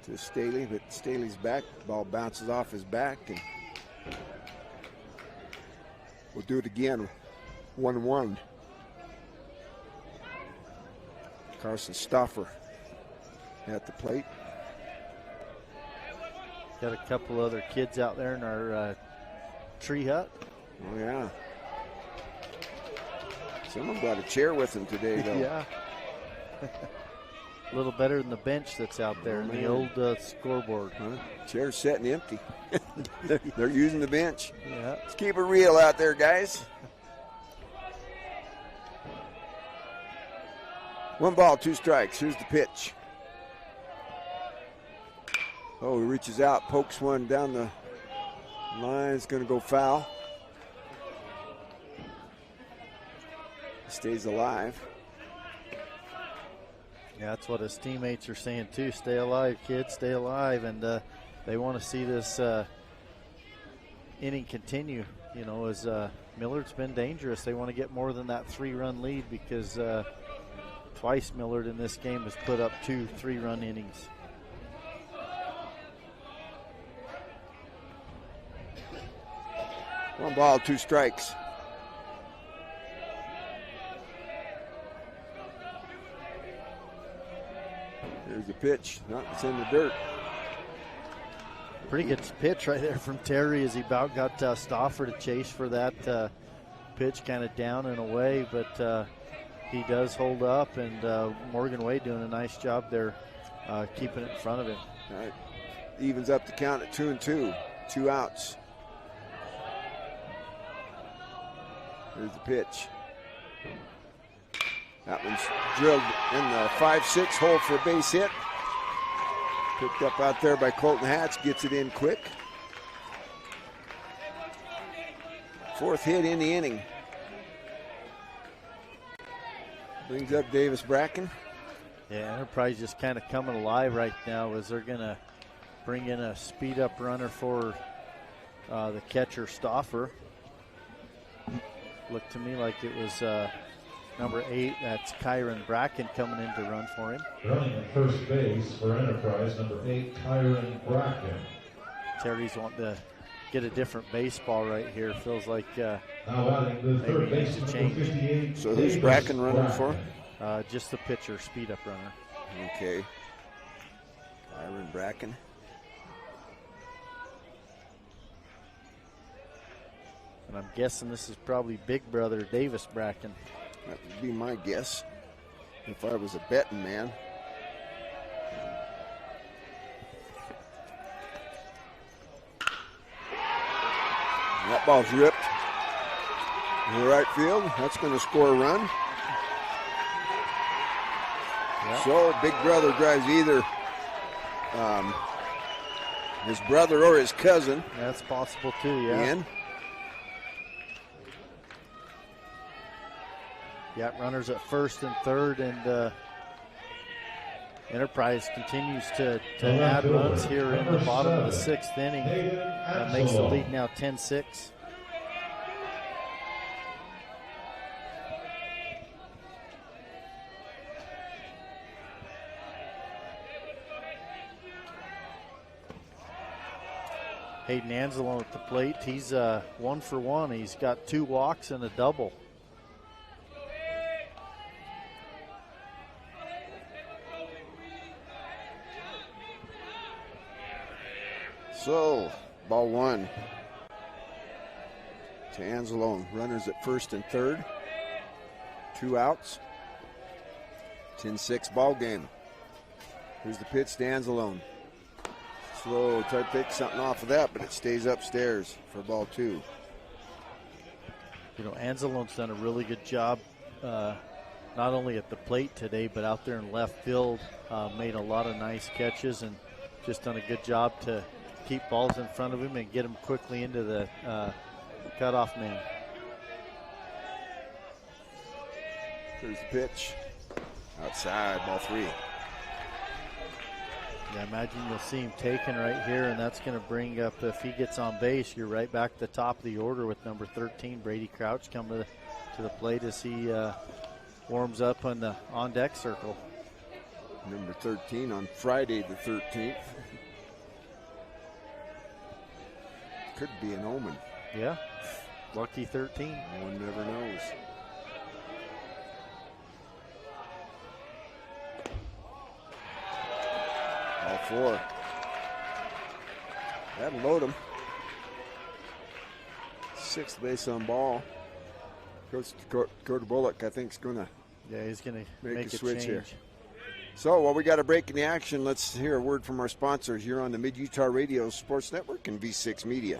to Staley, but Staley's back. Ball bounces off his back, and we'll do it again. 1-1. Carson Stauffer at the plate. Got a couple other kids out there in our tree hut. Oh, yeah. Someone brought a chair with them today, though. Yeah. A little better than the bench that's out there in the old scoreboard. Chair's sitting empty. They're using the bench. Yeah. Let's keep it real out there, guys. 1 ball, 2 strikes. Here's the pitch. Oh, he reaches out, pokes one down the line. It's going to go foul. Stays alive. Yeah, that's what his teammates are saying too. Stay alive, kids, stay alive. And they want to see this inning continue. You know, as Millard's been dangerous. They want to get more than that 3-run lead because twice Millard in this game has put up 2 3-run innings. One ball, 2 strikes. Here's the pitch. No, it's in the dirt. Pretty good pitch right there from Terry as he about got Stauffer to chase for that pitch, kind of down and away, but he does hold up, and Morgan Wade doing a nice job there keeping it in front of him. All right. Evens up the count at 2-2. 2 outs. Here's the pitch. That one's drilled in the 5-6 hole for a base hit. Picked up out there by Colton Hatch, gets it in quick. 4th hit in the inning. Brings up Davis Bracken. Yeah, Enterprise just kind of coming alive right now as they're going to bring in a speed-up runner for the catcher Stauffer. Looked to me like it was number 8, that's Kyron Bracken coming in to run for him. Running at first base for Enterprise, number 8, Kyron Bracken. Terry's wanting to get a different baseball right here. Feels like now batting the third base, number 58. So who's Bracken running for? Just the pitcher, speed-up runner. Okay. Kyron Bracken. And I'm guessing this is probably big brother Davis Bracken. That would be my guess if I was a betting man. That ball's ripped in the right field. That's going to score a run. Yep. So big brother drives either his brother or his cousin. That's possible too, yeah. In. Yeah, runners at first and third, and Enterprise continues to add runs here in the bottom of the 6th inning. That makes the lead now 10-6. Hayden Anzalone at the plate. He's 1 for 1. He's got 2 walks and a double. So, ball 1 to Anzalone. Runners at first and third. 2 outs. 10-6 ball game. Here's the pitch to Anzalone. Slow, try to pick something off of that, but it stays upstairs for ball 2. You know, Anzalone's done a really good job, not only at the plate today, but out there in left field. Made a lot of nice catches and just done a good job to keep balls in front of him and get him quickly into the cutoff man. Here's the pitch. Outside, ball 3. Yeah, imagine you'll see him taken right here, and that's going to bring up, if he gets on base, you're right back to the top of the order with number 13, Brady Crouch, coming to the plate as he warms up on the on-deck circle. Number 13 on Friday the 13th. Could be an omen. Yeah, lucky 13. One never knows. All four. That'll load him. 6th base on ball. Coach Dakota Bullock, I think, is going to he's going to make a switch change here. So, while we got a break in the action, let's hear a word from our sponsors here on the Mid-Utah Radio Sports Network and V6 Media.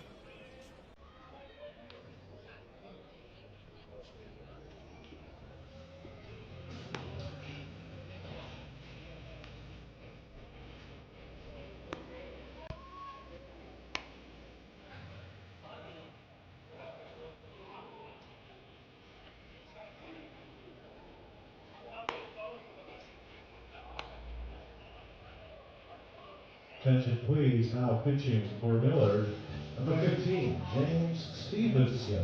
Attention please, now pitching for Millard, number 15, James Stevenson.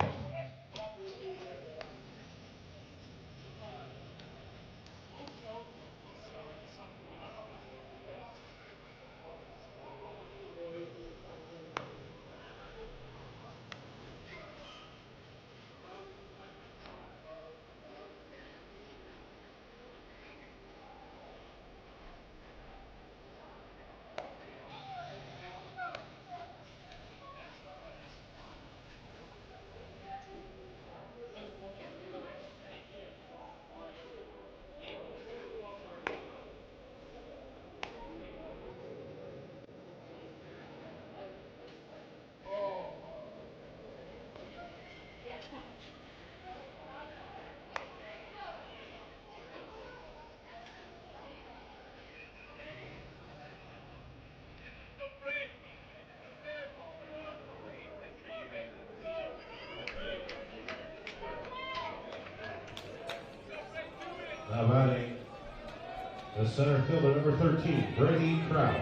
Now batting the center fielder, number 13, Brady Crouch.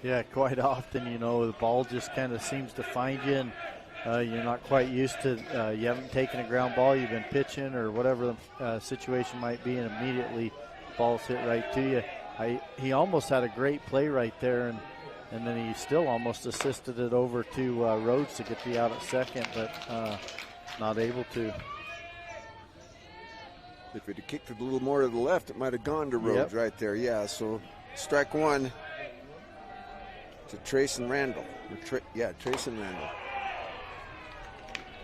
Yeah, quite often, you know, the ball just kind of seems to find you, and you're not quite used to, you haven't taken a ground ball, you've been pitching or whatever the situation might be, and immediately ball's hit right to you. He almost had a great play right there, and then he still almost assisted it over to Rhodes to get the out at second, but not able to. If it had kicked it a little more to the left, it might have gone to Rhodes right there. Yeah, so strike one to Trayson Randall. Trayson Randall.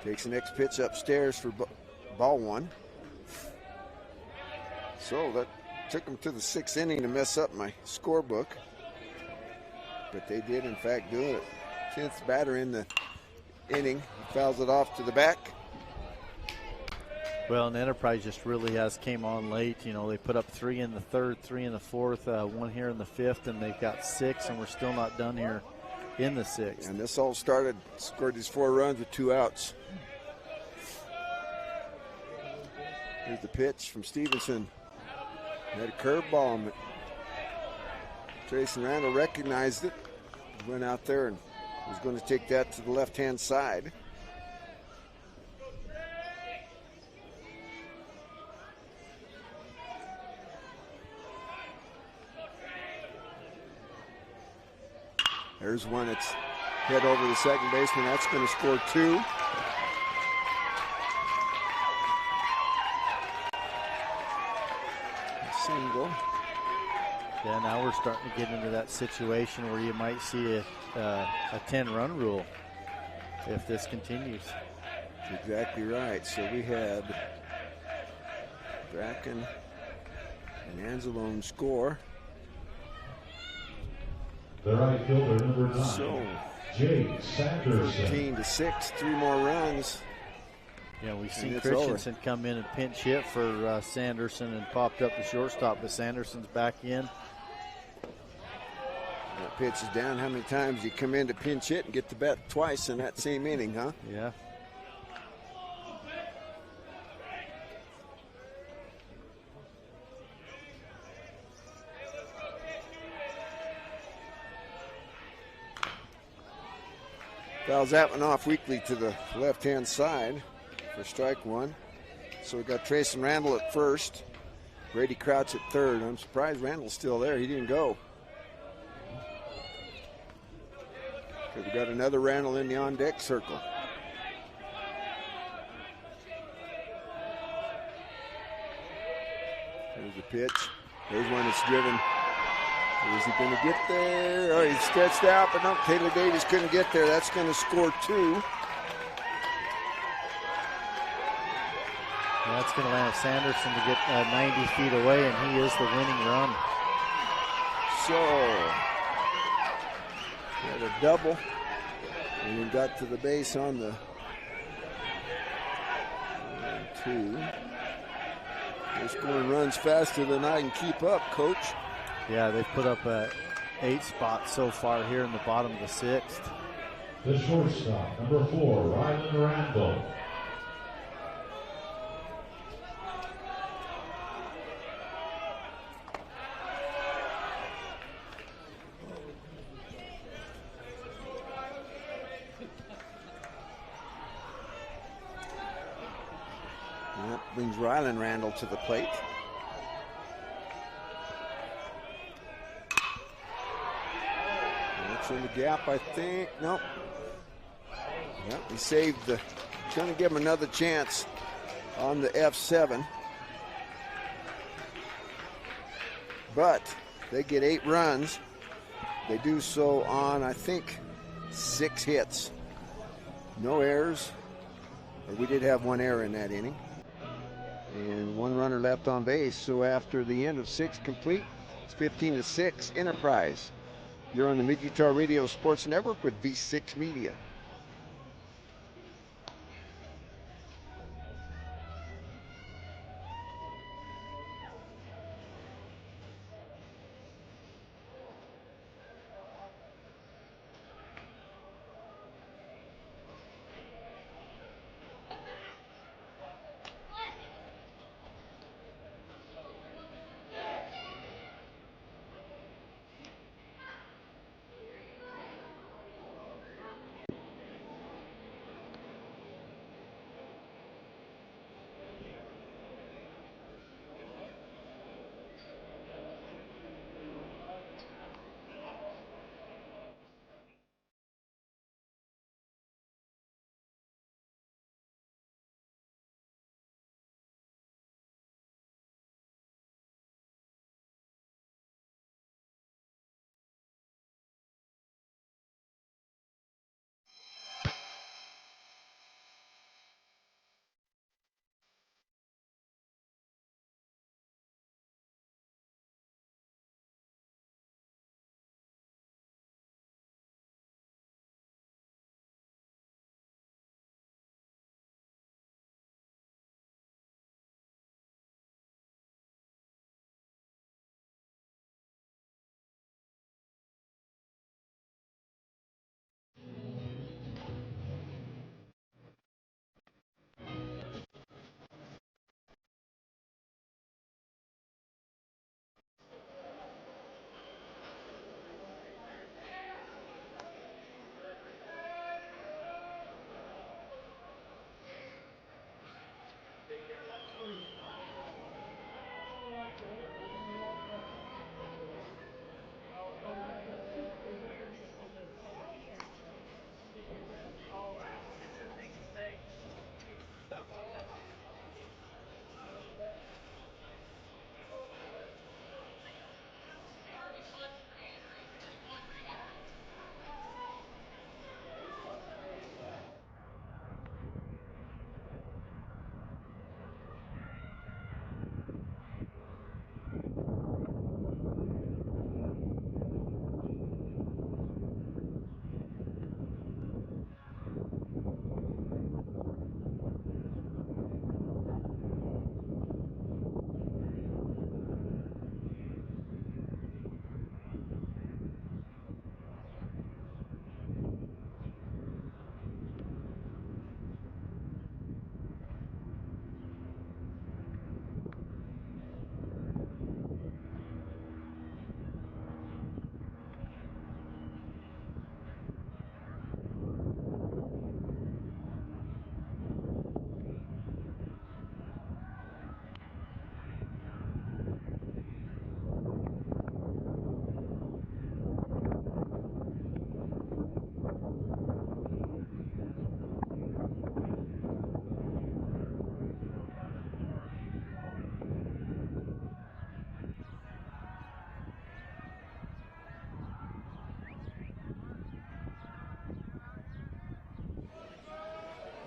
Takes the next pitch upstairs for ball one. So that took him to the 6th inning to mess up my scorebook. But they did, in fact, do it. 10th batter in the inning. He fouls it off to the back. Well, and Enterprise just really has came on late. You know, they put up 3 in the 3rd, 3 in the 4th, 1 here in the 5th, and they've got 6, and we're still not done here in the 6th. And this all started, scored these 4 runs with 2 outs. Here's the pitch from Stevenson. Had a curveball, but Trayson Randall recognized it. Went out there and was going to take that to the left-hand side. There's one that's hit over the second baseman. That's going to score 2. A single. Yeah, now we're starting to get into that situation where you might see a 10-run rule if this continues. That's exactly right. So we had Bracken and Anzalone score. The right fielder, number 9, so, Jake Sanderson. 13-6, 3 more runs. Yeah, we've seen it's Christensen come in and pinch hit for Sanderson and popped up the shortstop, but Sanderson's back in. That pitch is down. How many times you come in to pinch hit and get the bat twice in that same inning, huh? Yeah. Fouls that one off weakly to the left-hand side for strike one. So we got Trayson Randall at first, Brady Crouch at third. I'm surprised Randall's still there. He didn't go. Okay, we got another Randall in the on-deck circle. There's the pitch. There's one that's driven. Is he going to get there? Oh, he stretched out, but no, Taylor Davies couldn't get there. That's going to score 2. That's going to allow Sanderson to get 90 feet away, and he is the winning run. So, he had a double, and he got to the base on the 1, 2. They're scoring runs faster than I can keep up, Coach. Yeah, they've put up 8 spots so far here in the bottom of the 6th. The shortstop, number 4, Rylan Randall. That brings Rylan Randall to the plate. That's in the gap, I think. Nope. Yep, he saved the. He's going to give him another chance on the F7. But they get 8 runs. They do so on, I think, 6 hits. No errors. Or we did have 1 error in that inning. And 1 runner left on base. So after the end of 6 complete, it's 15-6 Enterprise. You're on the Mid-Utah Radio Sports Network with V6 Media.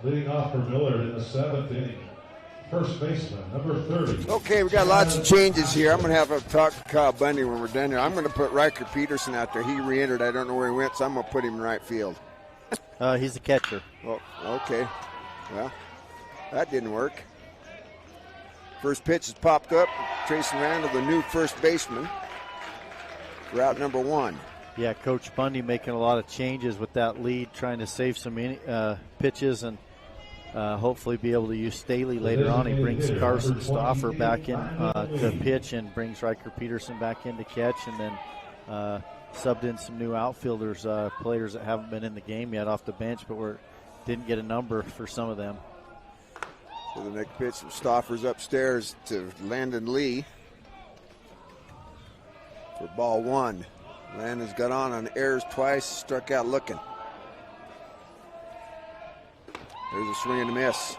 Leading off for Millard in the 7th inning. First baseman, number 30. Okay, we got lots of changes here. I'm going to have a talk to Kyle Bundy when we're done here. I'm going to put Riker Peterson out there. He re-entered. I don't know where he went, so I'm going to put him in right field. He's a catcher. Oh, okay. Well, that didn't work. First pitch has popped up. Trayson Randall, the new first baseman, for out number 1. Yeah, Coach Bundy making a lot of changes with that lead, trying to save some pitches and hopefully be able to use Staley later on. He brings Carson Stauffer back in to pitch and brings Riker Peterson back in to catch, and then subbed in some new outfielders, players that haven't been in the game yet off the bench, but didn't get a number for some of them. So the next pitch from Stauffer's upstairs to Landon Lee for ball 1. Landon's got on errors twice, struck out looking. There's a swing and a miss.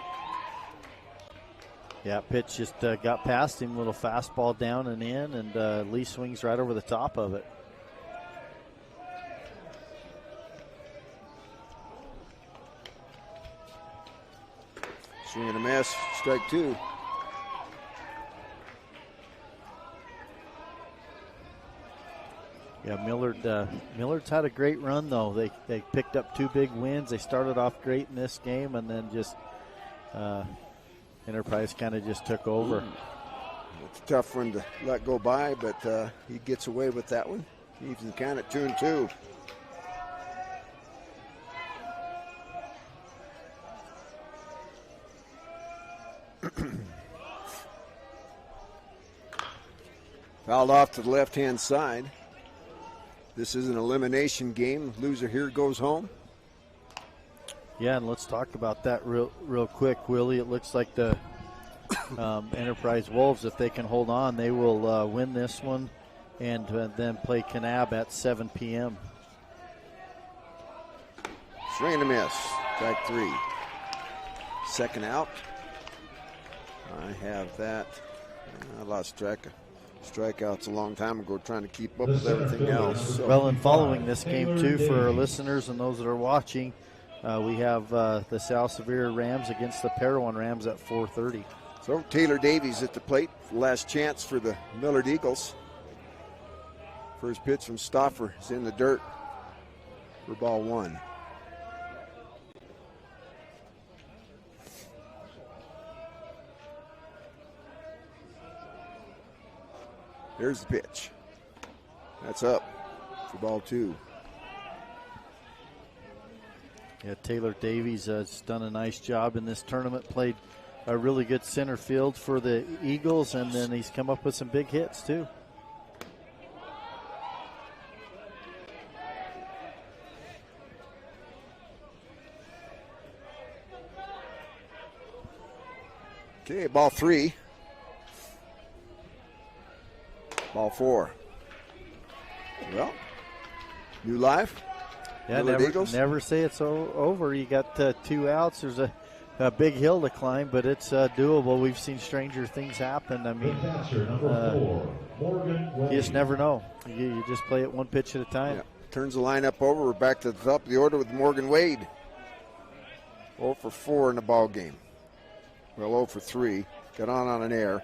Yeah, pitch just got past him, little fastball down and in, and Lee swings right over the top of it. Swing and a miss, strike 2. Yeah, Millard's had a great run, though. They picked up 2 big wins. They started off great in this game, and then just Enterprise kind of just took over. It's a tough one to let go by, but he gets away with that one. He even count at 2-2. Fouled off to the left-hand side. This is an elimination game. Loser here goes home. Yeah, and let's talk about that real quick, Willie. It looks like the Enterprise Wolves, if they can hold on, they will win this one and then play Kanab at 7 p.m. Swing and a miss. Strike 3. Second out. I have that. I lost track of strikeouts a long time ago trying to keep up with everything else. So. Well, and following this game, too, for our listeners and those that are watching, we have the South Severe Rams against the Parowan Rams at 4:30. So Taylor Davies at the plate. Last chance for the Millard Eagles. First pitch from Stauffer is in the dirt for ball 1. Here's the pitch. That's up for ball 2. Yeah, Taylor Davies has done a nice job in this tournament, played a really good center field for the Eagles, and then he's come up with some big hits, too. Okay, ball 3. Ball 4. Well, new life. Yeah, never say it's over. You got 2 outs. There's a big hill to climb, but it's doable. We've seen stranger things happen. I mean, you just never know. You just play it 1 pitch at a time. Yeah. Turns the lineup over. We're back to the top of the order with Morgan Wade. 0 for 4 in the ball game. Well, 0 for 3. Got on an error.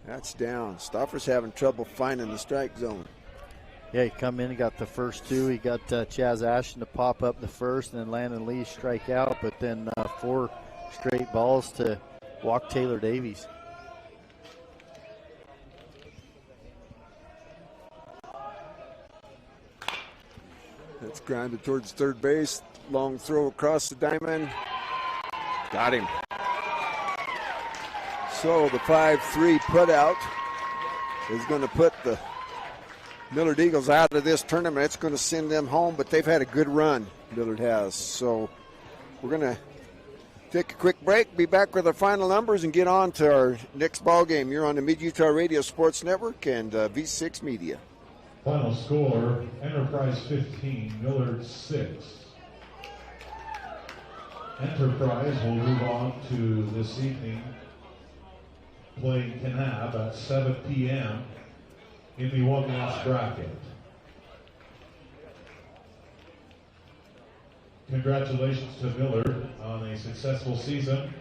That's down. Stauffer's having trouble finding the strike zone. Yeah, he come in, he got the first 2. He got Chaz Ashton to pop up the first, and then Landon Lee strike out, but then 4 straight balls to walk Taylor Davies. That's grounded towards third base. Long throw across the diamond. Got him. So the 5-3 putout is going to put the Millard Eagles out of this tournament. It's going to send them home, but they've had a good run, Millard has. So we're going to take a quick break, be back with our final numbers, and get on to our next ball game. You're on the Mid-Utah Radio Sports Network and V6 Media. Final score, Enterprise 15, Millard 6. Enterprise will move on to this evening playing Kanab at 7 p.m. in the 1-loss bracket. Congratulations to Millard on a successful season.